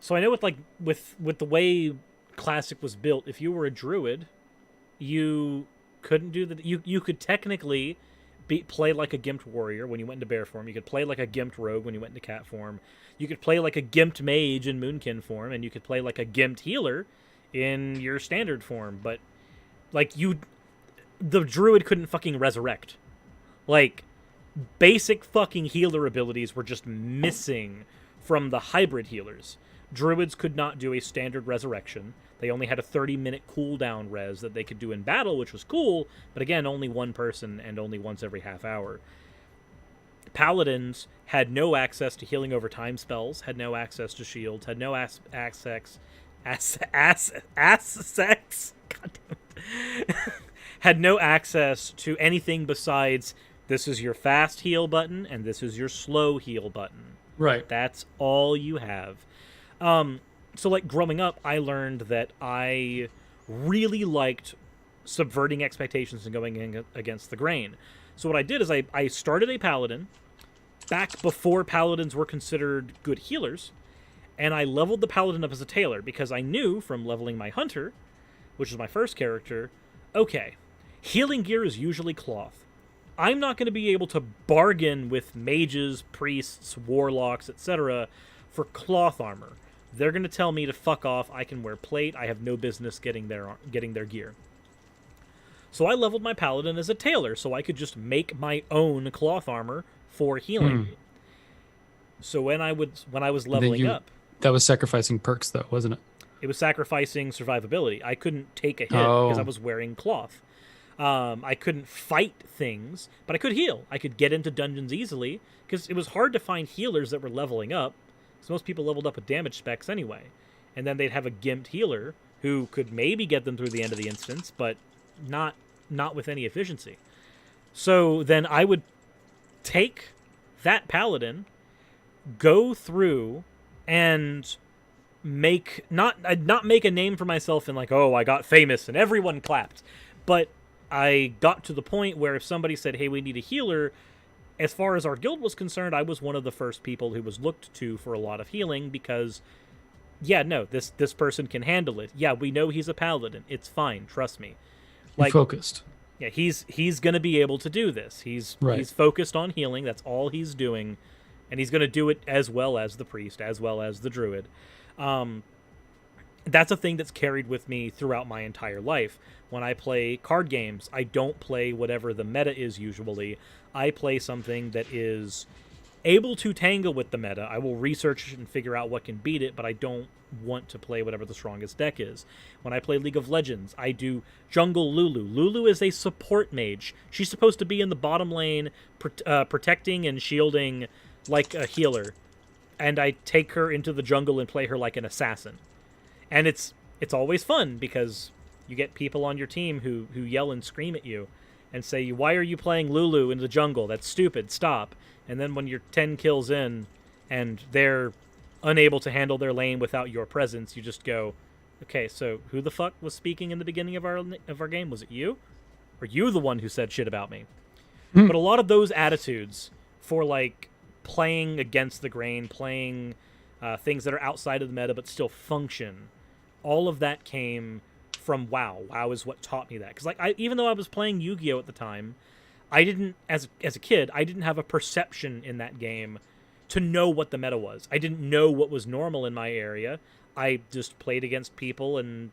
so I know with the way Classic was built, if you were a druid, you couldn't do that. You could technically play like a gimped warrior when you went into bear form. You could play like a gimped rogue when you went into cat form. You could play like a gimped mage in moonkin form, and you could play like a gimped healer in your standard form. But the druid couldn't fucking resurrect. Like, basic fucking healer abilities were just missing from the hybrid healers. Druids could not do a standard resurrection. They only had a 30-minute cooldown res that they could do in battle, which was cool, but again, only one person and only once every half hour. Paladins had no access to healing over time spells, had no access to shields, had no access. had no access to anything besides this is your fast heal button and this is your slow heal button. Right. That's all you have. So, like, growing up, I learned that I really liked subverting expectations and going against the grain. So what I did is I started a paladin back before paladins were considered good healers, and I leveled the paladin up as a tailor because I knew from leveling my hunter, which is my first character, okay, healing gear is usually cloth. I'm not going to be able to bargain with mages, priests, warlocks, etc. for cloth armor. They're going to tell me to fuck off. I can wear plate. I have no business getting their gear. So I leveled my paladin as a tailor so I could just make my own cloth armor for healing. So when I was leveling up, that was sacrificing perks, though, wasn't it? It was sacrificing survivability. I couldn't take a hit because I was wearing cloth. I couldn't fight things, but I could heal. I could get into dungeons easily because it was hard to find healers that were leveling up. So most people leveled up with damage specs anyway. And then they'd have a gimped healer who could maybe get them through the end of the instance, but not with any efficiency. So then I would take that paladin, go through and not make a name for myself and like, oh, I got famous and everyone clapped. But I got to the point where if somebody said, hey, we need a healer, as far as our guild was concerned, I was one of the first people who was looked to for a lot of healing because, yeah, no, this person can handle it. Yeah, we know he's a paladin. It's fine. Trust me. Like, focused. Yeah, he's going to be able to do this. He's focused on healing. That's all he's doing. And he's going to do it as well as the priest, as well as the druid. That's a thing that's carried with me throughout my entire life. When I play card games, I don't play whatever the meta is usually. I play something that is able to tangle with the meta. I will research and figure out what can beat it, but I don't want to play whatever the strongest deck is. When I play League of Legends, I do jungle Lulu. Lulu is a support mage. She's supposed to be in the bottom lane, protecting and shielding like a healer. And I take her into the jungle and play her like an assassin. And it's always fun because you get people on your team who yell and scream at you and say, why are you playing Lulu in the jungle? That's stupid. Stop. And then when you're 10 kills in and they're unable to handle their lane without your presence, you just go, okay, so who the fuck was speaking in the beginning of our game? Was it you? Or you the one who said shit about me? But a lot of those attitudes for like playing against the grain, playing things that are outside of the meta but still function, all of that came from WoW. WoW is what taught me that. Because like, even though I was playing Yu-Gi-Oh! At the time, I didn't, as a kid, I didn't have a perception in that game to know what the meta was. I didn't know what was normal in my area. I just played against people, and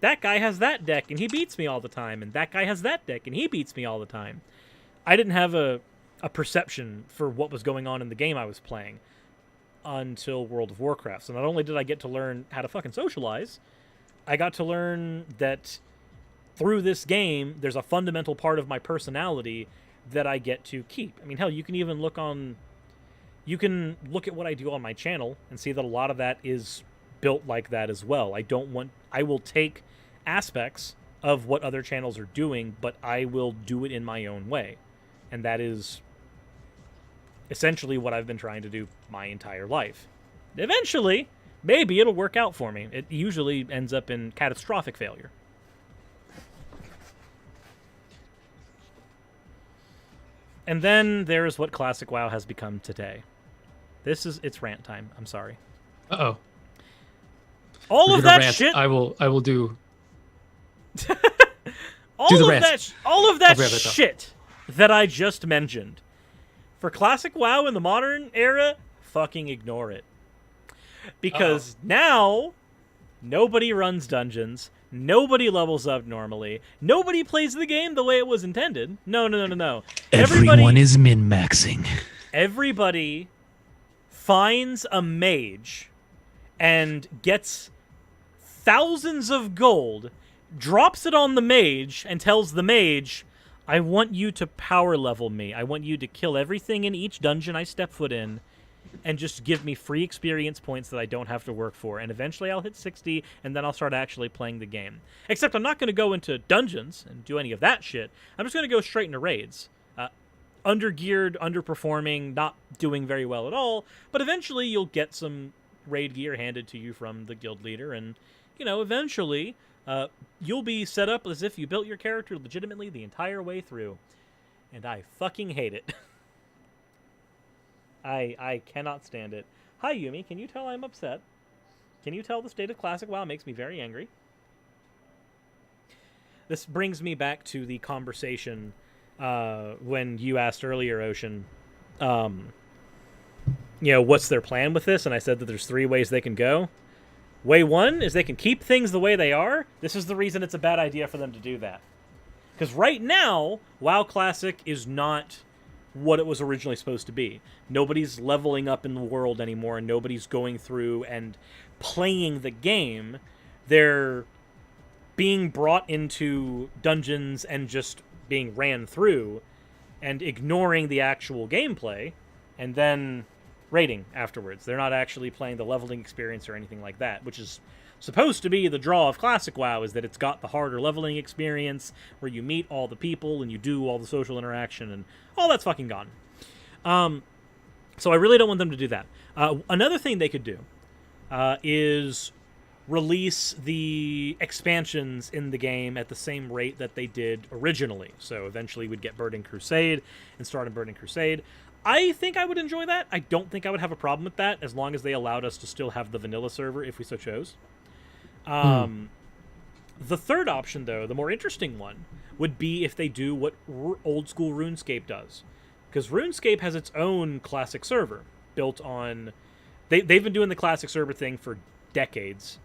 that guy has that deck, and he beats me all the time, and that guy has that deck, and he beats me all the time. I didn't have a perception for what was going on in the game I was playing until World of Warcraft. So not only did I get to learn how to fucking socialize, I got to learn that through this game, there's a fundamental part of my personality that I get to keep. I mean, hell, you can look at what I do on my channel and see that a lot of that is built like that as well. I will take aspects of what other channels are doing, but I will do it in my own way. And that is essentially what I've been trying to do my entire life. Eventually, maybe it'll work out for me. It usually ends up in catastrophic failure. And then there's what Classic WoW has become today. It's rant time. I'm sorry. Uh-oh. All of that shit. I will do. all of that shit that I just mentioned. For Classic WoW in the modern era, fucking ignore it. Because now, nobody runs dungeons. Nobody levels up normally. Nobody plays the game the way it was intended. No. Everyone is min-maxing. Everybody finds a mage and gets thousands of gold, drops it on the mage, and tells the mage, I want you to power level me. I want you to kill everything in each dungeon I step foot in, and just give me free experience points that I don't have to work for. And eventually I'll hit 60, and then I'll start actually playing the game. Except I'm not going to go into dungeons and do any of that shit. I'm just going to go straight into raids. Undergeared, underperforming, not doing very well at all, but eventually you'll get some raid gear handed to you from the guild leader, and, you know, eventually you'll be set up as if you built your character legitimately the entire way through. And I fucking hate it. I cannot stand it. Hi, Yumi. Can you tell I'm upset? Can you tell the state of Classic WoW makes me very angry? This brings me back to the conversation when you asked earlier, Ocean, you know, what's their plan with this? And I said that there's 3 ways they can go. Way 1 is they can keep things the way they are. This is the reason it's a bad idea for them to do that. Because right now, WoW Classic is not what it was originally supposed to be. Nobody's leveling up in the world anymore, and nobody's going through and playing the game. They're being brought into dungeons and just being ran through and ignoring the actual gameplay and then raiding afterwards. They're not actually playing the leveling experience or anything like that, which is supposed to be the draw of Classic WoW, is that it's got the harder leveling experience where you meet all the people and you do all the social interaction, and all that's fucking gone. So I really don't want them to do that. Another thing they could do is release the expansions in the game at the same rate that they did originally. So eventually we'd get Burning Crusade and start on Burning Crusade. I think I would enjoy that. I don't think I would have a problem with that, as long as they allowed us to still have the vanilla server if we so chose. The third option, though, the more interesting one, would be if they do what old school RuneScape does. Because RuneScape has its own classic server built on... They've been doing the classic server thing for decades.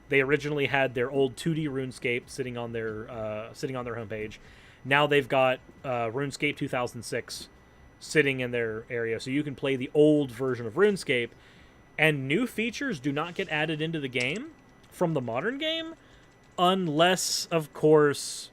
They originally had their old 2D RuneScape sitting on their homepage. Now they've got RuneScape 2006 sitting in their area, so you can play the old version of RuneScape, and new features do not get added into the game from the modern game unless, of course,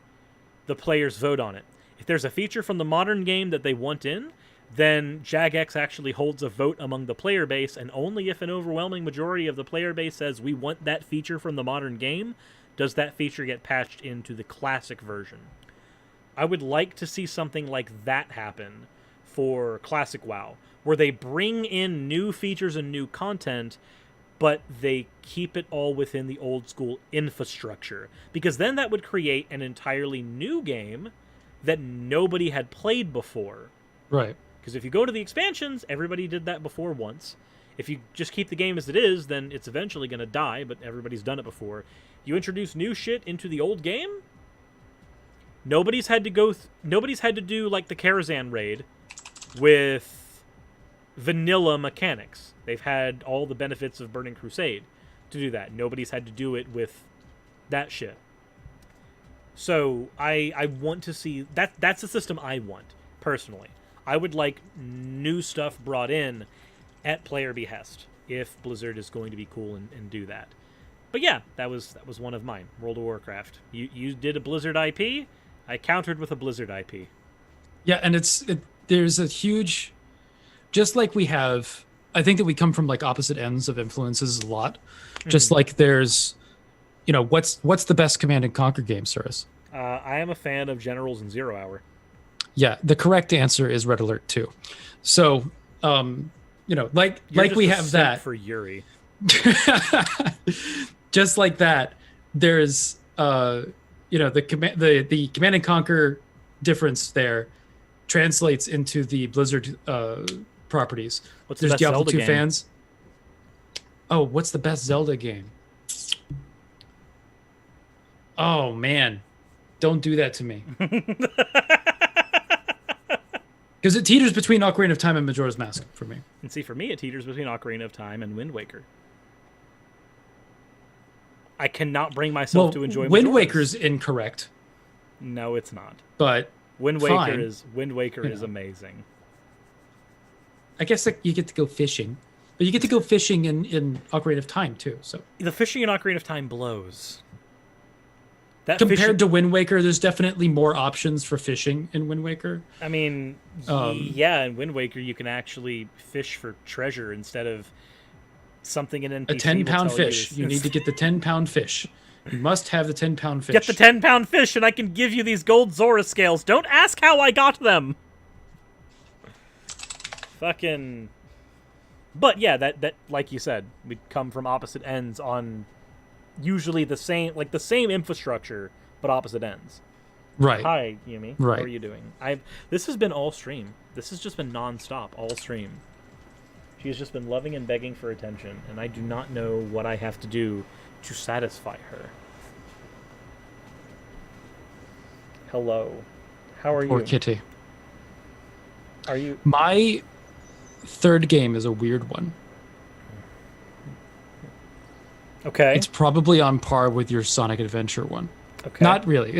the players vote on it. If there's a feature from the modern game that they want in, then Jagex actually holds a vote among the player base, and only if an overwhelming majority of the player base says we want that feature from the modern game does that feature get patched into the classic version. I would like to see something like that happen for Classic WoW, where they bring in new features and new content, but they keep it all within the old school infrastructure. Because then that would create an entirely new game that nobody had played before. Right. Because if you go to the expansions, everybody did that before once. If you just keep the game as it is, then it's eventually going to die, but everybody's done it before. You introduce new shit into the old game, nobody's had to do like the Karazhan raid with vanilla mechanics. They've had all the benefits of Burning Crusade to do that. Nobody's had to do it with that shit. So I want to see that. That's the system I want personally. I would like new stuff brought in at player behest if Blizzard is going to be cool and do that. But yeah, that was one of mine. World of Warcraft. You did a Blizzard IP. I countered with a Blizzard IP. Yeah, and there's a huge, just like we have, I think that we come from like opposite ends of influences a lot. Just like there's, you know, what's the best Command and Conquer game, Cirrus? I am a fan of Generals and Zero Hour. Yeah, the correct answer is Red Alert 2. So, you know, like we have that for Yuri. Just like that, there's you know, the Command and Conquer difference there translates into the Blizzard properties. What's the There's best Diablo Zelda 2 game? fans. Oh, what's the best Zelda game? Oh man, don't do that to me. Because it teeters between Ocarina of Time and Majora's Mask for me. And see, for me, it teeters between Ocarina of Time and Wind Waker. I cannot bring myself to enjoy Wind Majora's. Waker's incorrect. No, it's not. But Wind fine. Waker is amazing. I guess like, you get to go fishing. But you get to go fishing in Ocarina of Time, too. So The fishing in Ocarina of Time blows. That compared to Wind Waker, there's definitely more options for fishing in Wind Waker. I mean, yeah, in Wind Waker you can actually fish for treasure instead of something an NPC a 10-pound fish. You need to get the 10-pound fish. You must have the 10-pound fish. Get the 10-pound fish, and I can give you these gold Zora scales. Don't ask how I got them. Fucking. But yeah, that like you said, we come from opposite ends on usually the same infrastructure, but opposite ends. Right. Hi, Yumi. Right. How are you doing? This has been all stream. This has just been nonstop, all stream. She has just been loving and begging for attention, and I do not know what I have to do to satisfy her. Hello. How are you? Poor kitty. Are you... My third game is a weird one. Okay. It's probably on par with your Sonic Adventure one. Okay. Not really.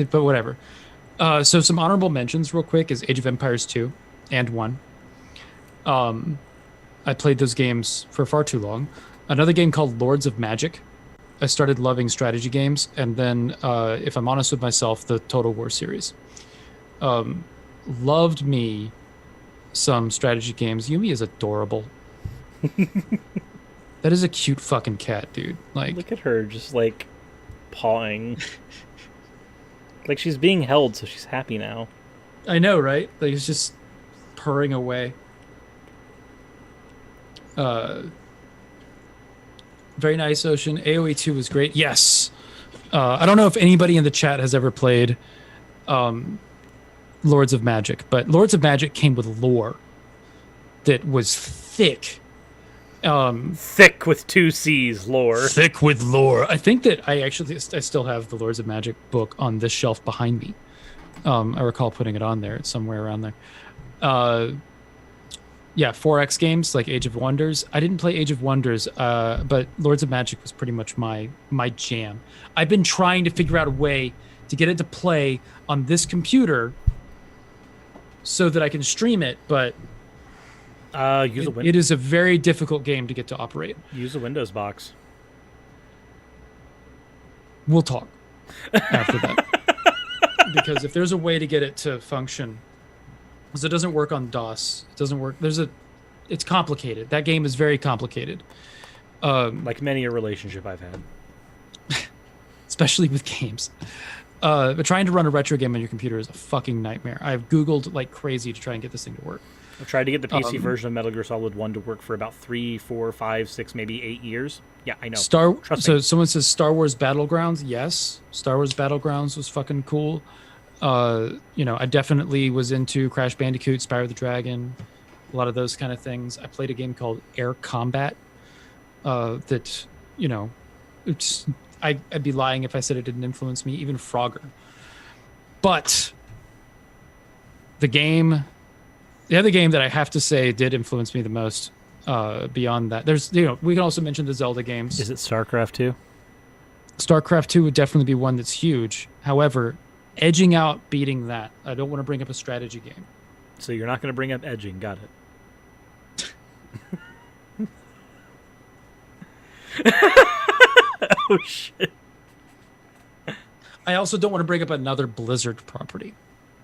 But whatever. So some honorable mentions real quick is Age of Empires 2 and 1. I played those games for far too long. Another game called Lords of Magic. I started loving strategy games, and then, if I'm honest with myself, the Total War series. Loved me some strategy games. Yumi is adorable. That is a cute fucking cat, dude. Like, look at her just like pawing. Like she's being held, so she's happy now. I know, right? Like it's just purring away. Very nice, Ocean. AoE 2 was great. Yes. I don't know if anybody in the chat has ever played Lords of Magic, but Lords of Magic came with lore that was thick. Thick with 2 C's lore. Thick with lore. I think that I still have the Lords of Magic book on this shelf behind me. I recall putting it on there. It's somewhere around there. Yeah, 4X games like Age of Wonders. I didn't play Age of Wonders, but Lords of Magic was pretty much my jam. I've been trying to figure out a way to get it to play on this computer so that I can stream it, but it is a very difficult game to get to operate. Use a Windows box. We'll talk after that. Because if there's a way to get it to function, because it doesn't work on DOS. It doesn't work. It's complicated. That game is very complicated. Like many a relationship I've had. Especially with games. But trying to run a retro game on your computer is a fucking nightmare. I've Googled like crazy to try and get this thing to work. I've tried to get the PC version of Metal Gear Solid 1 to work for about 3, 4, 5, 6, maybe 8 years. Yeah, I know. So someone says Star Wars Battlegrounds. Yes, Star Wars Battlegrounds was fucking cool. I definitely was into Crash Bandicoot, Spyro the Dragon, a lot of those kind of things. I played a game called Air Combat. That I'd be lying if I said it didn't influence me. Even Frogger. But the other game that I have to say did influence me the most. Beyond that, there's we can also mention the Zelda games. Is it StarCraft 2? StarCraft 2 would definitely be one that's huge. However, edging out beating that, I don't want to bring up a strategy game. So you're not going to bring up edging. Got it. Oh, shit. I also don't want to bring up another Blizzard property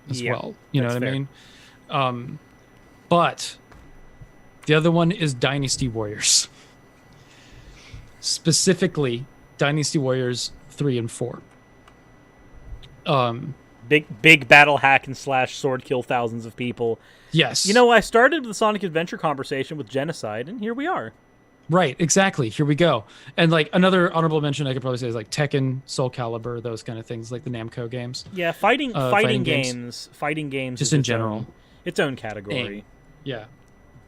as well. You know what I mean? But the other one is Dynasty Warriors. Specifically, Dynasty Warriors 3 and 4. Big battle hack and slash sword kill thousands of people. Yes. I started the Sonic Adventure conversation with genocide, and here we are. Right, exactly. Here we go. And like another honorable mention I could probably say is like Tekken, Soul Calibur, those kind of things, like the Namco games. Yeah, fighting games just in general. Its own category. Yeah.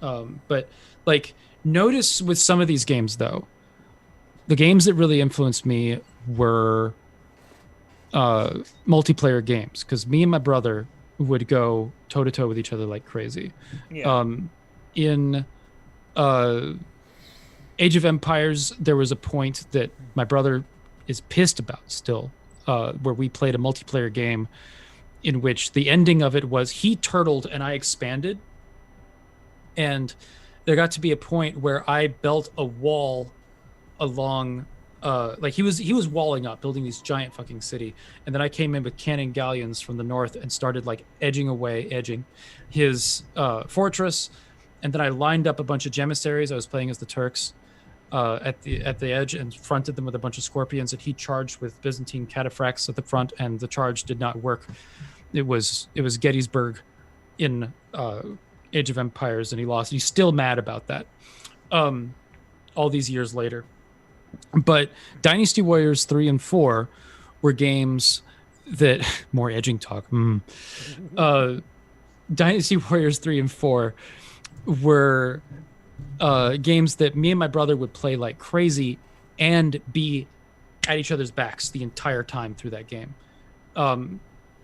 But like notice with some of these games though, the games that really influenced me were multiplayer games, because me and my brother would go toe to toe with each other like crazy. Yeah. In Age of Empires, there was a point that my brother is pissed about still, where we played a multiplayer game in which the ending of it was he turtled and I expanded. And there got to be a point where I built a wall along like he was walling up, building these giant fucking city, and then I came in with cannon galleons from the north and started like edging his fortress, and then I lined up a bunch of janissaries. I was playing as the Turks at the edge and fronted them with a bunch of scorpions, and he charged with Byzantine cataphracts at the front, and the charge did not work. It was Gettysburg in Age of Empires, and he lost. He's still mad about that all these years later. But Dynasty Warriors 3 and 4 were games that more edging talk. Dynasty Warriors 3 and 4 were games that me and my brother would play like crazy and be at each other's backs the entire time through that game.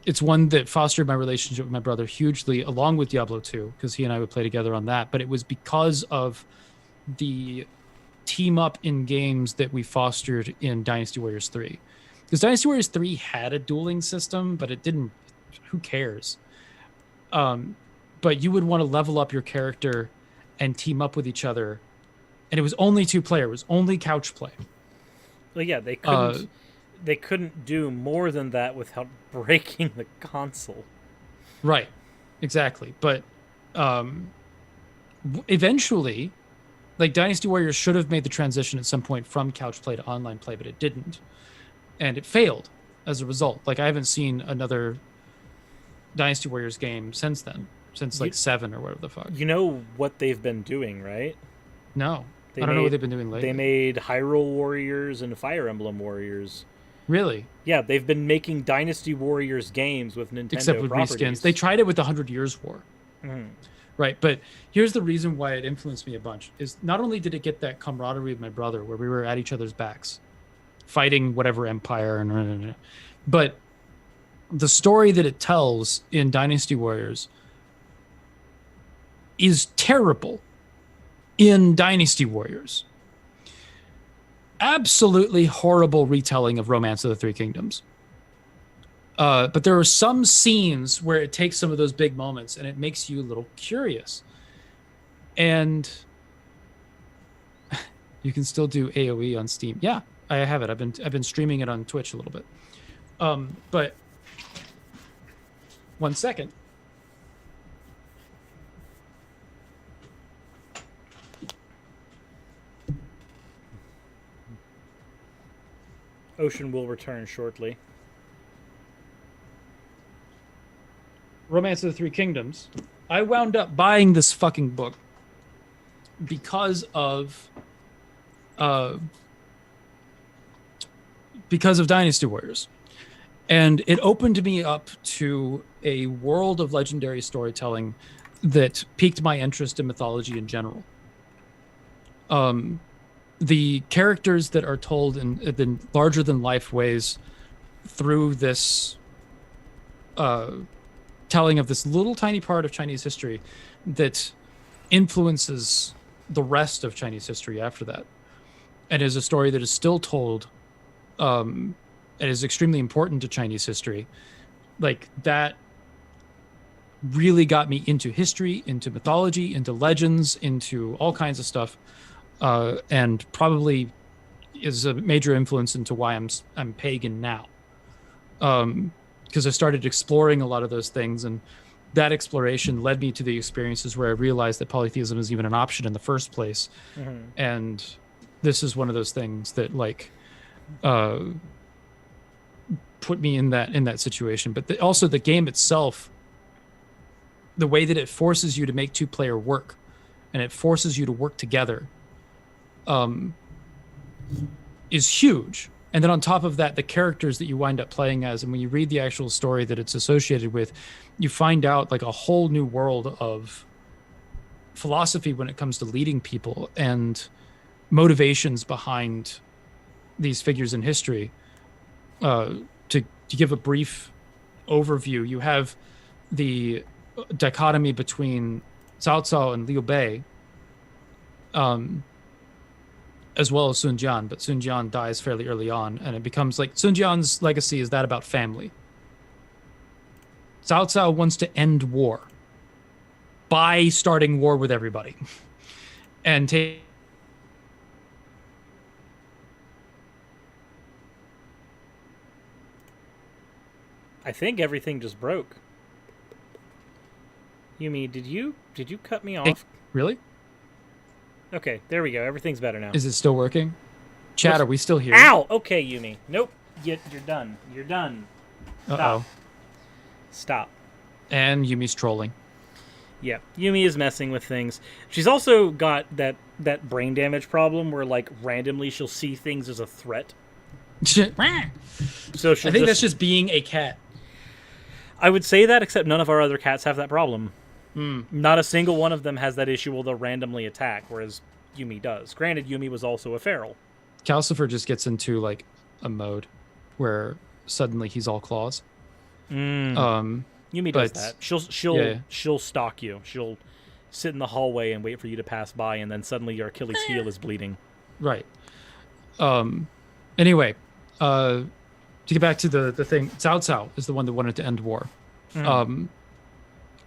It's one that fostered my relationship with my brother hugely, along with Diablo 2, because he and I would play together on that. But it was because of the team up in games that we fostered in Dynasty Warriors 3. Because Dynasty Warriors 3 had a dueling system, but it didn't. Who cares? But you would want to level up your character and team up with each other, and it was only 2-player. It was only couch play. Well, yeah, they couldn't. They couldn't do more than that without breaking the console. Right, exactly. But eventually, like Dynasty Warriors should have made the transition at some point from couch play to online play, but it didn't, and it failed as a result. Like I haven't seen another Dynasty Warriors game since then. Since like 7 or whatever the fuck. You know what they've been doing, right? No. I don't know what they've been doing lately. They made Hyrule Warriors and Fire Emblem Warriors. Really? Yeah, they've been making Dynasty Warriors games with Nintendo Except with properties. reskins. They tried it with the 100 Years War. Mm-hmm. Right, but here's the reason why it influenced me a bunch. Is not only did it get that camaraderie with my brother, where we were at each other's backs, fighting whatever empire, but the story that it tells in Dynasty Warriors is terrible in Dynasty Warriors. Absolutely horrible retelling of Romance of the Three Kingdoms. But there are some scenes where it takes some of those big moments and it makes you a little curious. And you can still do AoE on Steam. Yeah, I have it. I've been streaming it on Twitch a little bit. But 1 second. Ocean will return shortly. Romance of the Three Kingdoms. I wound up buying this fucking book because of Dynasty Warriors. And it opened me up to a world of legendary storytelling that piqued my interest in mythology in general. The characters that are told in larger than life ways through this telling of this little tiny part of Chinese history that influences the rest of Chinese history after that, and is a story that is still told and is extremely important to Chinese history. Like that really got me into history, into mythology, into legends, into all kinds of stuff. And probably is a major influence into why I'm pagan now, because I started exploring a lot of those things, and that exploration led me to the experiences where I realized that polytheism is even an option in the first place. Mm-hmm. And this is one of those things that like put me in that situation. But also the game itself, the way that it forces you to make 2-player work, and it forces you to work together. Is huge. And then on top of that, the characters that you wind up playing as, and when you read the actual story that it's associated with, you find out like a whole new world of philosophy when it comes to leading people and motivations behind these figures in history. To give a brief overview, you have the dichotomy between Cao Cao and Liu Bei, as well as Sun Jian, but Sun Jian dies fairly early on, and it becomes like Sun Jian's legacy is that about family. Cao Cao wants to end war by starting war with everybody and take I think everything just broke. Yumi, did you cut me off? Really? Okay, there we go. Everything's better now. Is it still working? Chat, are we still here? Ow! Okay, Yumi. Nope. You're done. You're done. Uh-oh. Stop. And Yumi's trolling. Yeah, Yumi is messing with things. She's also got that brain damage problem where, like, randomly she'll see things as a threat. So I think that's just being a cat. I would say that, except none of our other cats have that problem. Not a single one of them has that issue where they'll randomly attack, whereas Yumi does. Granted, Yumi was also a feral. Calcifer just gets into, like, a mode where suddenly he's all claws. Yumi does that. She'll stalk you. She'll sit in the hallway and wait for you to pass by, and then suddenly your Achilles heel is bleeding. Right. Anyway, to get back to the thing, Cao Cao is the one that wanted to end war.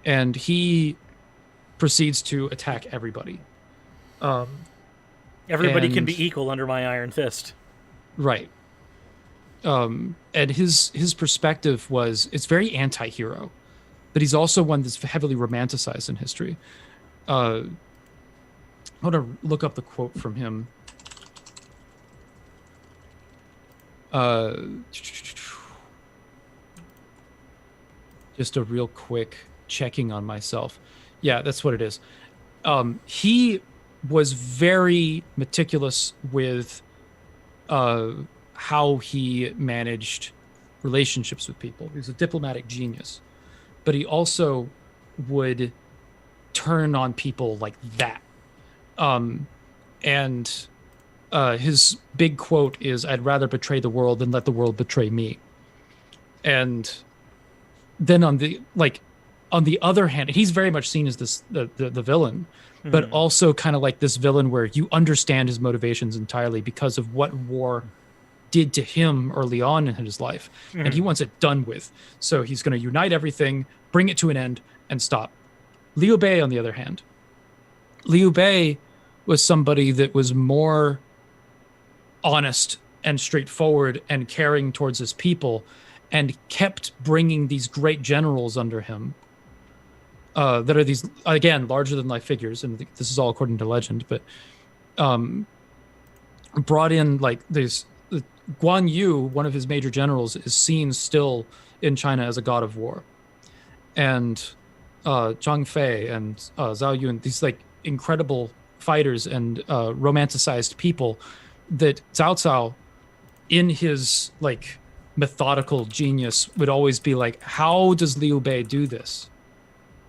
And he proceeds to attack everybody. Everybody can be equal under my iron fist. Right. And his perspective was, it's very anti-hero, but he's also one that's heavily romanticized in history. I want to look up the quote from him. Just a real quick checking on myself. Yeah, that's what it is. He was very meticulous with how he managed relationships with people. He was a diplomatic genius, but he also would turn on people like that. And his big quote is, "I'd rather betray the world than let the world betray me." And then on the other hand, he's very much seen as the villain, but also kind of like this villain where you understand his motivations entirely because of what war did to him early on in his life, and he wants it done with. So he's going to unite everything, bring it to an end, and stop. Liu Bei, on the other hand, Liu Bei was somebody that was more honest and straightforward and caring towards his people, and kept bringing these great generals under him that are these, again, larger than life figures, and this is all according to legend, but brought in like these. Guan Yu, one of his major generals, is seen still in China as a god of war, and Zhang Fei and Zhao Yun, these like incredible fighters and romanticized people that Cao Cao, in his like methodical genius, would always be like, how does Liu Bei do this?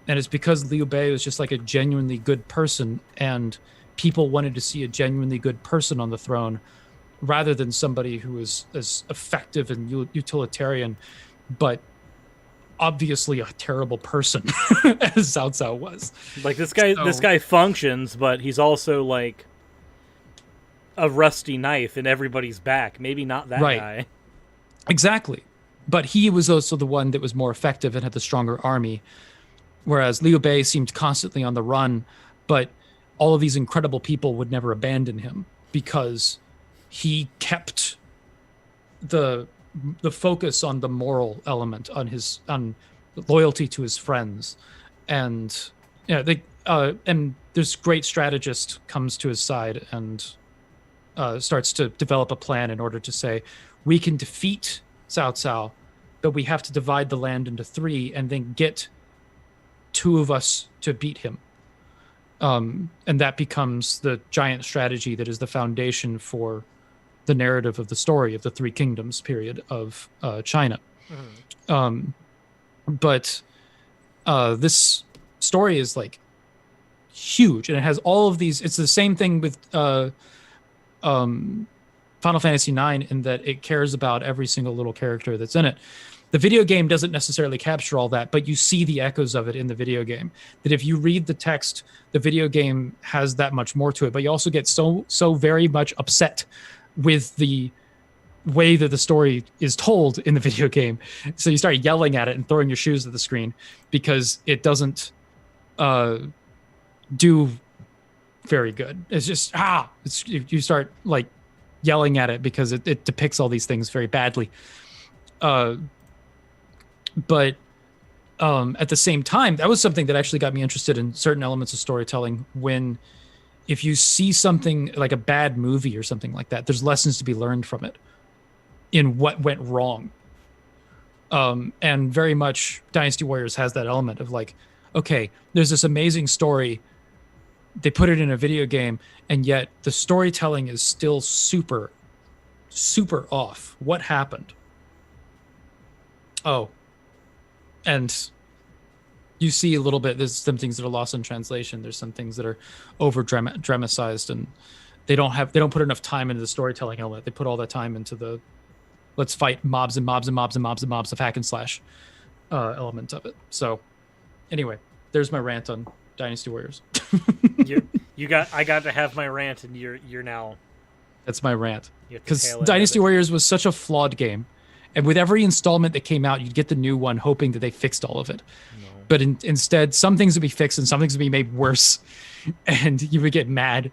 And it's because Liu Bei was just like a genuinely good person, and people wanted to see a genuinely good person on the throne rather than somebody who was as effective and utilitarian, but obviously a terrible person as Cao Cao was. Like this guy functions, but he's also like a rusty knife in everybody's back. Maybe not that guy. Exactly. But he was also the one that was more effective and had the stronger army. Whereas Liu Bei seemed constantly on the run, but all of these incredible people would never abandon him because he kept the focus on the moral element, on loyalty to his friends, and and this great strategist comes to his side and starts to develop a plan in order to say, we can defeat Cao Cao, but we have to divide the land into 3 and then get 2 of us to beat him. And that becomes the giant strategy that is the foundation for the narrative of the story of the 3 kingdoms period of China. But this story is like huge, and it has all of these. It's the same thing with Final Fantasy IX in that it cares about every single little character that's in it. The video game doesn't necessarily capture all that, but you see the echoes of it in the video game. That if you read the text, the video game has that much more to it, but you also get so very much upset with the way that the story is told in the video game. So you start yelling at it and throwing your shoes at the screen because it doesn't do very good. It's just, you start like yelling at it because it depicts all these things very badly. But at the same time, that was something that actually got me interested in certain elements of storytelling. When if you see something like a bad movie or something like that, there's lessons to be learned from it in what went wrong. And very much Dynasty Warriors has that element of like, okay, there's this amazing story. They put it in a video game, and yet the storytelling is still super, super off. What happened? Oh, and you see a little bit, there's some things that are lost in translation. There's some things that are over dramatized, and they don't put enough time into the storytelling element. They put all that time into the let's fight mobs and mobs and mobs and mobs and mobs of hack and slash element of it. So anyway, there's my rant on Dynasty Warriors. I got to have my rant, and you're now. That's my rant. Because Dynasty Warriors was such a flawed game. And with every installment that came out, you'd get the new one hoping that they fixed all of it. No. But instead, some things would be fixed and some things would be made worse. And you would get mad.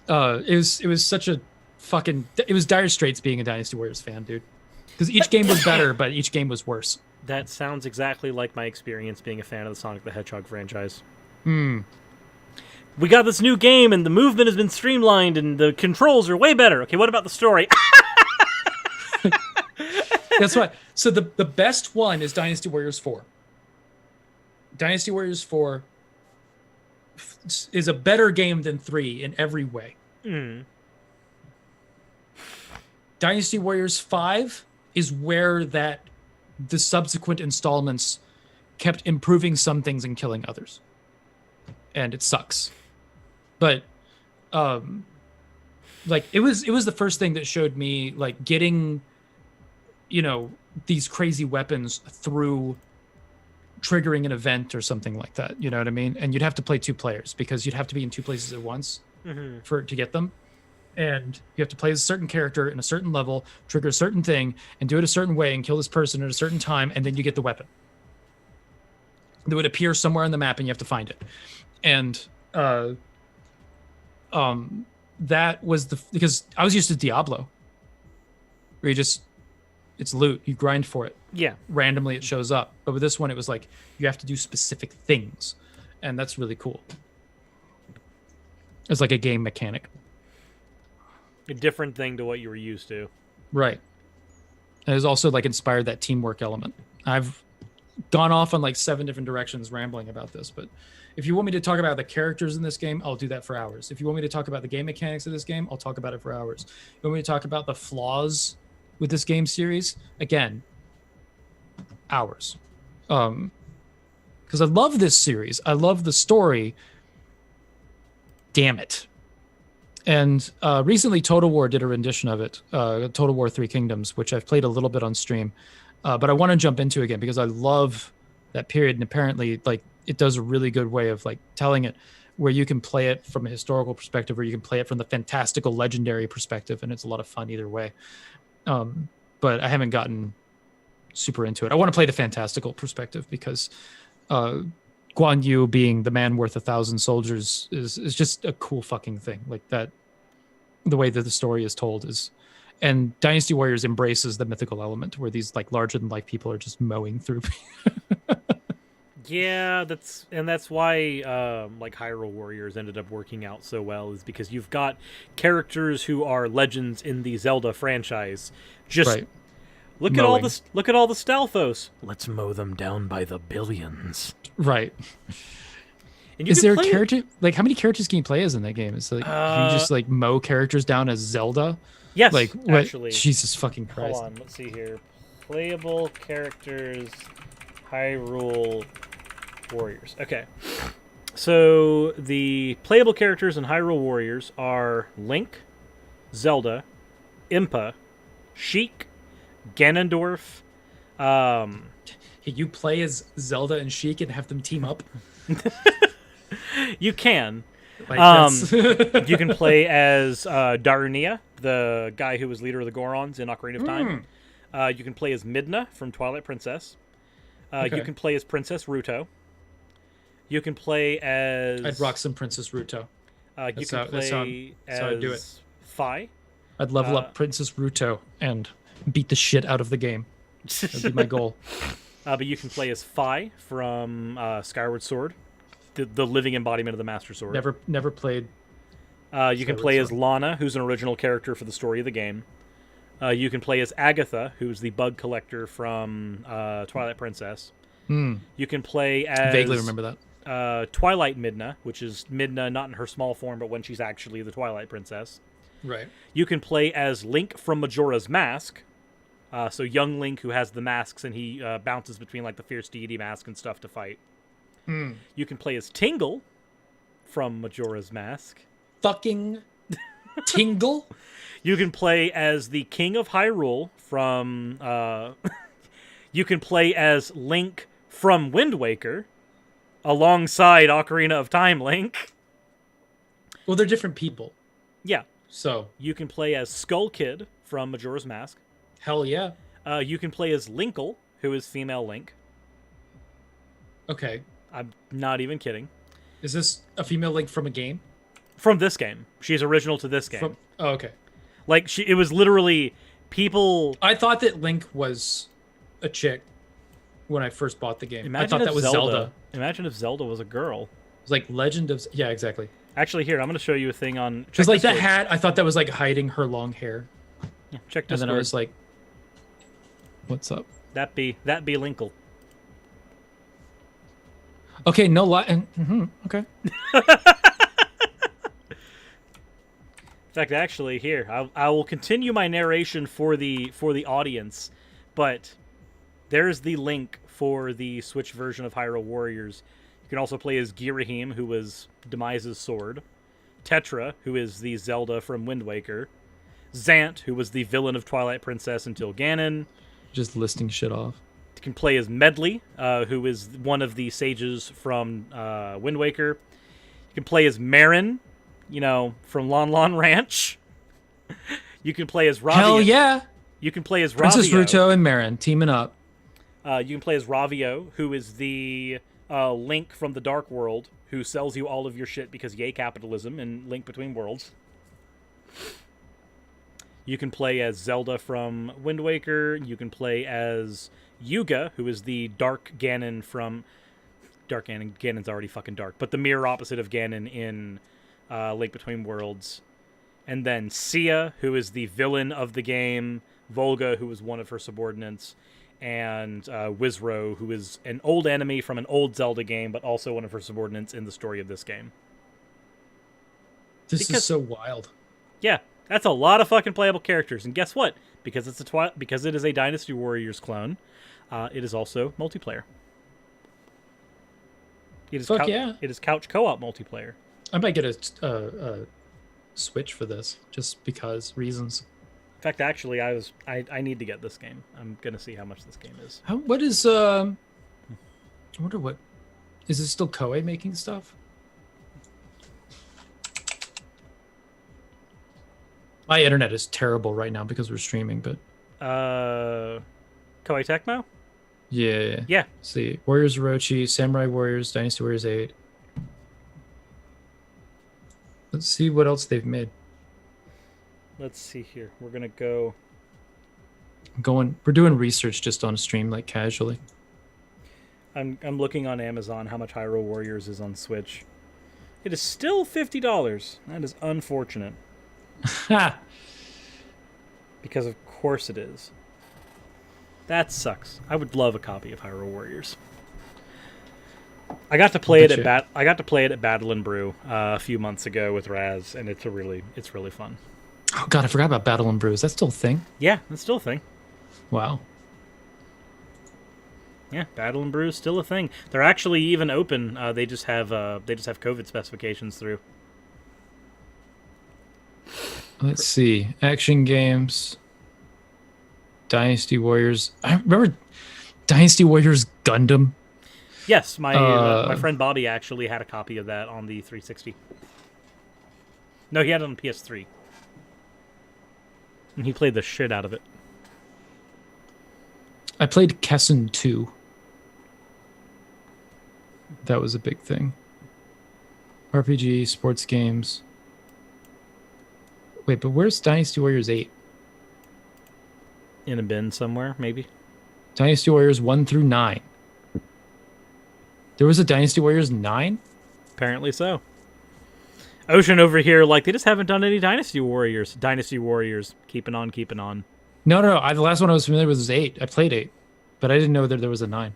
It was such a fucking... It was dire straits being a Dynasty Warriors fan, dude. Because each game was better, but each game was worse. That sounds exactly like my experience being a fan of the Sonic the Hedgehog franchise. We got this new game, and the movement has been streamlined, and the controls are way better. Okay, what about the story? That's why. So the best one is Dynasty Warriors 4. Dynasty Warriors 4 is a better game than 3 in every way. Dynasty Warriors 5 is where the subsequent installments kept improving some things and killing others. And it sucks. But like it was the first thing that showed me like getting these crazy weapons through triggering an event or something like that. You know what I mean? And you'd have to play 2 players because you'd have to be in 2 places at once to get them. And you have to play as a certain character in a certain level, trigger a certain thing, and do it a certain way and kill this person at a certain time, and then you get the weapon. That would appear somewhere on the map and you have to find it. And that was because I was used to Diablo, where it's loot, you grind for it. Yeah. Randomly it shows up. But with this one, it was like you have to do specific things. And that's really cool. It's like a game mechanic. A different thing to what you were used to. Right. And it's also like inspired that teamwork element. I've gone off on like 7 different directions rambling about this, but if you want me to talk about the characters in this game, I'll do that for hours. If you want me to talk about the game mechanics of this game, I'll talk about it for hours. If you want me to talk about the flaws with this game series, again, hours. Because I love this series. I love the story. Damn it. And recently Total War did a rendition of it, Total War 3 Kingdoms, which I've played a little bit on stream. But I want to jump into again because I love that period, and apparently like it does a really good way of like telling it, where you can play it from a historical perspective, or you can play it from the fantastical legendary perspective, and it's a lot of fun either way. But I haven't gotten super into it. I want to play the fantastical perspective because Guan Yu being the man worth 1,000 soldiers is just a cool fucking thing. Like that, the way that the story is told is, and Dynasty Warriors embraces the mythical element where these like larger than life people are just mowing through. Yeah, that's why like Hyrule Warriors ended up working out so well, is because you've got characters who are legends in the Zelda franchise. Just right. Look at all the Stalfos. Let's mow them down by the billions. Right. And is there a character like how many characters can you play as in that game? Is like can you just like mow characters down as Zelda? Yes, like what? Actually. Jesus fucking Christ. Hold on, let's see here. Playable characters, Hyrule Warriors. Okay. So the playable characters in Hyrule Warriors are Link, Zelda, Impa, Sheik, Ganondorf. You play as Zelda and Sheik and have them team up? You can. You can play as Darunia, the guy who was leader of the Gorons in Ocarina of Time. You can play as Midna from Twilight Princess. Okay. You can play as Princess Ruto. You can play as... I'd rock some Princess Ruto. You can play as I'd do it. Fi. I'd level up Princess Ruto and beat the shit out of the game. That'd be my goal. But you can play as Fi from Skyward Sword, the living embodiment of the Master Sword. Never played. You can play as Lana, who's an original character for the story of the game. You can play as Agatha, who's the bug collector from Twilight Princess. You can play as... Vaguely remember that. Twilight Midna, which is Midna not in her small form, but when she's actually the Twilight Princess. Right. You can play as Link from Majora's Mask. So young Link, who has the masks, and he bounces between like the Fierce Deity mask and stuff to fight. You can play as Tingle from Majora's Mask. Fucking Tingle? You can play as the King of Hyrule from... you can play as Link from Wind Waker, alongside Ocarina of Time Link. Well, they're different people. Yeah. So you can play as Skull Kid from Majora's Mask. Hell yeah. You can play as Linkle, who is female Link. Okay. I'm not even kidding. Is this a female Link from a game? From this game. She's original to this game. Oh, okay. Like, it was literally people... I thought that Link was a chick when I first bought the game. I thought if that was Zelda. Imagine if Zelda was a girl. It was like Legend of... Yeah, exactly. Actually, here, I'm going to show you a thing on... Because like that hat, I thought that was like hiding her long hair. Yeah, check Discord. And then I was like, what's up? That be Linkle. Okay, no lie. Okay. In fact, actually, here I will continue my narration for the audience, but there's the link for the Switch version of Hyrule Warriors. You can also play as Girahim, who was Demise's sword, Tetra, who is the Zelda from Wind Waker, Zant, who was the villain of Twilight Princess until Ganon. Just listing shit off. You can play as Medley, who is one of the sages from Wind Waker. You can play as Marin, from Lon Lon Ranch. You can play as Ravio. Hell yeah! You can play as Princess Ravio. Ruto and Marin teaming up. You can play as Ravio, who is the Link from the Dark World, who sells you all of your shit because yay capitalism and Link Between Worlds. You can play as Zelda from Wind Waker. You can play as Yuga, who is the Dark Ganon from... Dark Ganon. Ganon's already fucking dark. But the mirror opposite of Ganon in Link Between Worlds. And then Sia, who is the villain of the game. Volga, who is one of her subordinates. And Wizro, who is an old enemy from an old Zelda game, but also one of her subordinates in the story of this game. This is so wild. Yeah, that's a lot of fucking playable characters. And guess what? Because it is a Dynasty Warriors clone, it is also multiplayer. It is It is couch co-op multiplayer. I might get a Switch for this, just because reasons. In fact, actually, I need to get this game. I'm gonna see how much this game is. What is I wonder what is it still Koei making stuff? My internet is terrible right now because we're streaming, but Koei Tecmo? Yeah. Yeah. Let's see. Warriors Orochi, Samurai Warriors, Dynasty Warriors 8. Let's see what else they've made. Let's see here. We're gonna go. We're doing research just on stream, like casually. I'm looking on Amazon how much Hyrule Warriors is on Switch. It is still $50. That is unfortunate. Because of course it is. That sucks. I would love a copy of Hyrule Warriors. I got to play it at Battle and Brew a few months ago with Raz, and it's really fun. Oh god, I forgot about Battle and Brew. Is that still a thing? Yeah, it's still a thing. Wow. Yeah, Battle and Brew is still a thing. They're actually even open. They just have COVID specifications through. Let's see. Action games. Dynasty Warriors. I remember Dynasty Warriors Gundam. Yes, my friend Bobby actually had a copy of that on the 360. No, he had it on PS3. And he played the shit out of it. I played Kessen 2. That was a big thing. RPG, sports games. Wait, but where's Dynasty Warriors 8? In a bin somewhere, maybe. Dynasty Warriors 1 through 9. There was a Dynasty Warriors 9? Apparently so. Ocean over here, like, they just haven't done any Dynasty Warriors. Dynasty Warriors. Keeping on, keeping on. No. The last one I was familiar with was 8. I played 8. But I didn't know that there was a 9.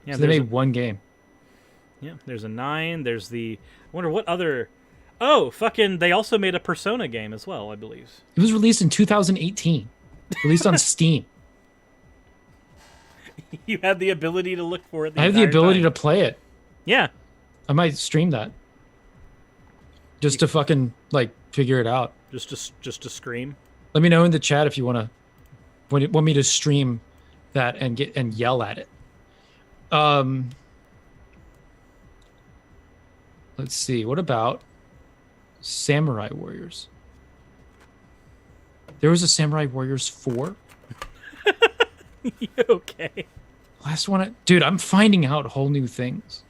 Yeah, so they made one game. Yeah, there's a 9. There's the... I wonder what other... Oh, fucking... They also made a Persona game as well, I believe. It was released in 2018. Released on Steam. You had the ability to look for it. I have the ability to play it. Yeah. I might stream that. Just to fucking, like, figure it out. Just to scream. Let me know in the chat if you want me to stream that and yell at it. Let's see. What about Samurai Warriors? There was a Samurai Warriors 4. Okay. Last one, dude. I'm finding out whole new things.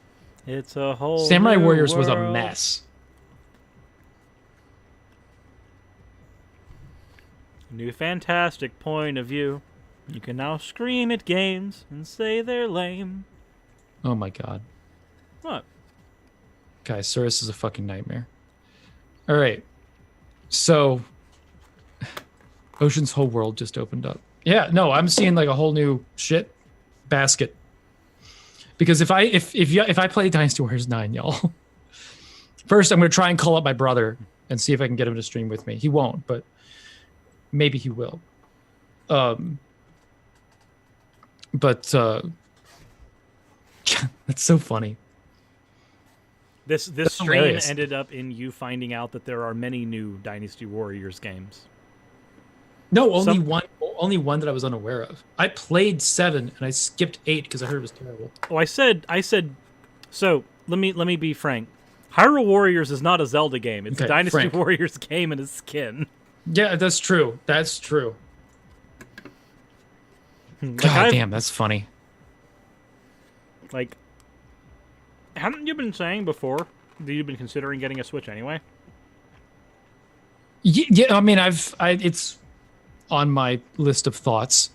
It's a whole Samurai new Warriors world. was a mess. New fantastic point of view. You can now scream at games and say they're lame. Oh my god. What? Guys, Cirrus is a fucking nightmare. All right. So, Ocean's whole world just opened up. Yeah, no, I'm seeing like a whole new shit basket. Because if I play Dynasty Warriors 9, y'all, first I'm gonna try and call up my brother and see if I can get him to stream with me. He won't, but maybe he will. But that's so funny. This That's stream hilarious. ended up in you finding out that there are many new Dynasty Warriors games. No, only one that I was unaware of. I played 7 and I skipped 8 because I heard it was terrible. Oh, I said. So let me be frank. Hyrule Warriors is not a Zelda game. It's a Dynasty Frank. Warriors game and a skin. Yeah, that's true. That's true. Like, God damn, that's funny. Like, haven't you been saying before that you've been considering getting a Switch anyway? Yeah, I mean, it's on my list of thoughts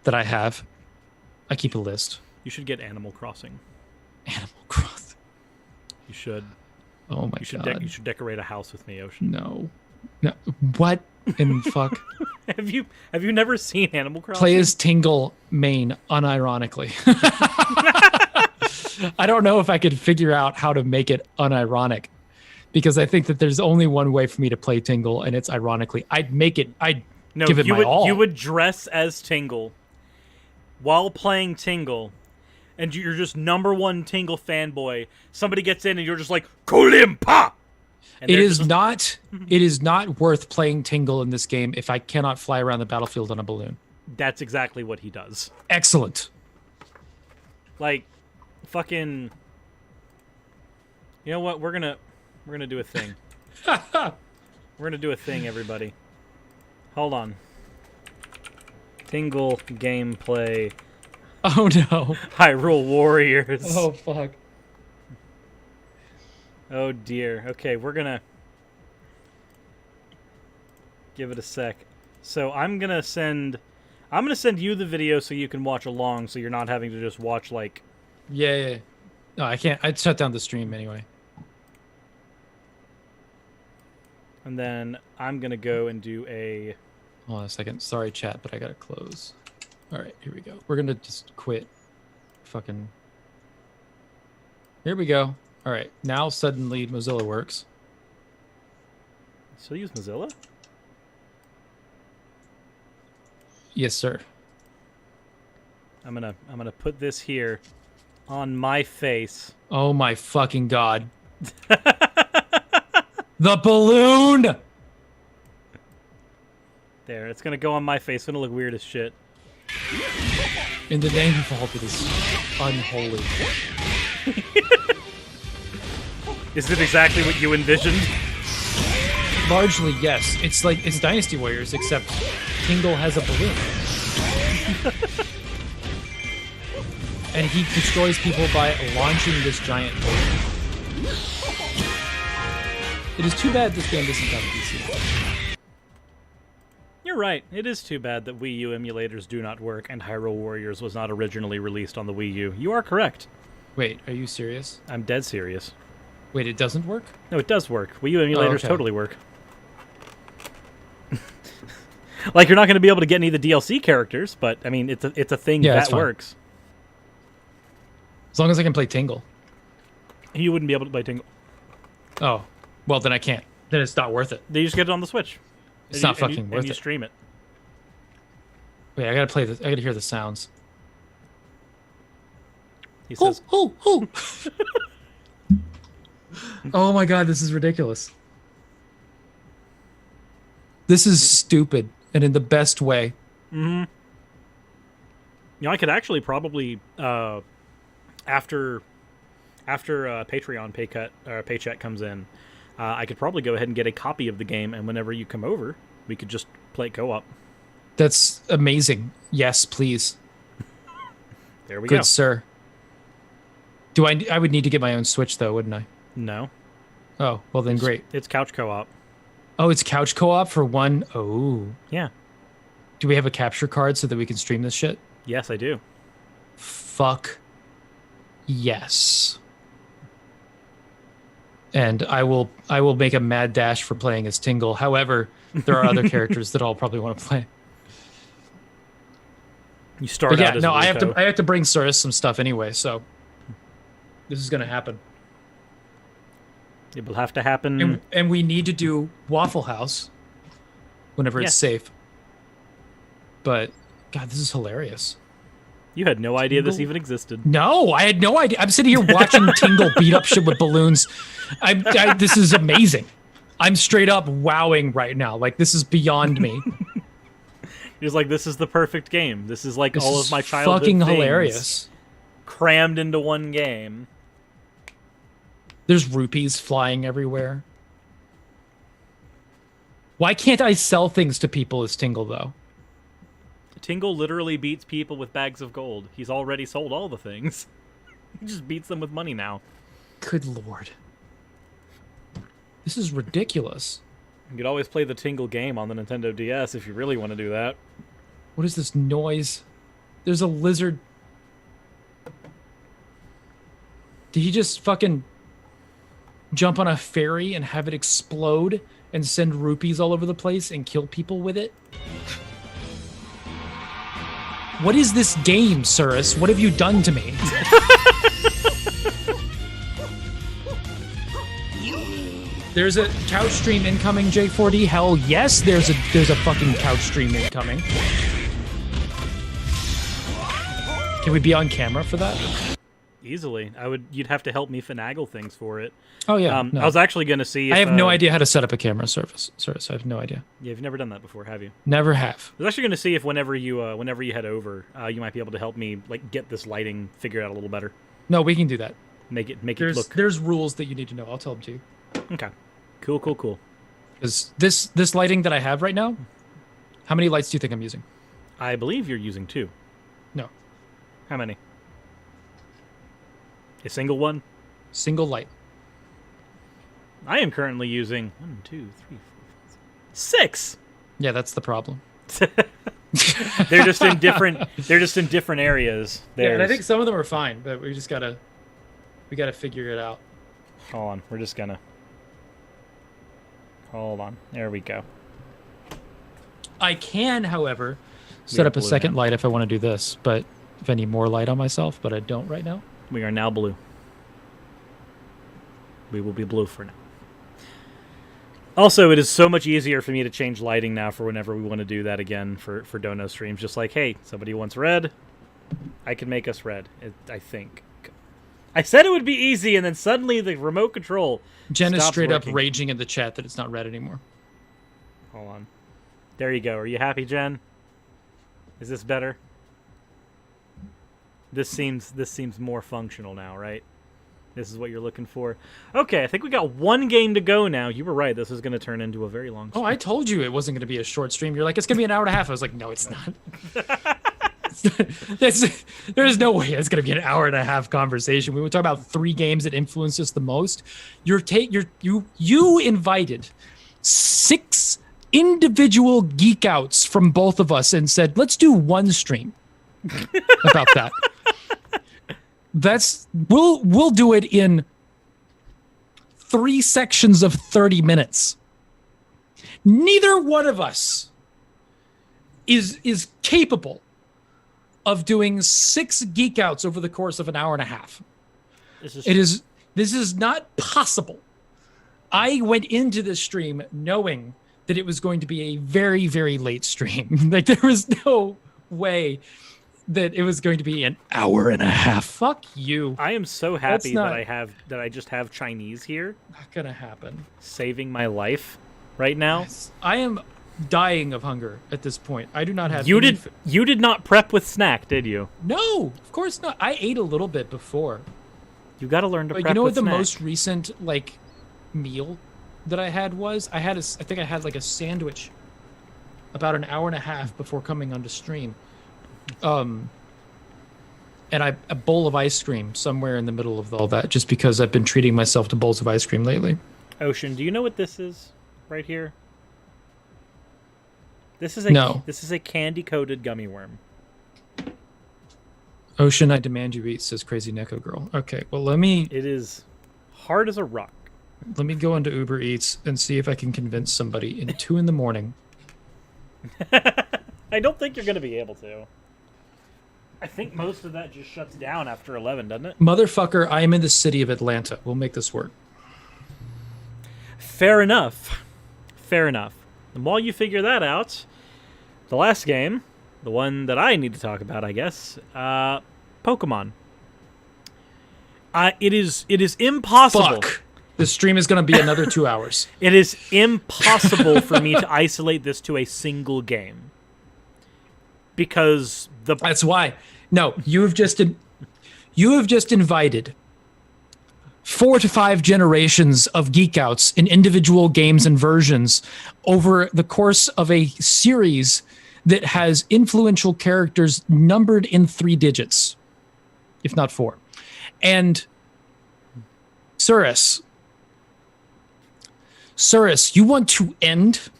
that I have. I keep a list. You should get Animal Crossing. Animal Crossing. You should. Oh my god. You should decorate a house with me, Ocean. No. What in fuck? Have you never seen Animal Crossing? Play as Tingle main, unironically. I don't know if I could figure out how to make it unironic, because I think that there's only one way for me to play Tingle, and it's ironically. I'd give it my all. You would dress as Tingle while playing Tingle, and you're just #1 Tingle fanboy. Somebody gets in, and you're just like, Kolimpa! It is not worth playing Tingle in this game if I cannot fly around the battlefield on a balloon. That's exactly what he does. Excellent. Like, fucking... You know what? We're gonna do a thing. We're gonna do a thing, everybody. Hold on. Tingle gameplay. Oh no. Hyrule Warriors. Oh fuck. Oh dear. Okay, we're gonna give it a sec. So I'm gonna send you the video so you can watch along, so you're not having to just watch like. Yeah. No, I can't. I'd shut down the stream anyway. And then I'm gonna go and do a. Hold on a second. Sorry, chat, but I gotta close. All right, here we go. We're gonna just quit. Fucking. Here we go. All right, now suddenly Mozilla works. Still use Mozilla? Yes, sir. I'm gonna put this here on my face. Oh my fucking god. The balloon! There, it's gonna go on my face. It's gonna look weird as shit. In the name of all that is unholy. Is it exactly what you envisioned? Largely, yes. It's Dynasty Warriors, except Tingle has a balloon. And he destroys people by launching this giant balloon. It is too bad this game doesn't have a PC. You're right. It is too bad that Wii U emulators do not work and Hyrule Warriors was not originally released on the Wii U. You are correct. Wait, are you serious? I'm dead serious. Wait, it doesn't work? No, it does work. Wii U emulators okay. totally work. Like, you're not going to be able to get any of the DLC characters, but, I mean, it's a thing that works. As long as I can play Tingle. You wouldn't be able to play Tingle. Oh, well, then I can't. Then it's not worth it. Then you just get it on the Switch. It's not fucking worth and you it. stream it. Wait, I gotta play this. I gotta hear the sounds. He says, oh. Oh my god, this is ridiculous. This is stupid, and in the best way. mm-hmm. You know, I could actually probably, after Patreon paycheck comes in, I could probably go ahead and get a copy of the game, and whenever you come over, we could just play co-op. That's amazing. Yes, please. There we go. Good sir. Do I would need to get my own Switch though, wouldn't I? No. Oh, well then great. It's couch co-op. Oh, it's couch co-op for one. Oh. Yeah. Do we have a capture card so that we can stream this shit? Yes, I do. Fuck. Yes. And I will make a mad dash for playing as Tingle. However, there are other characters that I'll probably want to play. You start But yeah, out as no, Rico. I have to bring Cirrus some stuff anyway, so this is gonna happen. It will have to happen. And we need to do Waffle House whenever it's safe. But God, this is hilarious. You had no idea this even existed. No, I had no idea. I'm sitting here watching Tingle beat up shit with balloons. This is amazing. I'm straight up wowing right now. Like, this is beyond me. He was like, this is the perfect game. This is like This all is of my childhood fucking things hilarious. crammed into one game. There's rupees flying everywhere. Why can't I sell things to people as Tingle, though? Tingle literally beats people with bags of gold. He's already sold all the things. He just beats them with money now. Good lord. This is ridiculous. You could always play the Tingle game on the Nintendo DS if you really want to do that. What is this noise? There's a lizard. Did he just fucking jump on a ferry and have it explode and send rupees all over the place and kill people with it? What is this game, Cirrus? What have you done to me? There's a couch stream incoming, J4D. Hell yes, there's a fucking couch stream incoming. Can we be on camera for that? Easily. You'd have to help me finagle things for it. Oh yeah. No. I was actually going to see if, I have no idea how to set up a camera service. I have no idea. Yeah, you've never done that before, have you? Never have. I was actually going to see if whenever you head over, you might be able to help me like get this lighting figured out a little better. No, we can do that. Make it look. There's rules that you need to know. I'll tell them to you. Okay. Cool. Because this lighting that I have right now, how many lights do you think I'm using? I believe you're using 2. No. How many? A single one? Single light. I am currently using 1, 2, 3, 4, 5, 6. Yeah, that's the problem. They're just in different areas. Yeah, and I think some of them are fine, but we gotta figure it out. Hold on, we're just gonna. Hold on. There we go. I can, however, set up a second light if I want to do this, but if I need more light on myself, but I don't right now. We are now blue. We will be blue for now. Also, it is so much easier for me to change lighting now for whenever we want to do that again for Dono streams. Just like, hey, somebody wants red, I can make us red, I think. I said it would be easy, and then suddenly the remote control Jen is straight working. up raging in the chat that it's not red anymore. Hold on. There you go. Are you happy, Jen? Is this better? This seems more functional now, right? This is what you're looking for. Okay, I think we got one game to go now. You were right. This is going to turn into a very long stream. Oh, I told you it wasn't going to be a short stream. You're like, it's going to be an hour and a half. I was like, no, it's not. There's no way it's going to be an hour and a half conversation. We were talking about 3 games that influenced us the most. You invited 6 individual geek outs from both of us and said, let's do one stream about that. We'll do it in 3 sections of 30 minutes. Neither one of us is capable of doing 6 geek outs over the course of an hour and a half. This is not possible. I went into this stream knowing that it was going to be a very, very late stream. Like, there was no way that it was going to be an hour and a half. Fuck you. I am so happy that I just have Chinese here. Not gonna happen. Saving my life right now. Yes. I am dying of hunger at this point. I do not have You did not prep with snack, did you? No, of course not. I ate a little bit before. You got to learn to prep with snack. You know what the most recent meal that I had was? I think I had like a sandwich about an hour and a half before coming onto stream. And a bowl of ice cream somewhere in the middle of all that, just because I've been treating myself to bowls of ice cream lately. Ocean, do you know what this is right here? This is a candy-coated gummy worm. Ocean, I demand you eat, says Crazy Neko Girl. Okay, well It is hard as a rock. Let me go into Uber Eats and see if I can convince somebody in 2 a.m. I don't think you're going to be able to. I think most of that just shuts down after 11, doesn't it? Motherfucker, I am in the city of Atlanta. We'll make this work. Fair enough. Fair enough. And while you figure that out, the last game, the one that I need to talk about, I guess, Pokemon. It is impossible. Fuck. This stream is going to be another 2 hours. It is impossible for me to isolate this to a single game. Because That's why. No, you have just invited 4 to 5 generations of geek outs in individual games and versions over the course of a series that has influential characters numbered in 3 digits, if not 4. And Surus, you want to end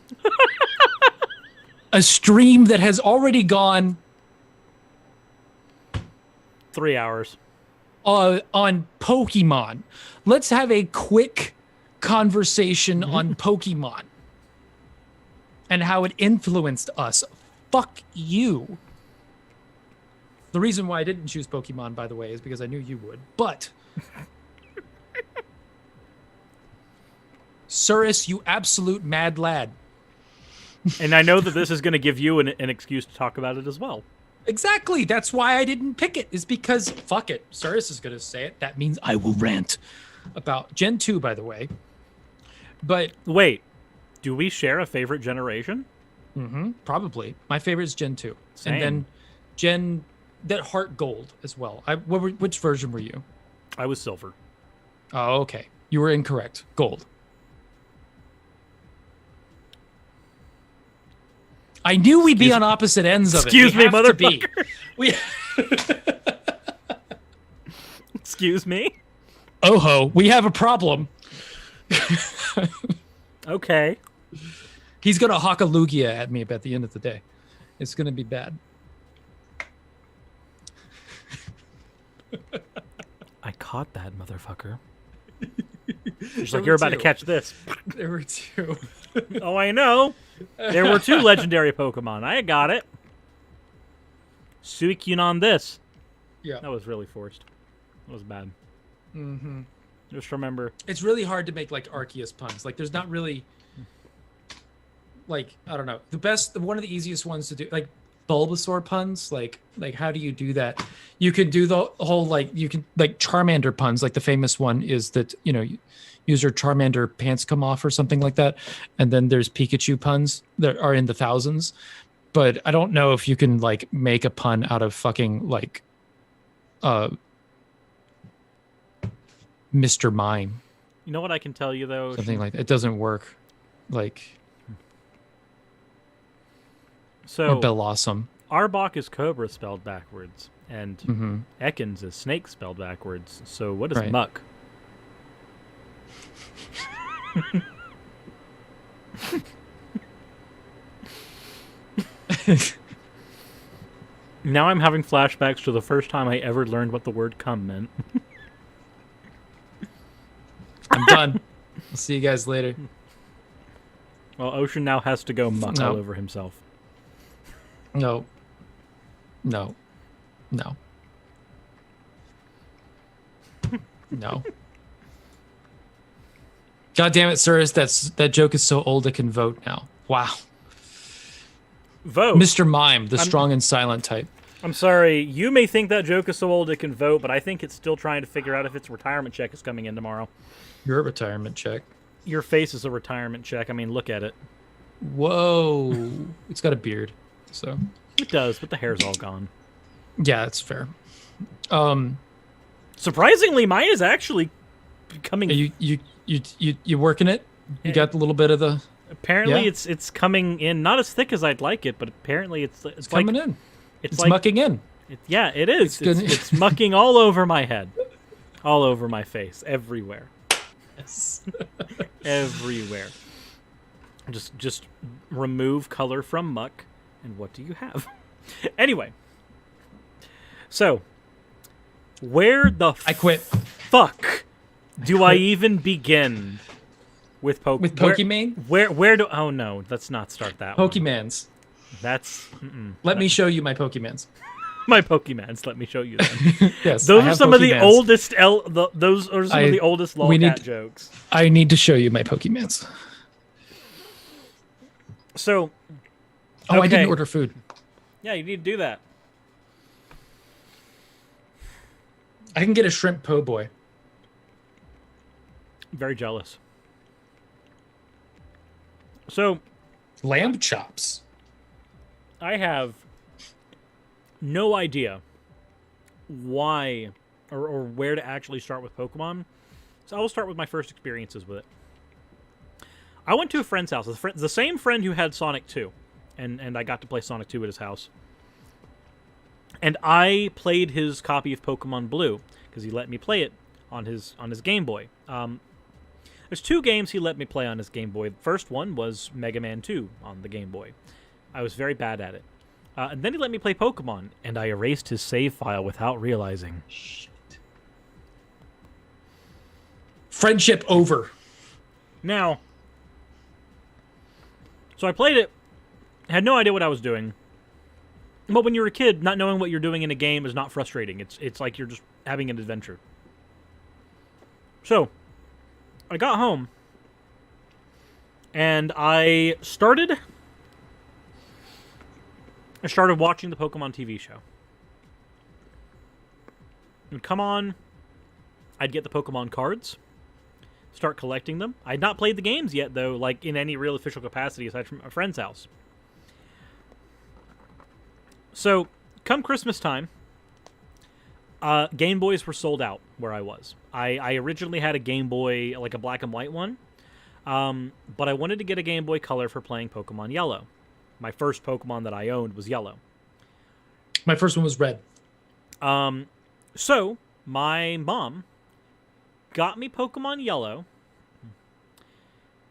a stream that has already gone 3 hours on Pokemon. Let's have a quick conversation on Pokemon and how it influenced us. Fuck you. The reason why I didn't choose Pokemon, by the way, is because I knew you would. But Surus, you absolute mad lad. And I know that this is going to give you an excuse to talk about it as well. Exactly. That's why I didn't pick it, is because, fuck it, Surus is going to say it. That means I will rant about Gen 2, by the way. But wait, do we share a favorite generation? Probably. My favorite is Gen 2. Same. And then that Heart Gold as well. Which version were you? I was Silver. Oh, okay. You were incorrect. Gold. I knew we'd be on opposite ends of it. Excuse me, motherfucker. Excuse me? Oh ho, we have a problem. Okay. He's gonna hawk a Lugia at me at the end of the day. It's gonna be bad. I caught that, motherfucker. She's like, you're about to catch this. There were 2. Oh, I know. There were 2 legendary Pokemon. I got it. Suicune on this. Yeah. That was really forced. That was bad. Just remember. It's really hard to make, Arceus puns. There's not really... I don't know. One of the easiest ones to do... Bulbasaur puns, how do you do that? You can do the whole Charmander puns. The famous one is that use your Charmander pants come off or something like that. And then there's Pikachu puns that are in the thousands. But I don't know if you can make a pun out of fucking Mr. Mime. You know what I can tell you though? Something like that. It doesn't work. So or Bellossom. Arbok is Cobra spelled backwards, and Ekans is Snake spelled backwards. So what is Muck? Now I'm having flashbacks to the first time I ever learned what the word "cum" meant. I'm done. I'll see you guys later. Well, Ocean now has to go muck all over himself. No. No. No. No. God damn it, Cirrus, that joke is so old it can vote now. Wow. Vote. Mr. Mime, the strong and silent type. I'm sorry, you may think that joke is so old it can vote, but I think it's still trying to figure out if its retirement check is coming in tomorrow. Your retirement check. Your face is a retirement check. I mean, look at it. Whoa. It's got a beard, so. It does, but the hair's all gone. Yeah, that's fair. Surprisingly, mine is actually becoming... You working it? You got a little bit of the... Apparently, it's coming in, not as thick as I'd like it, but apparently it's coming like, in. It's like, mucking in. Yeah, it is. It's mucking all over my head. All over my face. Everywhere. Yes. Everywhere. Just remove color from muck, and what do you have? Anyway. So, where the I quit. Fuck do I even begin with Pokemon? With Pokemon? Where do... Oh, no. Let's not start that one. Pokemans. That's... Let me show you my Pokemans. My Pokemans. Let me show you them. Yes, those are some of the oldest... Those are some of the oldest lolcat jokes. I need to show you my Pokemans. So... Oh, I didn't order food. Yeah, you need to do that. I can get a shrimp po' boy. Very jealous. So... Lamb chops. I have no idea why or where to actually start with Pokemon. So I will start with my first experiences with it. I went to a friend's house. The same friend who had Sonic 2. And I got to play Sonic 2 at his house. And I played his copy of Pokemon Blue, because he let me play it on his Game Boy. There's two games he let me play on his Game Boy. The first one was Mega Man 2 on the Game Boy. I was very bad at it. And then he let me play Pokemon, and I erased his save file without realizing. Shit. Friendship over. Now, so I played it, had no idea what I was doing. But when you're a kid, not knowing what you're doing in a game is not frustrating. It's like you're just having an adventure. So, I got home, and I started watching the Pokemon TV show. It would come on, I'd get the Pokemon cards, start collecting them. I'd not played the games yet, though, like in any real official capacity aside from a friend's house. So, come Christmas time, Game Boys were sold out where I was. I originally had a Game Boy, like a black and white one, but I wanted to get a Game Boy Color for playing Pokemon Yellow. My first Pokemon that I owned was Yellow. My first one was red. So, my mom got me Pokemon Yellow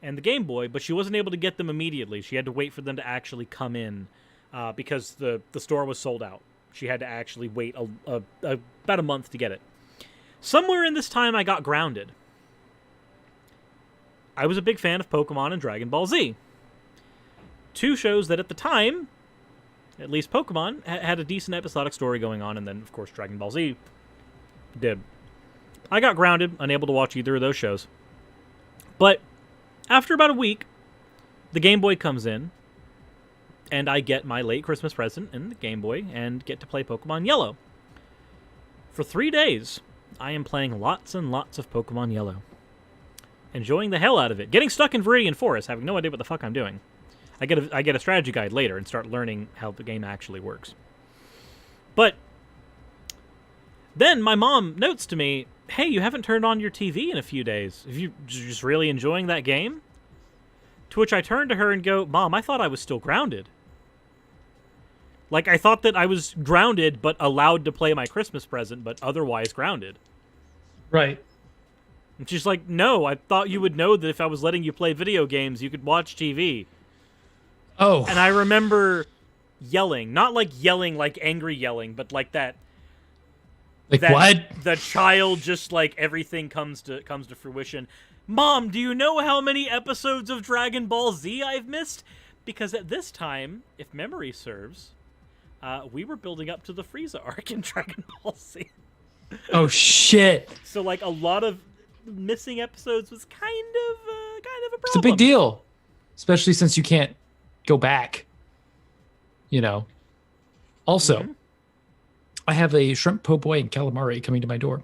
and the Game Boy, but she wasn't able to get them immediately. She had to wait for them to actually come in because the store was sold out. She had to actually wait about a month to get it. Somewhere in this time, I got grounded. I was a big fan of Pokemon and Dragon Ball Z. Two shows that at the time, at least Pokemon, had a decent episodic story going on, and then, of course, Dragon Ball Z did. I got grounded, unable to watch either of those shows. But after about a week, the Game Boy comes in, and I get my late Christmas present in the Game Boy and get to play Pokemon Yellow. For 3 days, I am playing lots and lots of Pokemon Yellow. Enjoying the hell out of it. Getting stuck in Viridian Forest, having no idea what the fuck I'm doing. I get a strategy guide later and start learning how the game actually works. But then my mom notes to me, hey, you haven't turned on your TV in a few days. Are you just really enjoying that game? To which I turn to her and go, Mom, I thought I was still grounded. Like, I thought that I was grounded but allowed to play my Christmas present, but otherwise grounded. Right. And she's like, no, I thought you would know that if I was letting you play video games, you could watch TV. Oh. And I remember yelling, not like yelling like angry yelling, but like that. Like what? The child just like everything comes to fruition. Mom, do you know how many episodes of Dragon Ball Z I've missed? Because at this time, if memory serves, we were building up to the Frieza arc in Dragon Ball Z. Oh shit! So like a lot of missing episodes was kind of a problem. It's a big deal, especially since you can't go back. You know. Also, I have a shrimp po' boy and calamari coming to my door.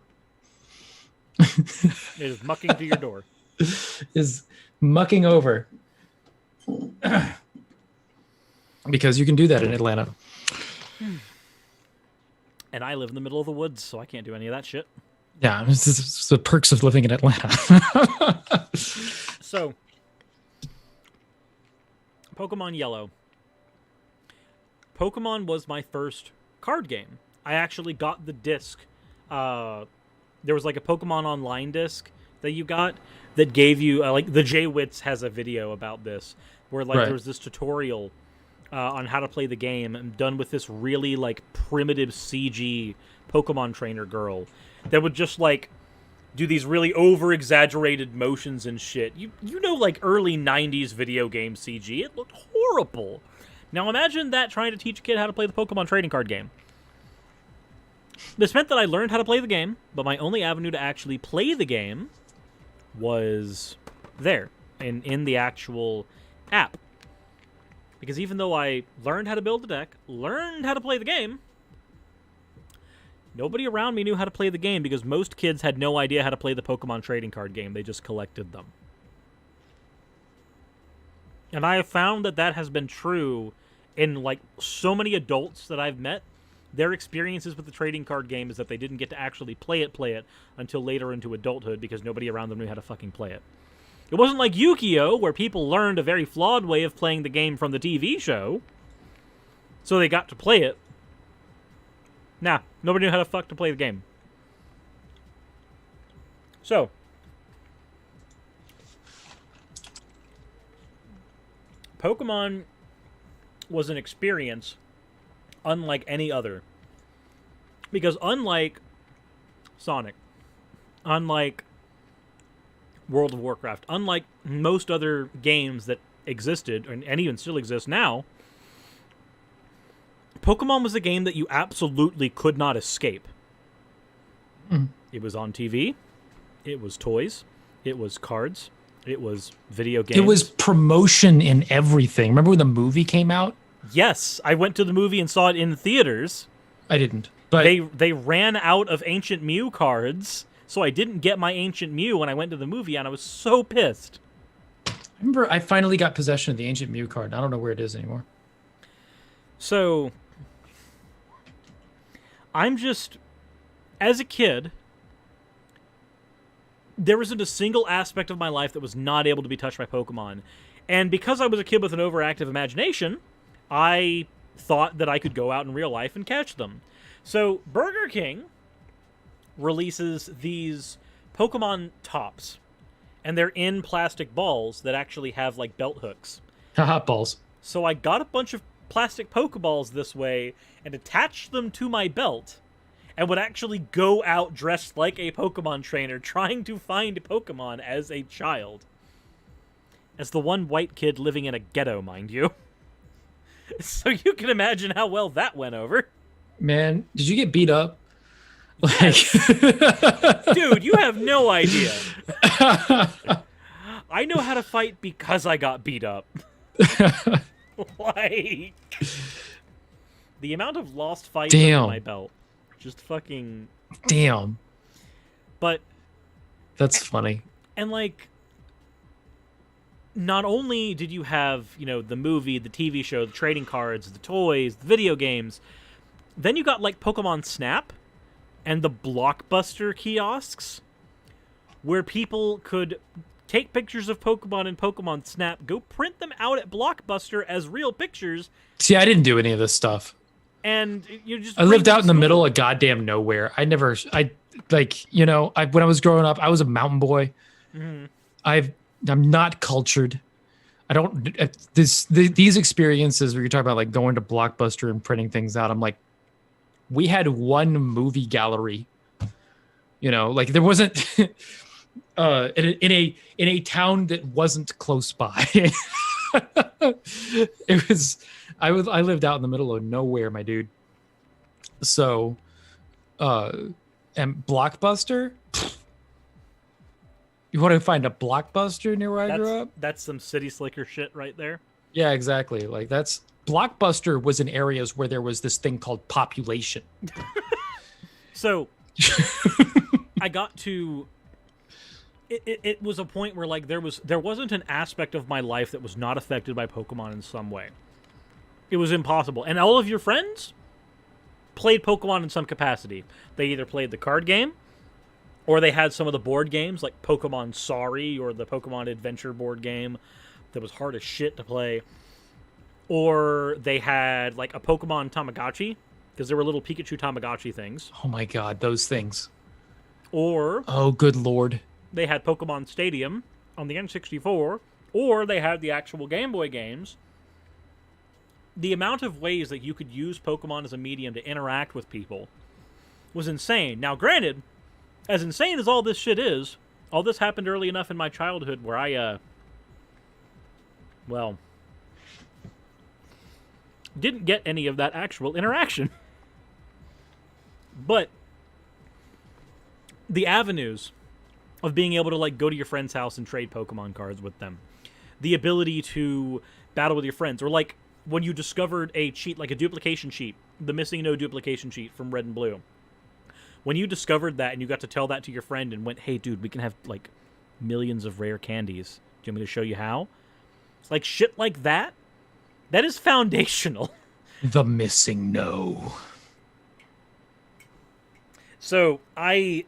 It is mucking to your door. Is mucking over. Because you can do that in Atlanta. And I live in the middle of the woods, so I can't do any of that shit. Yeah, it's the perks of living in Atlanta. So, Pokemon Yellow. Pokemon was my first card game. I actually got the disc. There was like a Pokemon Online disc that you got that gave you, like the J-Wits has a video about this, where like there was this tutorial on how to play the game done with this really like primitive CG Pokemon trainer girl that would just like do these really over-exaggerated motions and shit. You know, like early 90s video game CG. It looked horrible. Now imagine that trying to teach a kid how to play the Pokemon trading card game. This meant that I learned how to play the game, but my only avenue to actually play the game was there, in the actual app. Because even though I learned how to build a deck, learned how to play the game, nobody around me knew how to play the game because most kids had no idea how to play the Pokemon trading card game. They just collected them. And I have found that that has been true in like so many adults that I've met. Their experiences with the trading card game is that they didn't get to actually play it until later into adulthood because nobody around them knew how to fucking play it. It wasn't like Yu-Gi-Oh!, where people learned a very flawed way of playing the game from the TV show, so they got to play it. Nah, nobody knew how to fuck to play the game. So, Pokemon was an experience unlike any other. Because unlike Sonic, unlike World of Warcraft, unlike most other games that existed, and even still exist now, Pokemon was a game that you absolutely could not escape. It was on TV, it was toys, it was cards, it was video games. It was promotion in everything. Remember when the movie came out? Yes, I went to the movie and saw it in theaters. I didn't. But they ran out of Ancient Mew cards, so I didn't get my Ancient Mew when I went to the movie, and I was so pissed. I remember I finally got possession of the Ancient Mew card. I don't know where it is anymore. So, I'm just, as a kid, there wasn't a single aspect of my life that was not able to be touched by Pokemon. And because I was a kid with an overactive imagination, I thought that I could go out in real life and catch them. So, Burger King releases these Pokemon tops, and they're in plastic balls that actually have, like, belt hooks. Haha, balls. So I got a bunch of plastic Pokeballs this way and attached them to my belt, and would actually go out dressed like a Pokemon trainer trying to find Pokemon as a child. As the one white kid living in a ghetto, mind you. So you can imagine how well that went over. Man, did you get beat up? Yes. Dude, you have no idea. I know how to fight because I got beat up. Like, the amount of lost fights on my belt. Just fucking... Damn. But... That's funny. And, like, not only did you have, you know, the movie, the TV show, the trading cards, the toys, the video games, then you got, like, Pokemon Snap and the Blockbuster kiosks, where people could take pictures of Pokemon in Pokemon Snap, go print them out at Blockbuster as real pictures. See, I didn't do any of this stuff. And you just... I lived out in the middle of goddamn nowhere. When I was growing up, I was a mountain boy. Mm-hmm. I'm not cultured. I don't these experiences where you're talking about like going to Blockbuster and printing things out. I'm like, we had one movie gallery, like there wasn't in a town that wasn't close by. It was I lived out in the middle of nowhere, my dude. So and Blockbuster, you want to find a Blockbuster near where I grew up? That's some city slicker shit right there. Yeah, exactly. Like that's Blockbuster was in areas where there was this thing called population. So I got to it was a point where like there wasn't an aspect of my life that was not affected by Pokemon in some way. It was impossible. And all of your friends played Pokemon in some capacity. They either played the card game, or they had some of the board games like Pokemon Sorry or the Pokemon Adventure board game that was hard as shit to play. Or they had like a Pokemon Tamagotchi, because there were little Pikachu Tamagotchi things. Oh my god, those things. Or oh good lord, they had Pokemon Stadium on the N64, or they had the actual Game Boy games. The amount of ways that you could use Pokemon as a medium to interact with people was insane. Now, granted, as insane as all this shit is, all this happened early enough in my childhood where I, didn't get any of that actual interaction. But the avenues of being able to, like, go to your friend's house and trade Pokemon cards with them, the ability to battle with your friends, or, like, when you discovered a cheat, like a duplication cheat, the missing no duplication cheat from Red and Blue. When you discovered that and you got to tell that to your friend and went, hey, dude, we can have, like, millions of rare candies. Do you want me to show you how? Like, shit like that, that is foundational. The missing no. So, it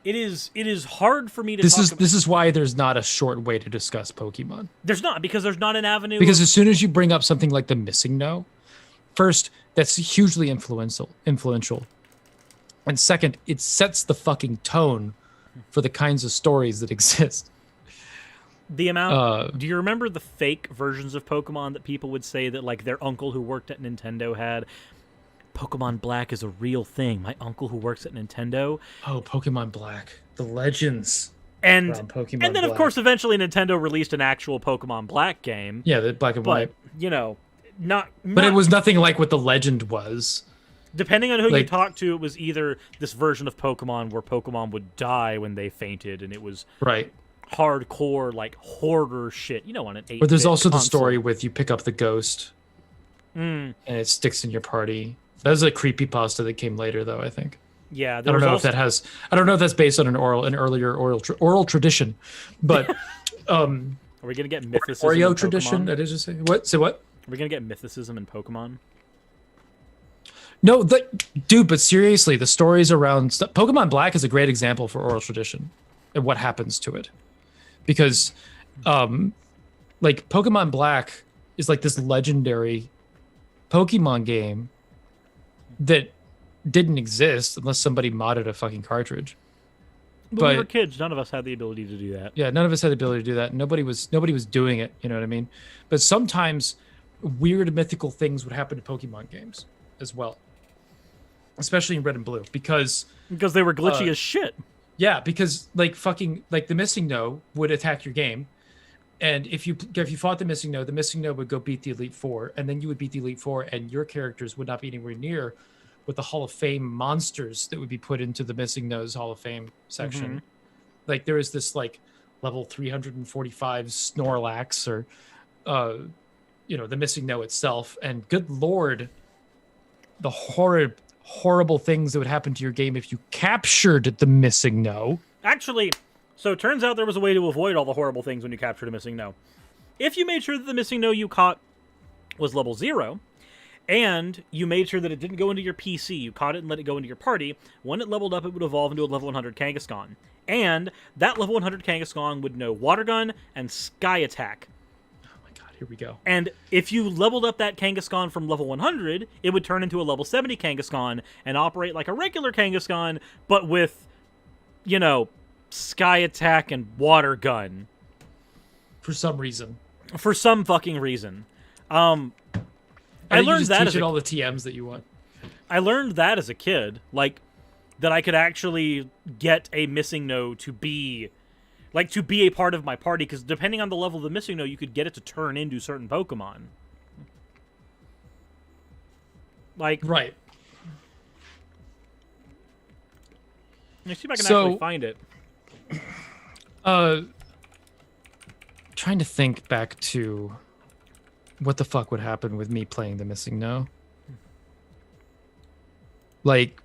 is hard for me to This is why there's not a short way to discuss Pokemon. There's not, because there's not an avenue. Because as soon as you bring up something like the missing no, first, that's hugely influential. And second, it sets the fucking tone for the kinds of stories that exist. The amount... do you remember the fake versions of Pokemon that people would say that, like, their uncle who worked at Nintendo had? Pokemon Black is a real thing. My uncle who works at Nintendo... Oh, Pokemon Black. The legends and Pokemon And then, Black. Of course, eventually Nintendo released an actual Pokemon Black game. Yeah, the Black and White. Not... But it was nothing like what the legend was. Depending on who you talk to, it was either this version of Pokemon where Pokemon would die when they fainted, and it was... Right. Hardcore, like, hoarder shit. On an 8-bit But there's also console. the story with you pick up the ghost and it sticks in your party. That was a creepypasta that came later, though, I think. Yeah, I don't know if that's based on an earlier oral tradition, but are we gonna get mythicism? Oreo tradition? That is just say what? Say what? Are we gonna get mythicism in Pokemon? No, dude. But seriously, the stories around Pokemon Black is a great example for oral tradition and what happens to it, because, like Pokemon Black is like this legendary Pokemon game that didn't exist unless somebody modded a fucking cartridge. But we were kids. None of us had the ability to do that. Yeah, none of us had the ability to do that. Nobody was doing it. You know what I mean? But sometimes weird mythical things would happen to Pokemon games as well, especially in Red and Blue, because they were glitchy as shit. Yeah, because like the missing no would attack your game, and if you fought the missing no would go beat the Elite Four, and then you would beat the Elite Four, and your characters would not be anywhere near with the Hall of Fame monsters that would be put into the missing no's Hall of Fame section. Mm-hmm. Like there is this like level 345 Snorlax or the missing no itself, and good lord, the horrible things that would happen to your game if you captured the missing no. Actually, so it turns out there was a way to avoid all the horrible things when you captured a missing no. If you made sure that the missing no you caught was level 0, and you made sure that it didn't go into your PC, you caught it and let it go into your party, when it leveled up, it would evolve into a level 100 Kangaskhan. And that level 100 Kangaskhan would know Water Gun and Sky Attack. Oh my god, here we go. And if you leveled up that Kangaskhan from level 100, it would turn into a level 70 Kangaskhan and operate like a regular Kangaskhan, but with, Sky Attack and Water Gun. For some reason. for some fucking reason. I And learned that as all the TMs that you want. I learned that as a kid, like that I could actually get a missing no to be a part of my party, because depending on the level of the missing no, you could get it to turn into certain Pokemon. Like right. Let me see if I can actually find it. Trying to think back to what the fuck would happen with me playing the missing no. Like,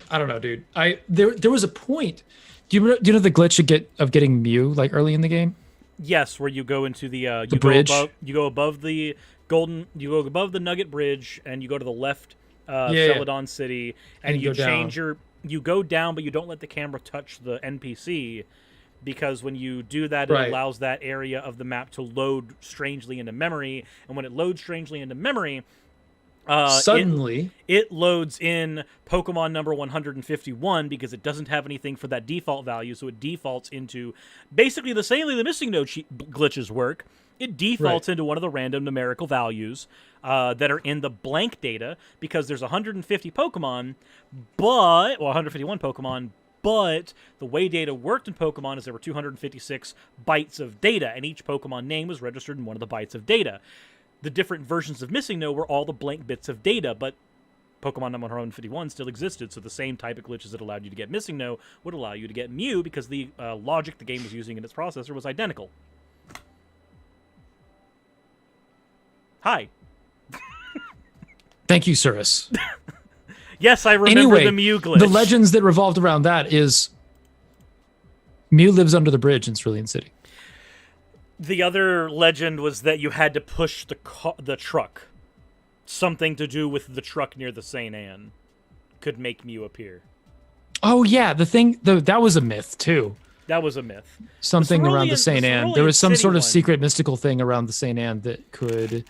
I don't know, dude. There was a point. Do you know the glitch of getting Mew like early in the game? Yes, where you go into the bridge. You go above the Nugget Bridge, and you go to the left, Celadon City, and you change down. You go down, but you don't let the camera touch the NPC, because when you do that, it Right. allows that area of the map to load strangely into memory, and when it loads strangely into memory, Suddenly, it loads in Pokemon number 151 because it doesn't have anything for that default value, so it defaults into basically the same way the missing no glitches work. It defaults into one of the random numerical values that are in the blank data, because there's 150 Pokemon, 151 Pokemon, but the way data worked in Pokemon is there were 256 bytes of data, and each Pokemon name was registered in one of the bytes of data. The different versions of Missing No were all the blank bits of data, but Pokemon number 151 still existed, so the same type of glitches that allowed you to get Missing No would allow you to get Mew, because the logic the game was using in its processor was identical. Hi. thank you, Cirrus. Yes, I remember Anyway, the Mew glitch. the legends that revolved around that is Mew lives under the bridge in Cerulean City. The other legend was that you had to push the truck. Something to do with the truck near the St. Anne could make Mew appear. Oh yeah, that was a myth too. That was a myth. Something around the St. Anne. There was some Cerulean sort of City secret mystical thing around the St. Anne that could...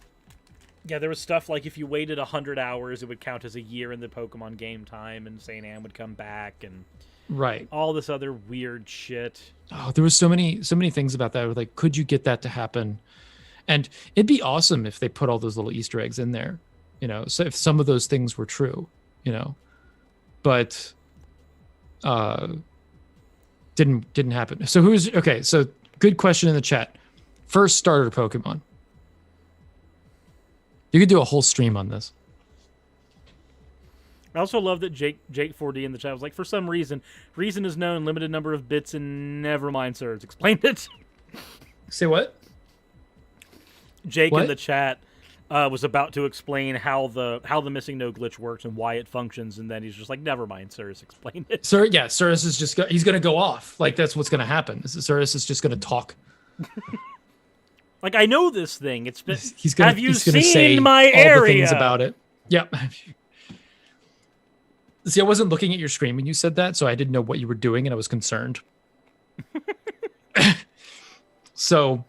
Yeah, there was stuff like if you waited 100 hours, it would count as a year in the Pokemon game time, and St. Anne would come back, and Right. all this other weird shit. Oh, there was so many things about that. Like, could you get that to happen? And it'd be awesome if they put all those little Easter eggs in there, so if some of those things were true, but didn't happen. So so good question in the chat. First starter Pokemon. You could do a whole stream on this. I also love that Jake 4D in the chat was like, for some reason is known, limited number of bits, and never mind, sir. It's explained it. Say what? Jake What? in the chat was about to explain how the missing no glitch works and why it functions, and then he's just like, never mind, sir. It's explained it. Cirrus is just he's gonna go off. Like, that's what's gonna happen. Cirrus is just gonna talk. Like, I know this thing. It's been. He's gonna. Have you he's gonna seen say my all area? the things about it. Yep. See, I wasn't looking at your screen when you said that, so I didn't know what you were doing, and I was concerned. So,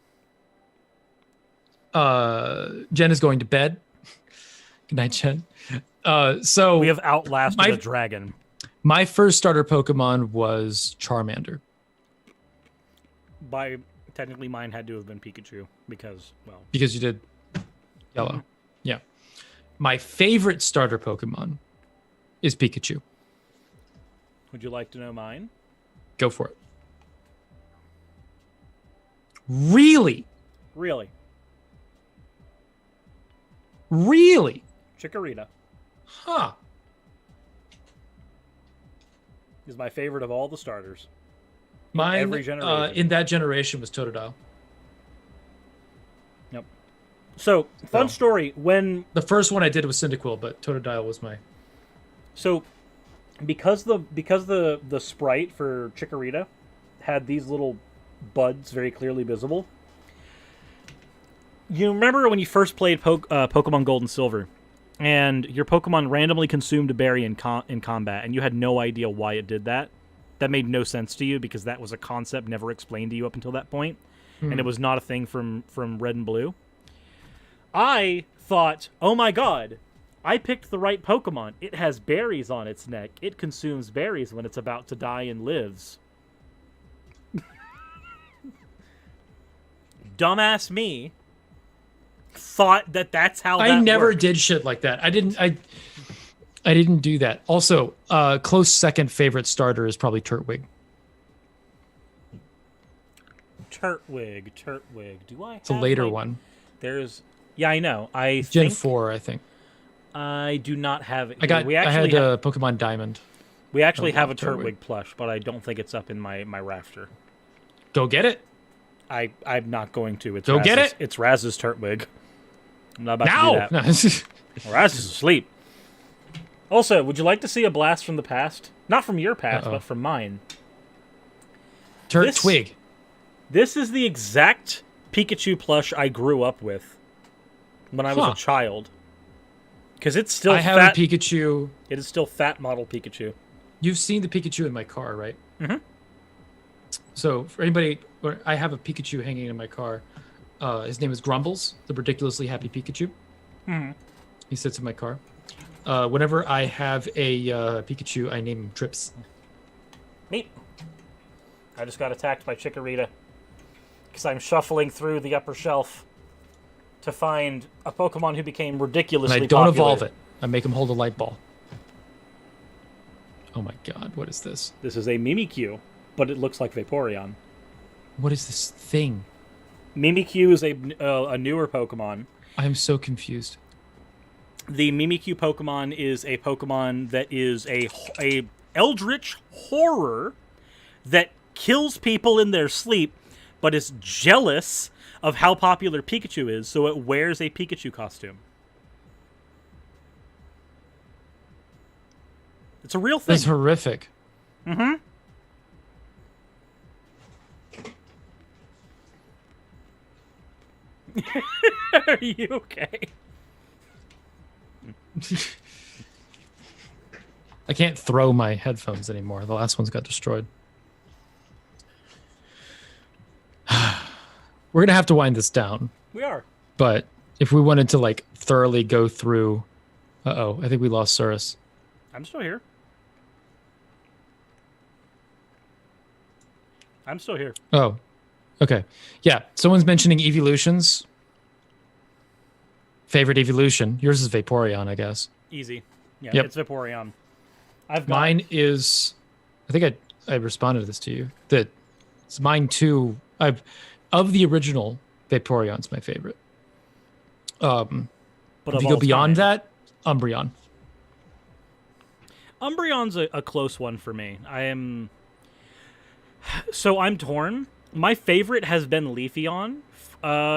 Jen is going to bed. Good night, Jen. So We have outlasted a dragon. my first starter Pokemon was Charmander. Technically, mine had to have been Pikachu because Because you did yellow. Yeah. My favorite starter Pokemon is Pikachu. Would you like to know mine? Go for it. Really? Really? Really? Chikorita Huh. is my favorite of all the starters. Mine Every generation. in that generation was Totodile. Yep. So, fun story. When The first one I did was Cyndaquil, but Totodile was my... because the sprite for Chikorita had these little buds very clearly visible. You remember when you first played Pokemon Gold and Silver, and your Pokemon randomly consumed a berry in combat, and you had no idea why it did that? That made no sense to you because that was a concept never explained to you up until that point, and it was not a thing from Red and Blue. I thought, oh my god, I picked the right Pokemon. It has berries on its neck. It consumes berries when it's about to die and lives. dumbass me thought that that's how I that never worked. did shit like that. I didn't do that. Also, close second favorite starter is probably Turtwig. Turtwig. Do I? It's a later one. There's. Yeah, I know. Gen 4, I think. I do not have it. I had Pokemon Diamond. We actually have a Turtwig. Turtwig plush, but I don't think it's up in my rafter. Go get it. I'm not going to. It's Go get it. It's Raz's Turtwig. I'm not about Now. to do that. Raz is asleep. Also, would you like to see a blast from the past? Not from your past, but from mine. Turtwig. This is the exact Pikachu plush I grew up with when I was a child. Because it's still I have a Pikachu. It is still fat model Pikachu. You've seen the Pikachu in my car, right? Mm-hmm. So for anybody, I have a Pikachu hanging in my car. His name is Grumbles, the ridiculously happy Pikachu. Mm-hmm. He sits in my car. Whenever I have a Pikachu, I name him Trips. Neat. I just got attacked by Chikorita because I'm shuffling through the upper shelf to find a Pokemon who became ridiculously And I don't popular. evolve it. I make him hold a light ball. Oh my god, what is this? This is a Mimikyu, but it looks like Vaporeon. What is this thing? Mimikyu is a newer Pokemon. I am so confused. The Mimikyu Pokemon is a Pokemon that is a eldritch horror that kills people in their sleep, but is jealous of how popular Pikachu is, so it wears a Pikachu costume. It's a real thing. That's horrific. Mm-hmm. Are you okay? I can't throw my headphones anymore. The last one's got destroyed. We're going to have to wind this down. We are. But if we wanted to like thoroughly go through... Uh-oh, I think we lost Surus. I'm still here. I'm still here. Oh, okay. Yeah, someone's mentioning evolutions. Favorite evolution. Yours is Vaporeon, I guess. Easy. Yeah, Yep. it's Vaporeon. I've got... Mine is... I think I responded to this to you. That it's mine too. Of the original, Vaporeon's my favorite. But if you go beyond that, Umbreon. Umbreon's a close one for me. So I'm torn. My favorite has been Leafeon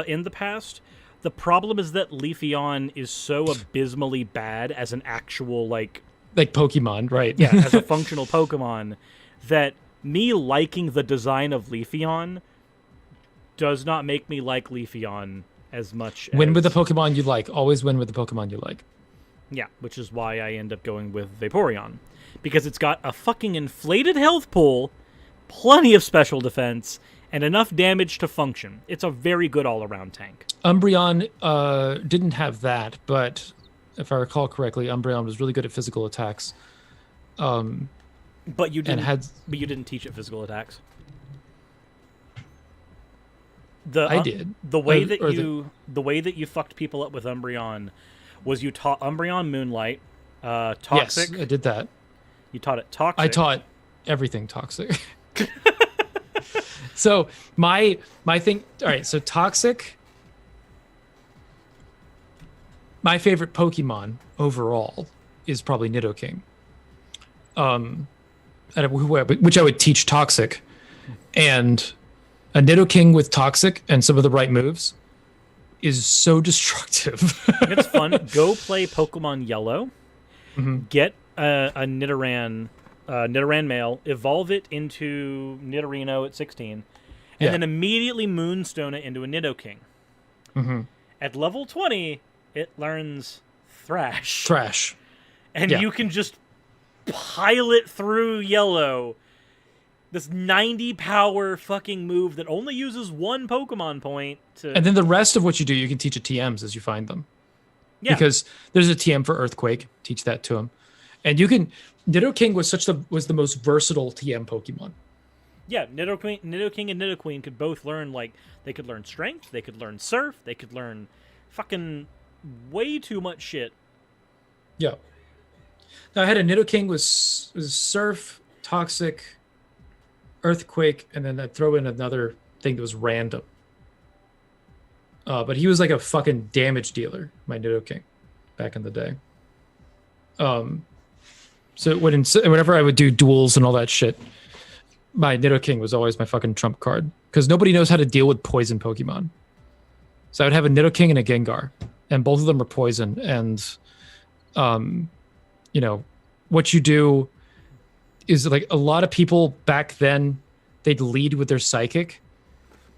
in the past. The problem is that Leafeon is so abysmally bad as an actual, like Pokemon, right? Yeah, as a functional Pokemon, that me liking the design of Leafeon does not make me like Leafeon as much. Win with the Pokemon you like. Always win with the Pokemon you like. Yeah, which is why I end up going with Vaporeon. Because it's got a fucking inflated health pool, plenty of special defense, and enough damage to function. It's a very good all-around tank. Umbreon didn't have that, but if I recall correctly, Umbreon was really good at physical attacks. But you didn't teach it physical attacks. I did. The way that you fucked people up with Umbreon was you taught Umbreon Moonlight, Toxic. Yes, I did that. You taught it Toxic. I taught everything Toxic. So my thing. All right, so Toxic. My favorite Pokemon overall is probably Nidoking. Which I would teach Toxic, and a Nidoking with Toxic and some of the right moves is so destructive. It's fun. Go play Pokemon Yellow. Mm-hmm. Get a Nidoran male, evolve it into Nidorino at 16, and then immediately Moonstone it into a Nidoking. Mm-hmm. At level 20, it learns Thrash. And you can just pile it through Yellow. This 90 power fucking move that only uses one Pokemon point to... And then the rest of what you do, you can teach it TMs as you find them. Yeah. Because there's a TM for Earthquake. Teach that to him. And you can... Nidoking was the most versatile TM Pokemon. Yeah, Nidoking and Nidoqueen could both learn, like, they could learn Strength, they could learn Surf, they could learn fucking way too much shit. Yeah. Now I had a Nidoking was Surf, Toxic, Earthquake, and then I'd throw in another thing that was random. But he was like a fucking damage dealer, my Nidoking, back in the day. So whenever I would do duels and all that shit, my Nidoking was always my fucking trump card because nobody knows how to deal with poison Pokemon. So I would have a Nidoking and a Gengar, and both of them are poison. And, you know, what you do is like a lot of people back then, they'd lead with their Psychic.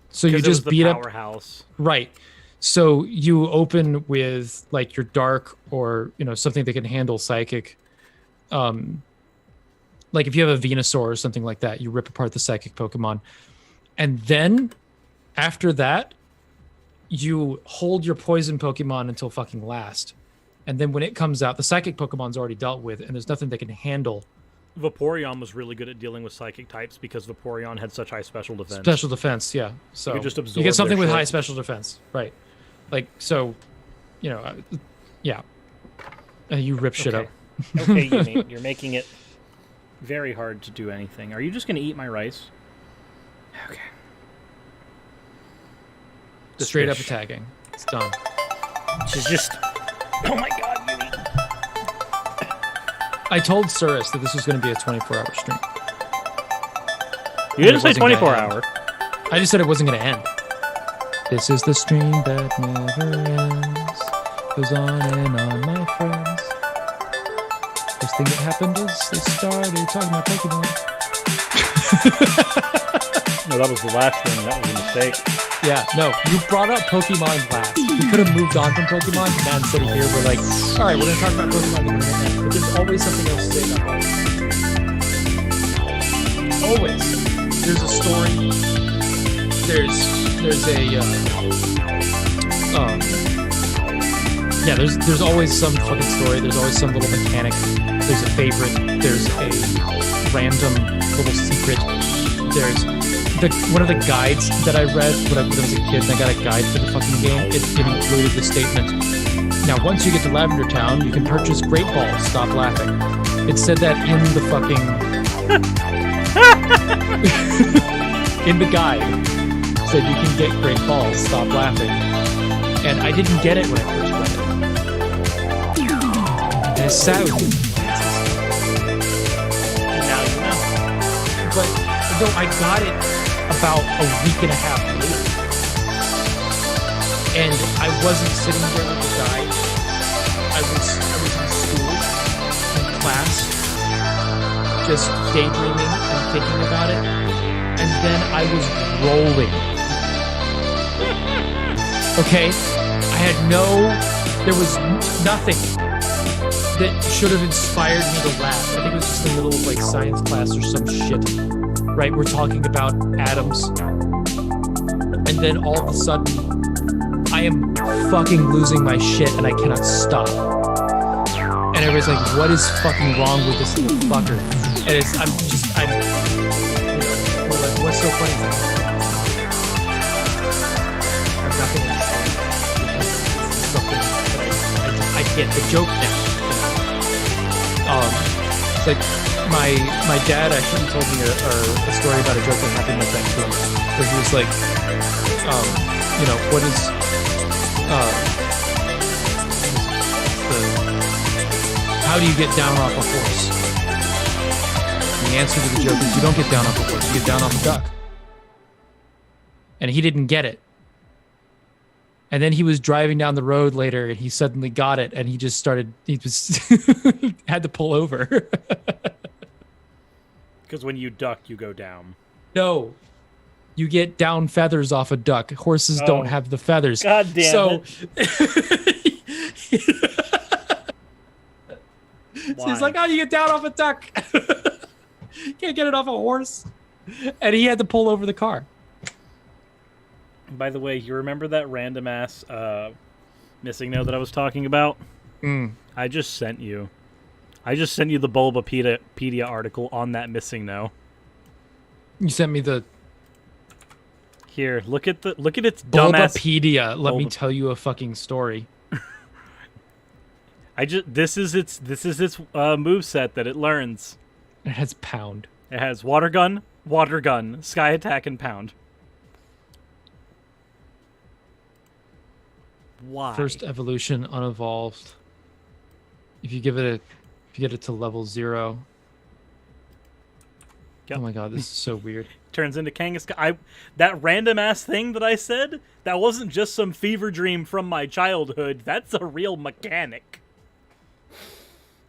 So you just beat up powerhouse. Right. So you open with like your Dark or, you know, something that can handle Psychic. Like if you have a Venusaur or something like that, you rip apart the Psychic Pokemon. And then after that, you hold your poison Pokemon until fucking last. And then when it comes out, the Psychic Pokemon's already dealt with, and there's nothing that can handle. Vaporeon was really good at dealing with Psychic types because Vaporeon had such high special defense. Special defense, yeah. So you, just you get something with shit. high special defense, right? Like, so, you know, yeah. And you rip shit up. Okay, Yumi, you're making it very hard to do anything. Are you just going to eat my rice? Okay. Straight up attacking. It's done. She's just... Oh my god, Yumi. I told Surus that this was going to be a 24-hour stream. You didn't say 24-hour. I just said it wasn't going to end. This is the stream that never ends. Goes on and on, my friends. First thing that happened is they started talking about Pokemon. No, that was the last thing. That was a mistake. Yeah, no, you brought up Pokemon last. We could have moved on from Pokemon, but now instead of here, we're like, all right, we're going to talk about Pokemon. But there's always something else to say about Pokemon. Always. There's a story. There's always some fucking story. There's always some little mechanic. There's a favorite. There's a random little secret. There's one of the guides that I read when I was a kid, and I got a guide for the fucking game. It included the statement, now once you get to Lavender Town, you can purchase Great Balls, stop laughing. It said that in the fucking... in the guide. It said you can get Great Balls, stop laughing. And I didn't get it when I first read it. And it's sad. And now you know. But though I got it about a week and a half later, and I wasn't sitting there with the guide. I was in school, in class, just daydreaming and thinking about it, and then I was rolling. Okay? There was nothing that should have inspired me to laugh. I think it was just in the middle of like science class or some shit. Right? We're talking about atoms. And then all of a sudden, I am fucking losing my shit and I cannot stop. And everybody's like, what is fucking wrong with this little fucker? And we're like, what's so funny? I'm not gonna something that I get the joke now. It's like my dad actually told me a story about a joke that happened like that to him, where he was like, what is how do you get down off a horse? And the answer to the joke is you don't get down off a horse, you get down off a duck. And he didn't get it. And then he was driving down the road later and he suddenly got it and he just had to pull over. Because when you duck, you go down. No. You get down feathers off a duck. Horses don't have the feathers. God damn it. So he's like, how do you get down off a duck? Can't get it off a horse. And he had to pull over the car. By the way, you remember that random ass missing note that I was talking about? I just sent you. the Bulbapedia article on that missing note. You sent me the Here, look at its dumbass. Bulbapedia. Let me tell you a fucking story. This is its move set that it learns. It has pound. It has water gun, sky attack, and pound. Why? First evolution unevolved. If you get it to level 0. Yep. Oh my god, this is so weird. Turns into Kangaskhan. That random ass thing that I said, that wasn't just some fever dream from my childhood. That's a real mechanic.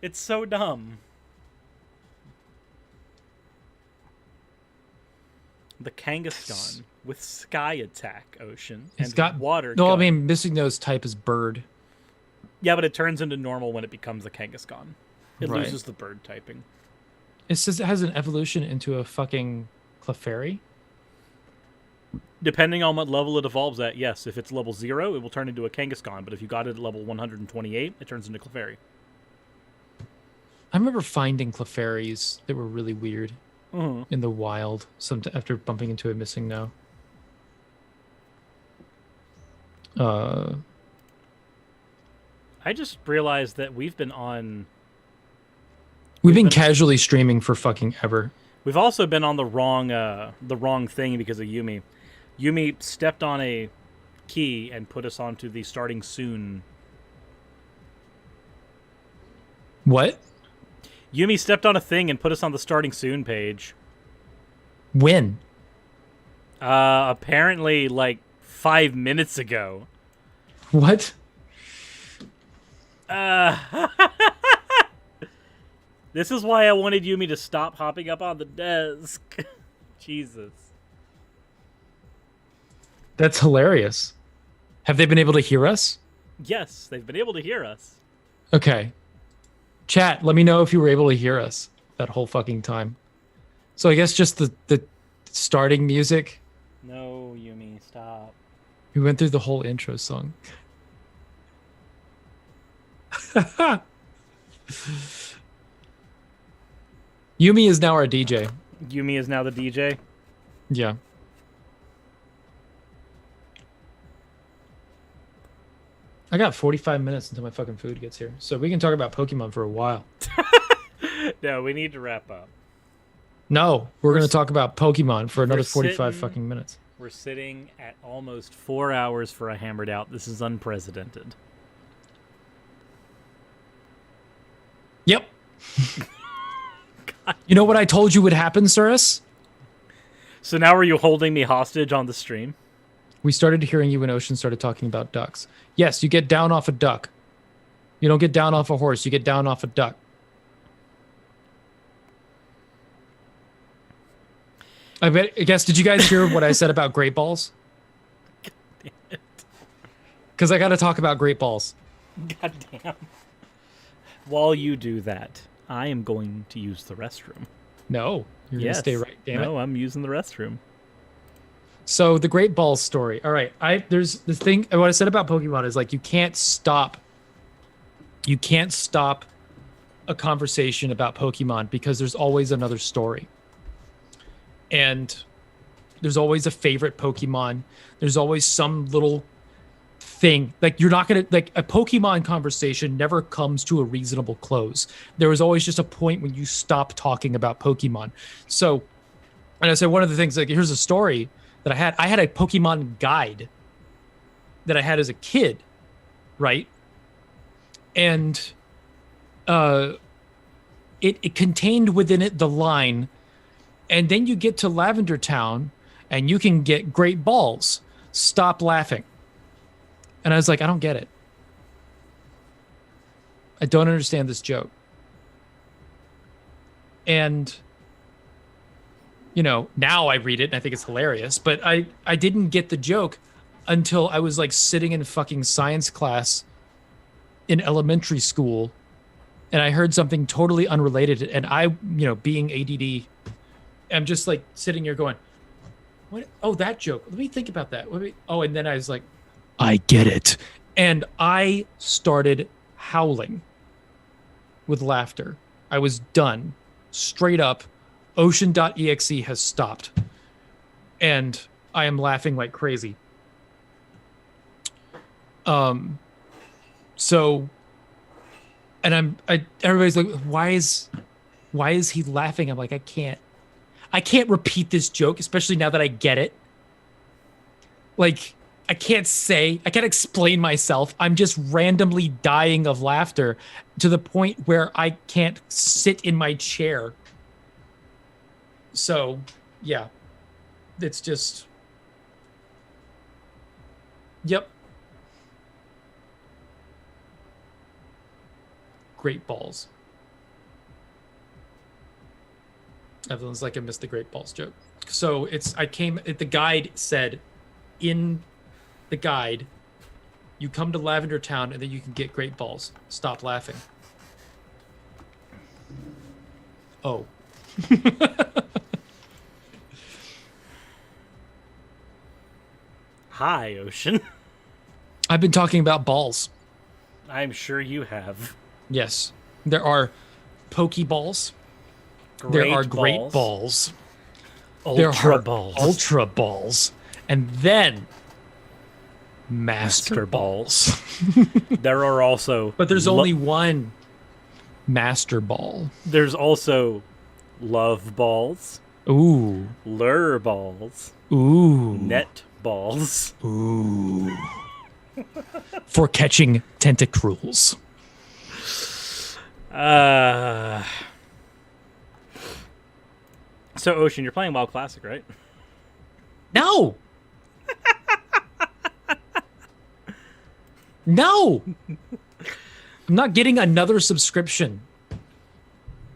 It's so dumb. The Kangaskhan with sky attack, Ocean, It's and got water. No, gun. I mean missing nose type is bird. Yeah, but it turns into normal when it becomes a Kangaskhan. It Right. loses the bird typing. It says it has an evolution into a fucking Clefairy. Depending on what level it evolves at, yes. If it's level 0, it will turn into a Kangaskhan. But if you got it at level 128, it turns into Clefairy. I remember finding Clefairies that were really weird Mm-hmm. in the wild after bumping into a missing no. I just realized that we've been on... We've been casually streaming for fucking ever. We've also been on the wrong thing because of Yumi. Yumi stepped on a key and put us onto the starting soon. What? Yumi stepped on a thing and put us on the starting soon page. When? Apparently like 5 minutes ago. What? This is why I wanted Yumi to stop hopping up on the desk. Jesus. That's hilarious. Have they been able to hear us? Yes, they've been able to hear us. Okay. Chat, let me know if you were able to hear us that whole fucking time. So I guess just the starting music. No, Yumi, stop. We went through the whole intro song. Yumi is now our DJ. Yumi is now the DJ. Yeah. I got 45 minutes until my fucking food gets here. So we can talk about Pokemon for a while. No, we need to wrap up. No, we're going to talk about Pokemon for another 45 sitting- fucking minutes. We're sitting at almost 4 hours for a Hammered Out. This is unprecedented. Yep. You know what I told you would happen, Cirrus? So now are you holding me hostage on the stream? We started hearing you when Ocean started talking about ducks. Yes, you get down off a duck. You don't get down off a horse. You get down off a duck. I guess, did you guys hear what I said about great balls? Because I got to talk about great balls. God damn. While you do that, I am going to use the restroom. No, you're going to stay right. Damn no, it. I'm using the restroom. So the great balls story. All right, there's the thing. What I said about Pokemon is like you can't stop a conversation about Pokemon because there's always another story. And there's always a favorite Pokemon. There's always some little thing. Like you're not going to like a Pokemon conversation never comes to a reasonable close. There was always just a point when you stop talking about Pokemon. So, and I said one of the things like here's a story that I had a Pokemon guide that I had as a kid, right? And it contained within it the line, and then you get to Lavender Town and you can get great balls. Stop laughing. And I was like, I don't get it. I don't understand this joke. And you know, now I read it and I think it's hilarious, but I didn't get the joke until I was like sitting in fucking science class in elementary school and I heard something totally unrelated and I, you know, being ADD, I'm just like sitting here going, what? Oh, that joke. Let me think about that. Oh, and then I was like, I get it. And I started howling with laughter. I was done. Straight up. Ocean.exe has stopped. and I am laughing like crazy. So, and everybody's like, why is he laughing? I'm like, I can't repeat this joke, especially now that I get it. Like, I can't explain myself. I'm just randomly dying of laughter to the point where I can't sit in my chair. So, yeah, it's just, yep. Great balls. Everyone's like, I missed the great balls joke. So the guide said, in the guide, you come to Lavender Town and then you can get great balls. Stop laughing. Oh. Hi, Ocean. I've been talking about balls. I'm sure you have. Yes. There are Pokeballs. There are great balls. Ultra balls. Ultra balls. And then Master balls. There are also... But there's only one Master Ball. There's also Love Balls. Ooh. Lure Balls. Ooh. Net Balls. Ooh. For catching tentacruels. So, Ocean, you're playing WoW Classic, right? No! No! I'm not getting another subscription.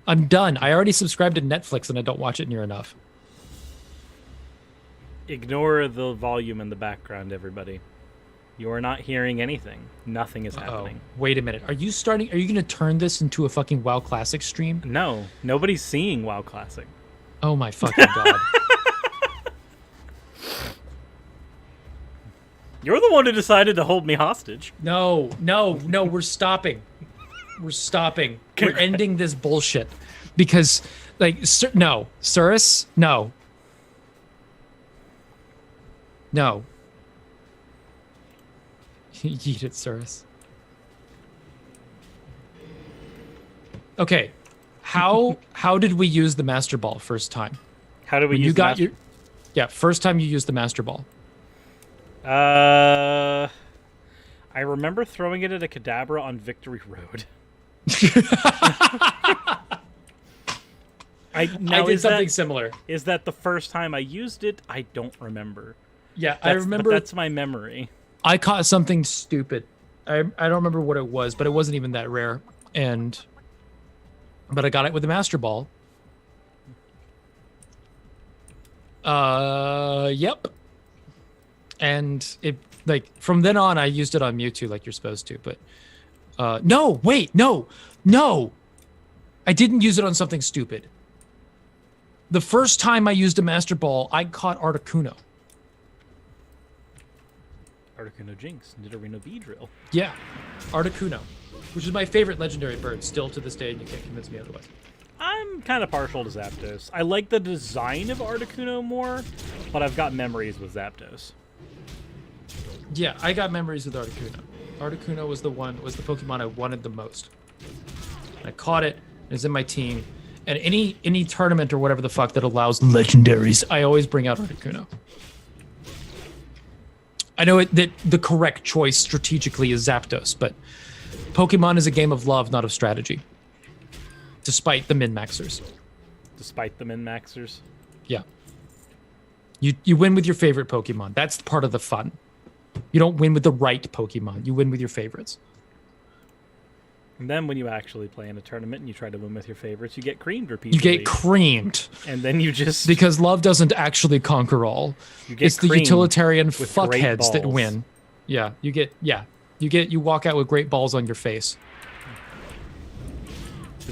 I'm done. I already subscribed to Netflix and I don't watch it near enough. Ignore the volume in the background, everybody. You are not hearing anything. Nothing is happening. Wait a minute. Are you going to turn this into a fucking WoW Classic stream? No. Nobody's seeing WoW Classic. Oh my fucking god. You're the one who decided to hold me hostage. No, we're stopping. We're stopping. We're ending this bullshit. Because, like, no. Surus? No. No. Eat it, Surus. Okay. How did we use the Master Ball first time? How did we use Yeah, first time you used the Master Ball. I remember throwing it at a Kadabra on Victory Road. I did something similar. Is that the first time I used it? I don't remember. Yeah, I remember. But that's my memory. I caught something stupid. I don't remember what it was, but it wasn't even that rare. But I got it with the Master Ball. Yep. And it, like, from then on, I used it on Mewtwo like you're supposed to. But no, wait, no. I didn't use it on something stupid. The first time I used a Master Ball, I caught Articuno. Articuno Jinx, Nidorino Beedrill. Yeah, Articuno, which is my favorite legendary bird still to this day, and you can't convince me otherwise. I'm kind of partial to Zapdos. I like the design of Articuno more, but I've got memories with Zapdos. Yeah, I got memories with Articuno. Articuno was the Pokemon I wanted the most. I caught it, it was in my team, and any tournament or whatever the fuck that allows legendaries, I always bring out Articuno. I know that the correct choice strategically is Zapdos, but Pokemon is a game of love, not of strategy. Despite the min-maxers. Despite the min-maxers? Yeah. You win with your favorite Pokemon. That's part of the fun. You don't win with the right Pokemon. You win with your favorites. And then when you actually play in a tournament and you try to win with your favorites, you get creamed repeatedly. You get creamed. And then you just... Because love doesn't actually conquer all. It's the utilitarian fuckheads that win. Yeah, you walk out with great balls on your face.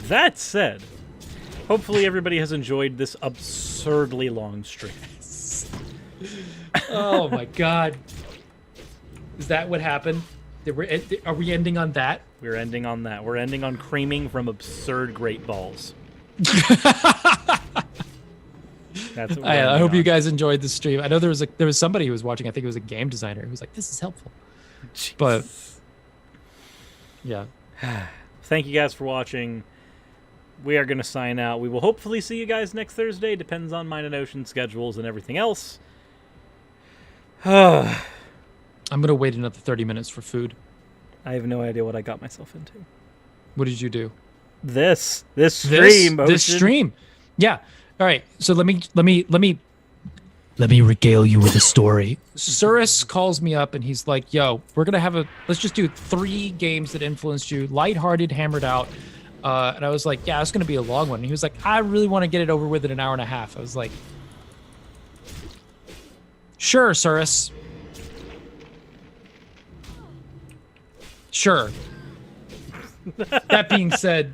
That said, hopefully everybody has enjoyed this absurdly long stream. Oh my god. Is that what happened? Are we ending on that? We're ending on that. We're ending on creaming from absurd great balls. That's what I hope you guys enjoyed the stream. I know there was somebody who was watching. I think it was a game designer who was like, "This is helpful." Jeez. But yeah, thank you guys for watching. We are going to sign out. We will hopefully see you guys next Thursday. Depends on mine and Ocean schedules and everything else. I'm going to wait another 30 minutes for food. I have no idea what I got myself into. What did you do? This stream. This stream. Yeah. All right. So let me regale you with a story. Surus calls me up and he's like, "Yo, we're gonna have let's just do 3 games that influenced you, lighthearted, hammered out." And I was like, "Yeah, it's gonna be a long one." And he was like, "I really want to get it over with in an hour and a half." I was like, "Sure, Surus. Sure." That being said,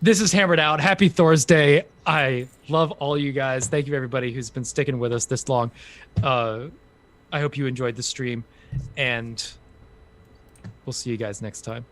this is Hammered Out. Happy Thursday. I love all you guys. Thank you, everybody who's been sticking with us this long. I hope you enjoyed the stream, and we'll see you guys next time.